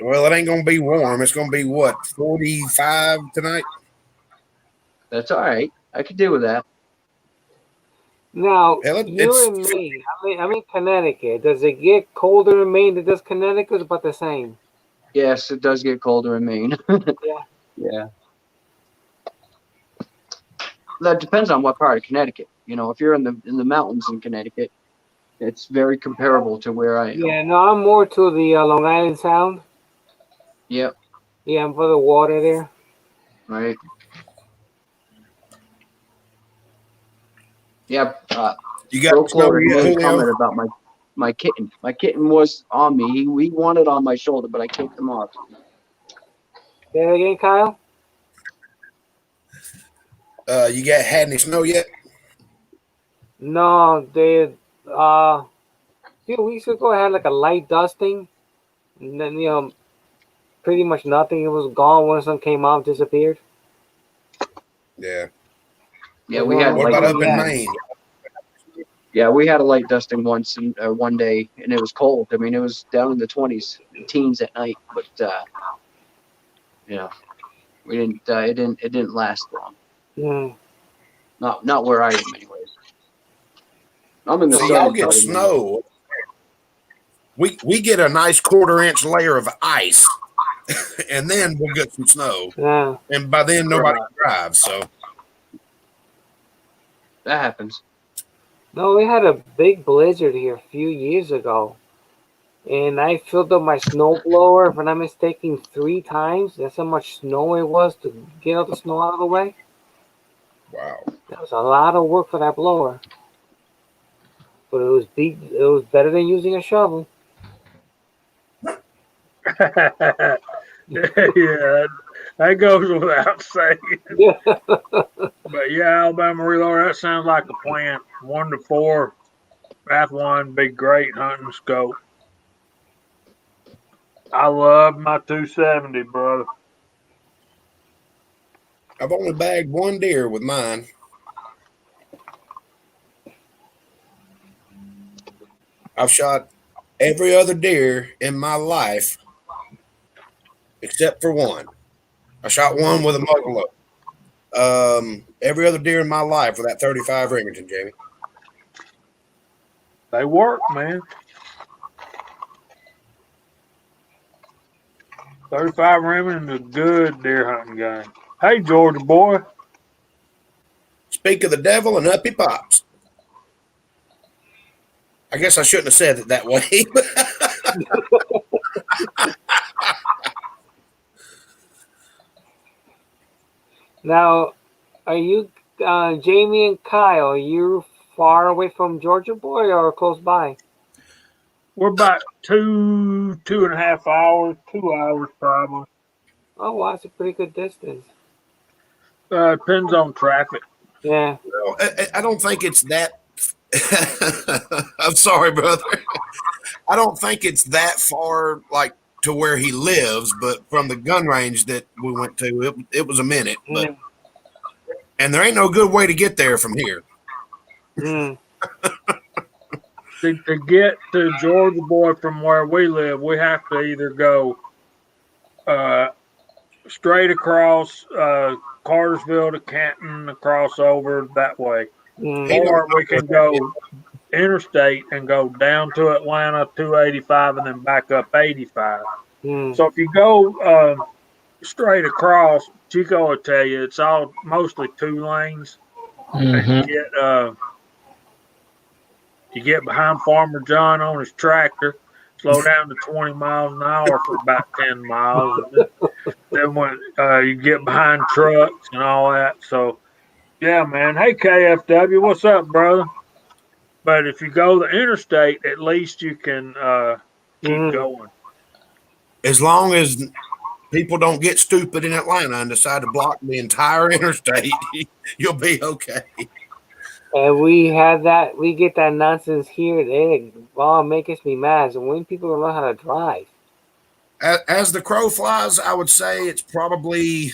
[SPEAKER 3] Well, it ain't gonna be warm. It's gonna be what, 45 tonight?
[SPEAKER 4] That's all right. I could deal with that.
[SPEAKER 5] Now,
[SPEAKER 3] Hell,
[SPEAKER 5] you're in Maine. I'm in Connecticut. Does it get colder in Maine than does Connecticut? It's about the same.
[SPEAKER 4] Yes, it does get colder in Maine.
[SPEAKER 5] Yeah.
[SPEAKER 4] Yeah. That depends on what part of Connecticut. You know, if you're in the mountains in Connecticut, it's very comparable to where I am.
[SPEAKER 5] Yeah, no, I'm more to the Long Island Sound.
[SPEAKER 4] Yep.
[SPEAKER 5] Yeah, I'm for the water there.
[SPEAKER 4] Right. Yeah.
[SPEAKER 3] You got snow yet, Julio?
[SPEAKER 4] Comment about my kitten. My kitten was on me. He wanted on my shoulder, but I kicked him off.
[SPEAKER 5] Say that again, Kyle?
[SPEAKER 3] You had any snow yet?
[SPEAKER 5] No, they a few weeks ago I had like a light dusting, and then, you know, pretty much nothing. It was gone when the sun came out, disappeared.
[SPEAKER 3] Yeah.
[SPEAKER 4] Yeah, we had.
[SPEAKER 3] What about up in Maine?
[SPEAKER 4] Yeah, we had a light dusting once one day, and it was cold. I mean, it was down in the 20s, teens at night. But yeah, we didn't. It didn't last long.
[SPEAKER 5] Mm.
[SPEAKER 4] Not where I am, anyways. I'm in the
[SPEAKER 3] See, y'all
[SPEAKER 4] southern
[SPEAKER 3] get
[SPEAKER 4] part of Maine.
[SPEAKER 3] snow. We get a nice 1/4 inch layer of ice, and then we'll get some snow.
[SPEAKER 5] Yeah.
[SPEAKER 3] And by then, nobody drives. So
[SPEAKER 4] That happens.
[SPEAKER 5] No, we had a big blizzard here a few years ago. And I filled up my snow blower, if I'm not mistaken, 3 times. That's how much snow it was to get all the snow out of the way.
[SPEAKER 3] wow.
[SPEAKER 5] That was a lot of work for that blower. But it was better than using a shovel.
[SPEAKER 1] Yeah, that goes without saying.
[SPEAKER 5] Yeah.
[SPEAKER 1] But yeah, Alabama Reload, that sounds like a plan. 1 to 4, Path 1, be great hunting scope. I love my 270, brother.
[SPEAKER 3] I've only bagged 1 deer with mine. I've shot every other deer in my life except for 1. I shot 1 with a muzzleloader. Every other deer in my life with that 35 Remington, Jamie.
[SPEAKER 1] They work, man. 35 Remington is a good deer hunting game. Hey, Georgia boy.
[SPEAKER 3] Speak of the devil and up he pops. I guess I shouldn't have said it that way.
[SPEAKER 5] Now, are you, Jamie and Kyle, are you far away from Georgia Boy or close by?
[SPEAKER 1] We're about 2.5 hours, 2 hours probably.
[SPEAKER 5] Oh, wow, that's a pretty good distance.
[SPEAKER 1] Depends on traffic.
[SPEAKER 5] Yeah.
[SPEAKER 3] Well, I don't think it's that. I'm sorry, brother. I don't think it's that far, like to where he lives, but from the gun range that we went to, it was a minute. But and there ain't no good way to get there from here.
[SPEAKER 5] Mm.
[SPEAKER 1] To get to Georgia Boy from where we live, we have to either go straight across Cartersville to Canton, across over that way.
[SPEAKER 5] Mm.
[SPEAKER 1] Or we can go interstate and go down to Atlanta 285 and then back up 85.
[SPEAKER 5] Mm.
[SPEAKER 1] So if you go straight across, Chico will tell you it's all mostly 2 lanes. And you get behind Farmer John on his tractor, slow down to 20 miles an hour for about 10 miles. And then when you get behind trucks and all that. So, yeah, man. Hey, KFW, what's up, brother? But if you go the interstate, at least you can keep going.
[SPEAKER 3] As long as people don't get stupid in Atlanta and decide to block the entire interstate, you'll be okay.
[SPEAKER 5] And we get that nonsense here. It makes me mad. So when people don't know how to drive.
[SPEAKER 3] As the crow flies, I would say it's probably,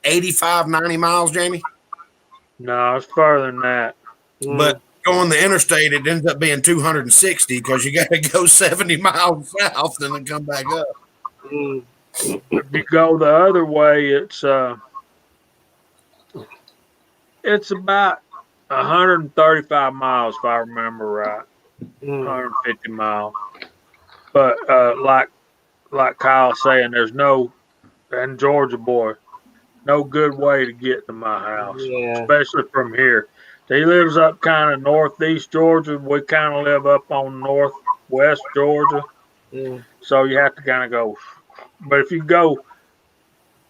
[SPEAKER 3] 85, 90 miles, Jamie?
[SPEAKER 1] No, it's further than that.
[SPEAKER 3] But going the interstate, it ends up being 260 because you got to go 70 miles south and then come back up.
[SPEAKER 1] If you go the other way, it's about 135 miles, if I remember right. 150 miles. But like Kyle's saying, there's and Georgia Boy, no good way to get to my house, especially from here. He lives up kind of northeast Georgia. We kind of live up on northwest Georgia. So you have to kind of go. But if you go,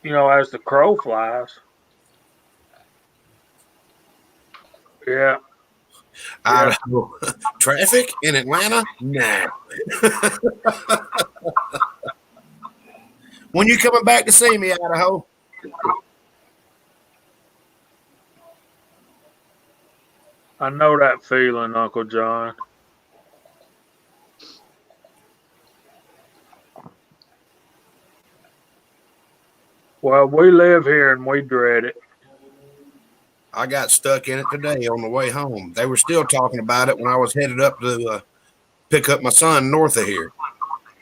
[SPEAKER 1] as the crow flies, yeah.
[SPEAKER 3] Idaho. Traffic in Atlanta? Nah. When you coming back to see me, Idaho?
[SPEAKER 1] I know that feeling, Uncle John. Well, we live here and we dread it.
[SPEAKER 3] I got stuck in it today on the way home. They were still talking about it when I was headed up to pick up my son north of here.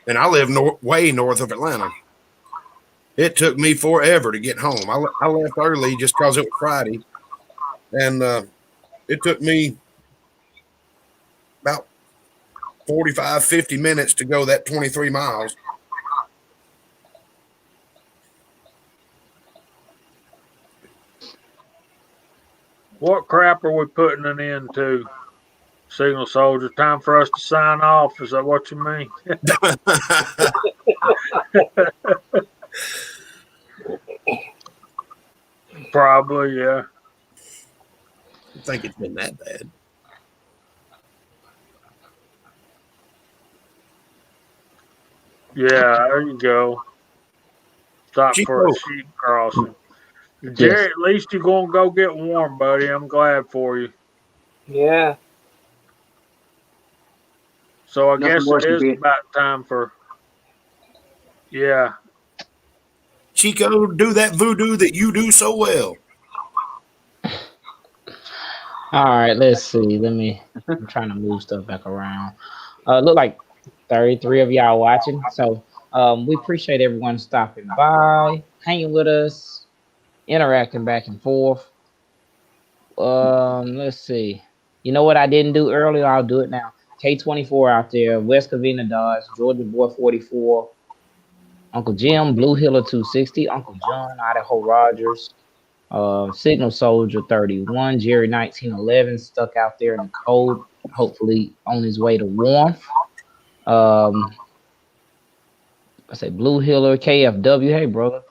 [SPEAKER 3] And I live way north of Atlanta. It took me forever to get home. I left early just because it was Friday. And it took me 45, 50 minutes to go that 23 miles.
[SPEAKER 1] What crap are we putting it into, Signal Soldier? Time for us to sign off. Is that what you mean? Probably, yeah.
[SPEAKER 3] I don't think it's been that bad.
[SPEAKER 1] Yeah, there you go. Stop for a
[SPEAKER 3] Chico.
[SPEAKER 1] sheep crossing. Jerry, at least you're going to go get warm, buddy. I'm glad for you.
[SPEAKER 5] Yeah.
[SPEAKER 1] So I
[SPEAKER 4] Nothing
[SPEAKER 1] guess
[SPEAKER 4] worse
[SPEAKER 1] it
[SPEAKER 4] than
[SPEAKER 1] is
[SPEAKER 4] being
[SPEAKER 1] about time for, yeah.
[SPEAKER 3] Chico, do that voodoo that you do so well.
[SPEAKER 2] All right, let's see. I'm trying to move stuff back around. Look like 33 of y'all watching. So we appreciate everyone stopping by, hanging with us, interacting back and forth. Let's see. You know what I didn't do earlier? I'll do it now. K24 out there, West Covina Dodge, Georgia Boy 44, Uncle Jim, Blue Hiller 260, Uncle John, Idaho Rogers, Signal Soldier 31, Jerry 1911, stuck out there in the cold, hopefully on his way to warmth. I say Blue Hiller, KFW, hey brother,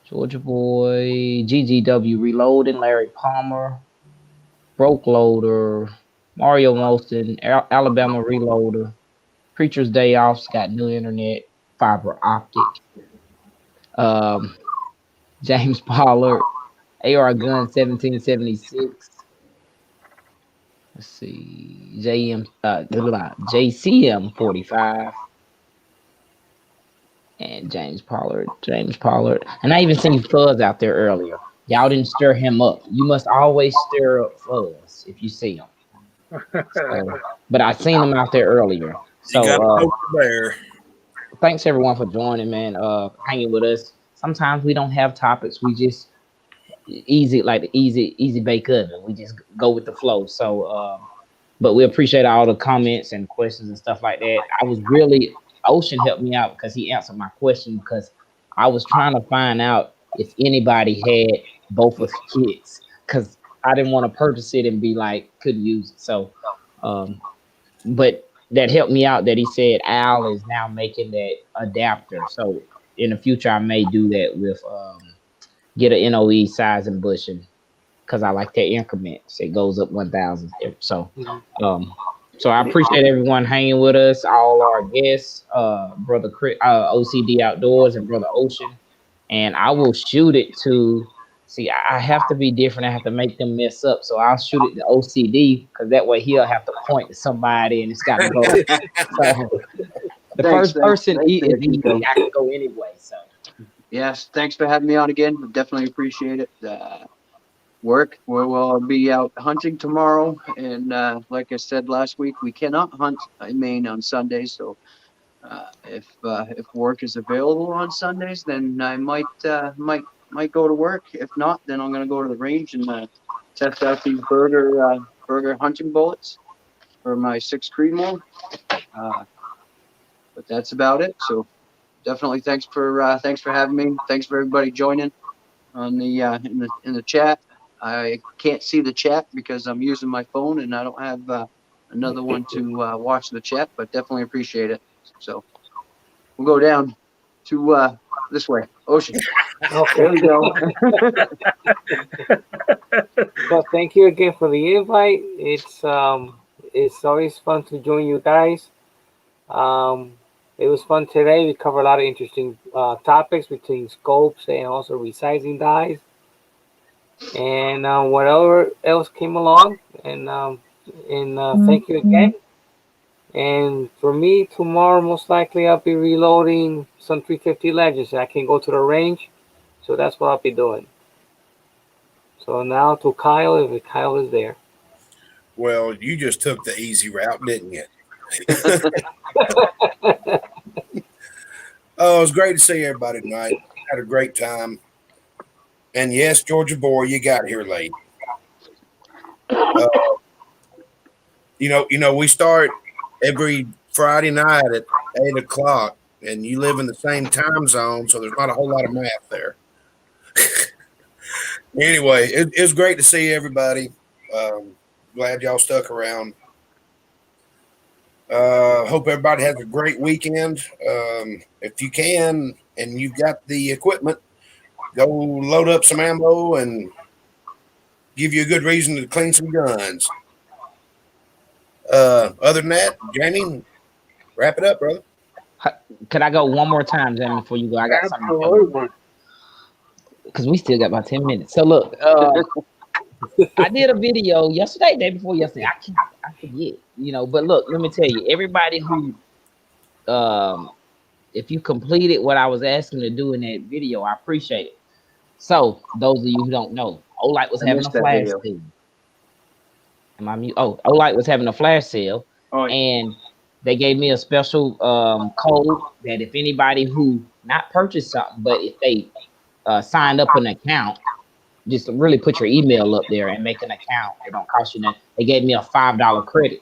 [SPEAKER 2] Georgia Boy, GGW Reloading, Larry Palmer, Broke Loader, Mario Molson, Alabama Reloader, Preacher's Day Off's got new internet, fiber optic. Um, James Pollard, AR Gun 1776. Let's see, JCM 45, and James Pollard. And I even seen Fuzz out there earlier. Y'all didn't stir him up. You must always stir up Fuzz if you see him. So, but I seen him out there earlier.
[SPEAKER 3] You got to
[SPEAKER 2] So
[SPEAKER 3] poke the bear.
[SPEAKER 2] thanks everyone for joining, man. Hanging with us. Sometimes we don't have topics. We just easy bake oven. We just go with the flow. So but we appreciate all the comments and questions and stuff like that. Ocean helped me out because he answered my question because I was trying to find out if anybody had both of the kits because I didn't want to purchase it and be like couldn't use it. So but that helped me out that he said Al is now making that adapter. So in the future I may do that with get an NOE size and bushing because I like that increments. It goes up 1,000. So so I appreciate everyone hanging with us, all our guests, brother Chris, OCD Outdoors and brother Ocean. And I will shoot it to see. I have to be different. I have to make them mess up. So I'll shoot it to OCD because that way he'll have to point to somebody and it's got to go. So the first person is easy. I can go anyway. So
[SPEAKER 4] yes, thanks for having me on again. Definitely appreciate it. Work. We'll be out hunting tomorrow, and like I said last week, we cannot hunt in Maine on Sundays. So if work is available on Sundays, then I might go to work. If not, then I'm gonna go to the range and test out these burger hunting bullets for my 6 Creedmoor. But that's about it. So definitely thanks for having me. Thanks for everybody joining on the in the chat. I can't see the chat because I'm using my phone and I don't have another one to watch the chat, but definitely appreciate it. So we'll go down to this way, Ocean.
[SPEAKER 5] Okay.
[SPEAKER 4] There we go.
[SPEAKER 5] Well, thank you again for the invite. It's always fun to join you guys. It was fun today. We covered a lot of interesting topics between scopes and also resizing dies. And whatever else came along, and thank you again. And for me, tomorrow most likely I'll be reloading some 350 Legends. I can go to the range, so that's what I'll be doing. So now to Kyle, if Kyle is there.
[SPEAKER 3] Well, you just took the easy route, didn't you? Oh, it was great to see everybody tonight. Had a great time. And yes, Georgia Boy, you got here late. You know, we start every Friday night at 8 o'clock, and you live in the same time zone, so there's not a whole lot of math there. Anyway, it's great to see everybody. Glad y'all stuck around. Hope everybody has a great weekend. If you can and you've got the equipment, go load up some ammo and give you a good reason to clean some guns. Other than that, Jamie, wrap it up, brother.
[SPEAKER 2] Could I go one more time, Jamie, before you go? I got something.
[SPEAKER 1] Absolutely.
[SPEAKER 2] Because we still got about 10 minutes. So look, I did a video yesterday, day before yesterday. I forget, but look, let me tell you, everybody who, if you completed what I was asking to do in that video, I appreciate it. So those of you who don't know, Olight was having a flash sale. Am I mute? Oh, Olight was having a flash sale, and they gave me a special code that if anybody who not purchased something, but if they signed up an account, just really put your email up there and make an account. It don't cost you nothing. They gave me a $5 credit.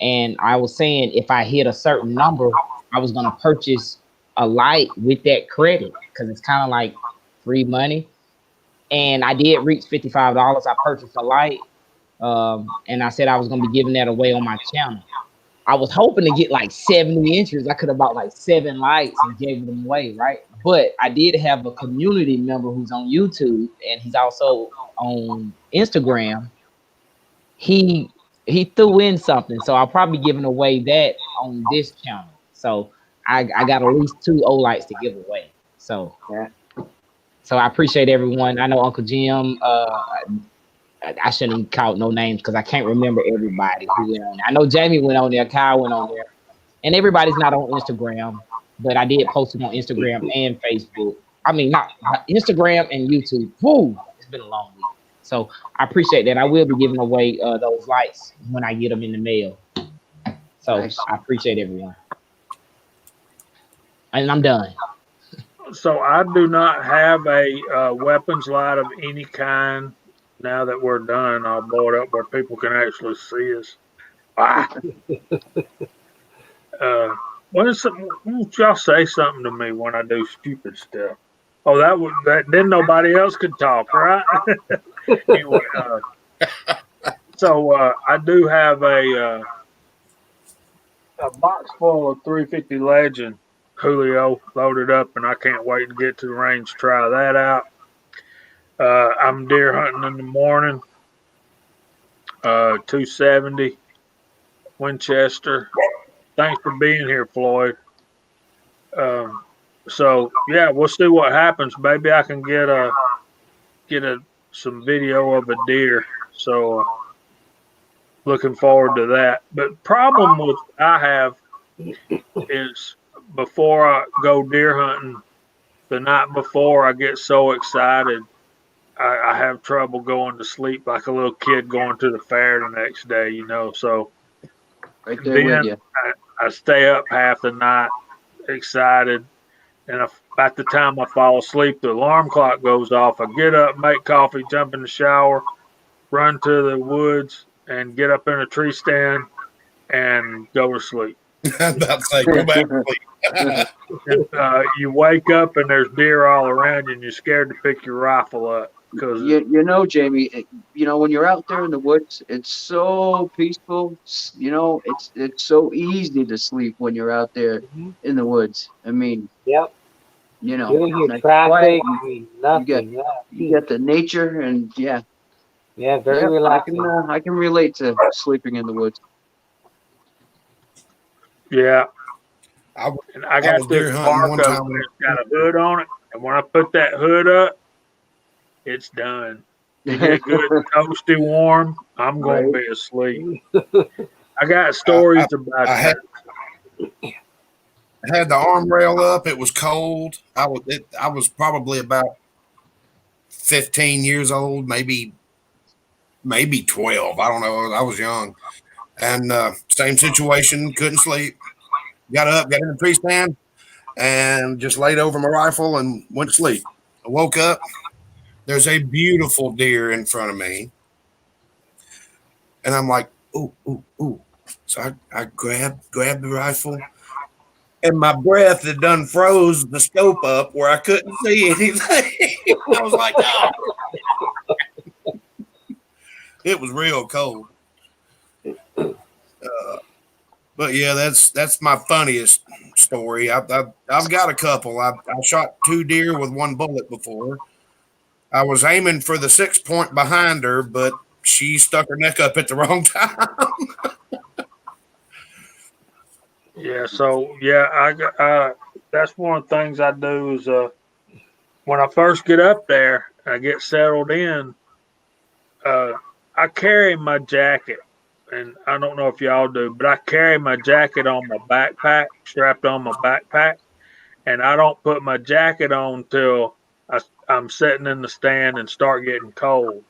[SPEAKER 2] And I was saying if I hit a certain number, I was going to purchase a light with that credit because it's kind of like free money. And I did reach $55. I purchased a light. And I said I was going to be giving that away on my channel. I was hoping to get like 70 inches. I could have bought like 7 lights and gave them away, right? But I did have a community member who's on YouTube and he's also on Instagram. He threw in something, so I'll probably be giving away that on this channel. So I got at least 2 Olights to give away. So so I appreciate everyone. I know Uncle Jim. I shouldn't call no names because I can't remember everybody who went on there. I know Jamie went on there, Kyle went on there, and everybody's not on Instagram, but I did post it on Instagram and Facebook. I mean, not Instagram and YouTube. Woo, it's been a long week. So I appreciate that. I will be giving away those lights when I get them in the mail. So nice. I appreciate everyone. And I'm done.
[SPEAKER 1] So I do not have a weapons light of any kind. Now that we're done, I'll blow it up where people can actually see us. Won't y'all say something to me when I do stupid stuff? Oh, then nobody else could talk, right? Anyway, so I do have a box full of 350 Legend Julio loaded up, and I can't wait to get to the range to try that out. I'm deer hunting in the morning. 270 Winchester. Thanks for being here, Floyd. So yeah, we'll see what happens. Maybe I can get some video of a deer. So looking forward to that. But problem with I have is before I go deer hunting, the night before I get so excited. I have trouble going to sleep like a little kid going to the fair the next day, So
[SPEAKER 4] right there with you.
[SPEAKER 1] I stay up half the night excited. And by the time I fall asleep, the alarm clock goes off. I get up, make coffee, jump in the shower, run to the woods, and get up in a tree stand and go to sleep.
[SPEAKER 3] I'm about to say, go back to sleep.
[SPEAKER 1] And, you wake up and there's deer all around you, and you're scared to pick your rifle up. Because
[SPEAKER 4] Jamie, when you're out there in the woods, it's so peaceful. It's so easy to sleep when you're out there in the woods. I mean,
[SPEAKER 5] yep. You don't hear traffic. Nothing.
[SPEAKER 4] You get the nature, and
[SPEAKER 5] very relaxing.
[SPEAKER 4] I can relate to sleeping in the woods.
[SPEAKER 1] Yeah. I got this Barco that's got a hood on it, and when I put that hood up, it's done. You get good toasty warm, I'm going to be asleep. I got stories about that.
[SPEAKER 3] I had the arm rail up. It was cold. I was probably about 15 years old, maybe 12. I don't know. I was young. And same situation, couldn't sleep. Got up, got in the tree stand, and just laid over my rifle and went to sleep. I woke up. There's a beautiful deer in front of me. And I'm like, ooh, ooh, ooh. So I grabbed the rifle, and my breath had done froze the scope up where I couldn't see anything. I was like, oh, it was real cold. But yeah, that's my funniest story. I've got a couple. I shot 2 deer with 1 bullet before. I was aiming for the 6-point behind her, but she stuck her neck up at the wrong time.
[SPEAKER 1] Yeah, so yeah, that's one of the things I do is when I first get up there, I get settled in. I carry my jacket, and I don't know if y'all do, but I carry my jacket on my backpack, strapped on my backpack, and I don't put my jacket on till I'm sitting in the stand and start getting cold.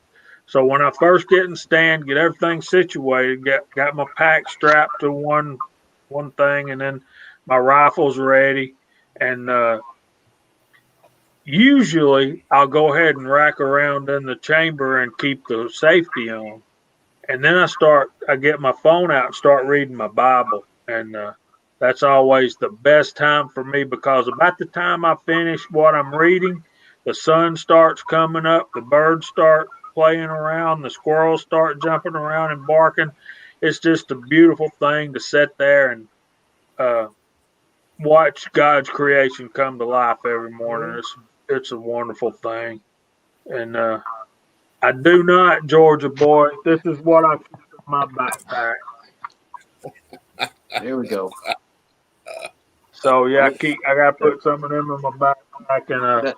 [SPEAKER 1] So when I first get in the stand, get everything situated, got my pack strapped to one thing, and then my rifle's ready, and usually I'll go ahead and rack around in the chamber and keep the safety on. And then I get my phone out and start reading my Bible. And that's always the best time for me because about the time I finish what I'm reading, the sun starts coming up, the birds start playing around, the squirrels start jumping around and barking. It's just a beautiful thing to sit there and uh, watch God's creation come to life every morning. It's a wonderful thing. And I do not, Georgia boy. This is what I keep in my backpack.
[SPEAKER 4] There we go.
[SPEAKER 1] So yeah, I gotta put some of them in my backpack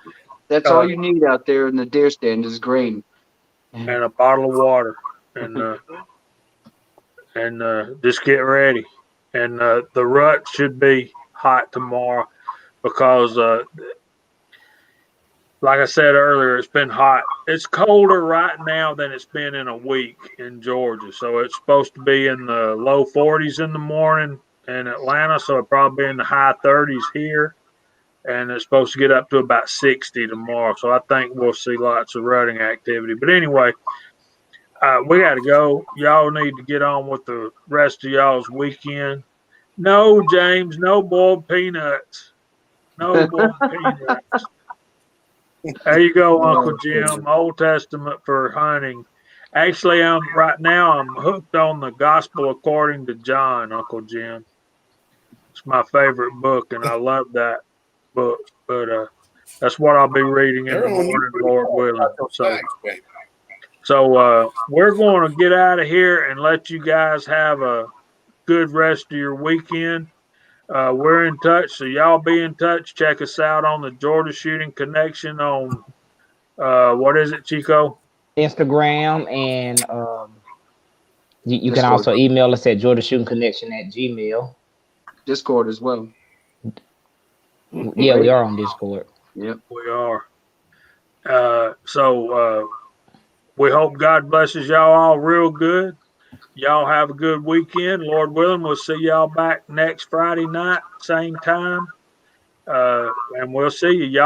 [SPEAKER 4] That's all you need out there in the deer stand is grain
[SPEAKER 1] and a bottle of water and just get ready. And the rut should be hot tomorrow because like I said earlier, it's been hot. It's colder right now than it's been in a week in Georgia. So it's supposed to be in the low 40s in the morning in Atlanta. So it'll probably be in the high 30s here. And it's supposed to get up to about 60 tomorrow. So I think we'll see lots of rutting activity. But anyway, we got to go. Y'all need to get on with the rest of y'all's weekend. No, James, no boiled peanuts. No boiled peanuts. There you go, Uncle Jim. Old Testament for hunting. Actually, I'm hooked on the Gospel according to John, Uncle Jim. It's my favorite book, and I love that book. But that's what I'll be reading in the morning, Lord willing. So we're going to get out of here and let you guys have a good rest of your weekend. We're in touch, so y'all be in touch. Check us out on the Georgia Shooting Connection on what is it, Chico?
[SPEAKER 2] Instagram, and you can
[SPEAKER 4] Discord.
[SPEAKER 2] also email us at georgiashootingconnection@gmail.
[SPEAKER 4] Discord as well.
[SPEAKER 2] Yeah,
[SPEAKER 4] Right?
[SPEAKER 2] we are on Discord.
[SPEAKER 4] Yep.
[SPEAKER 1] We are. So we hope God blesses y'all all real good. Y'all have a good weekend. Lord willing, we'll see y'all back next Friday night, same time. And we'll see you. Y'all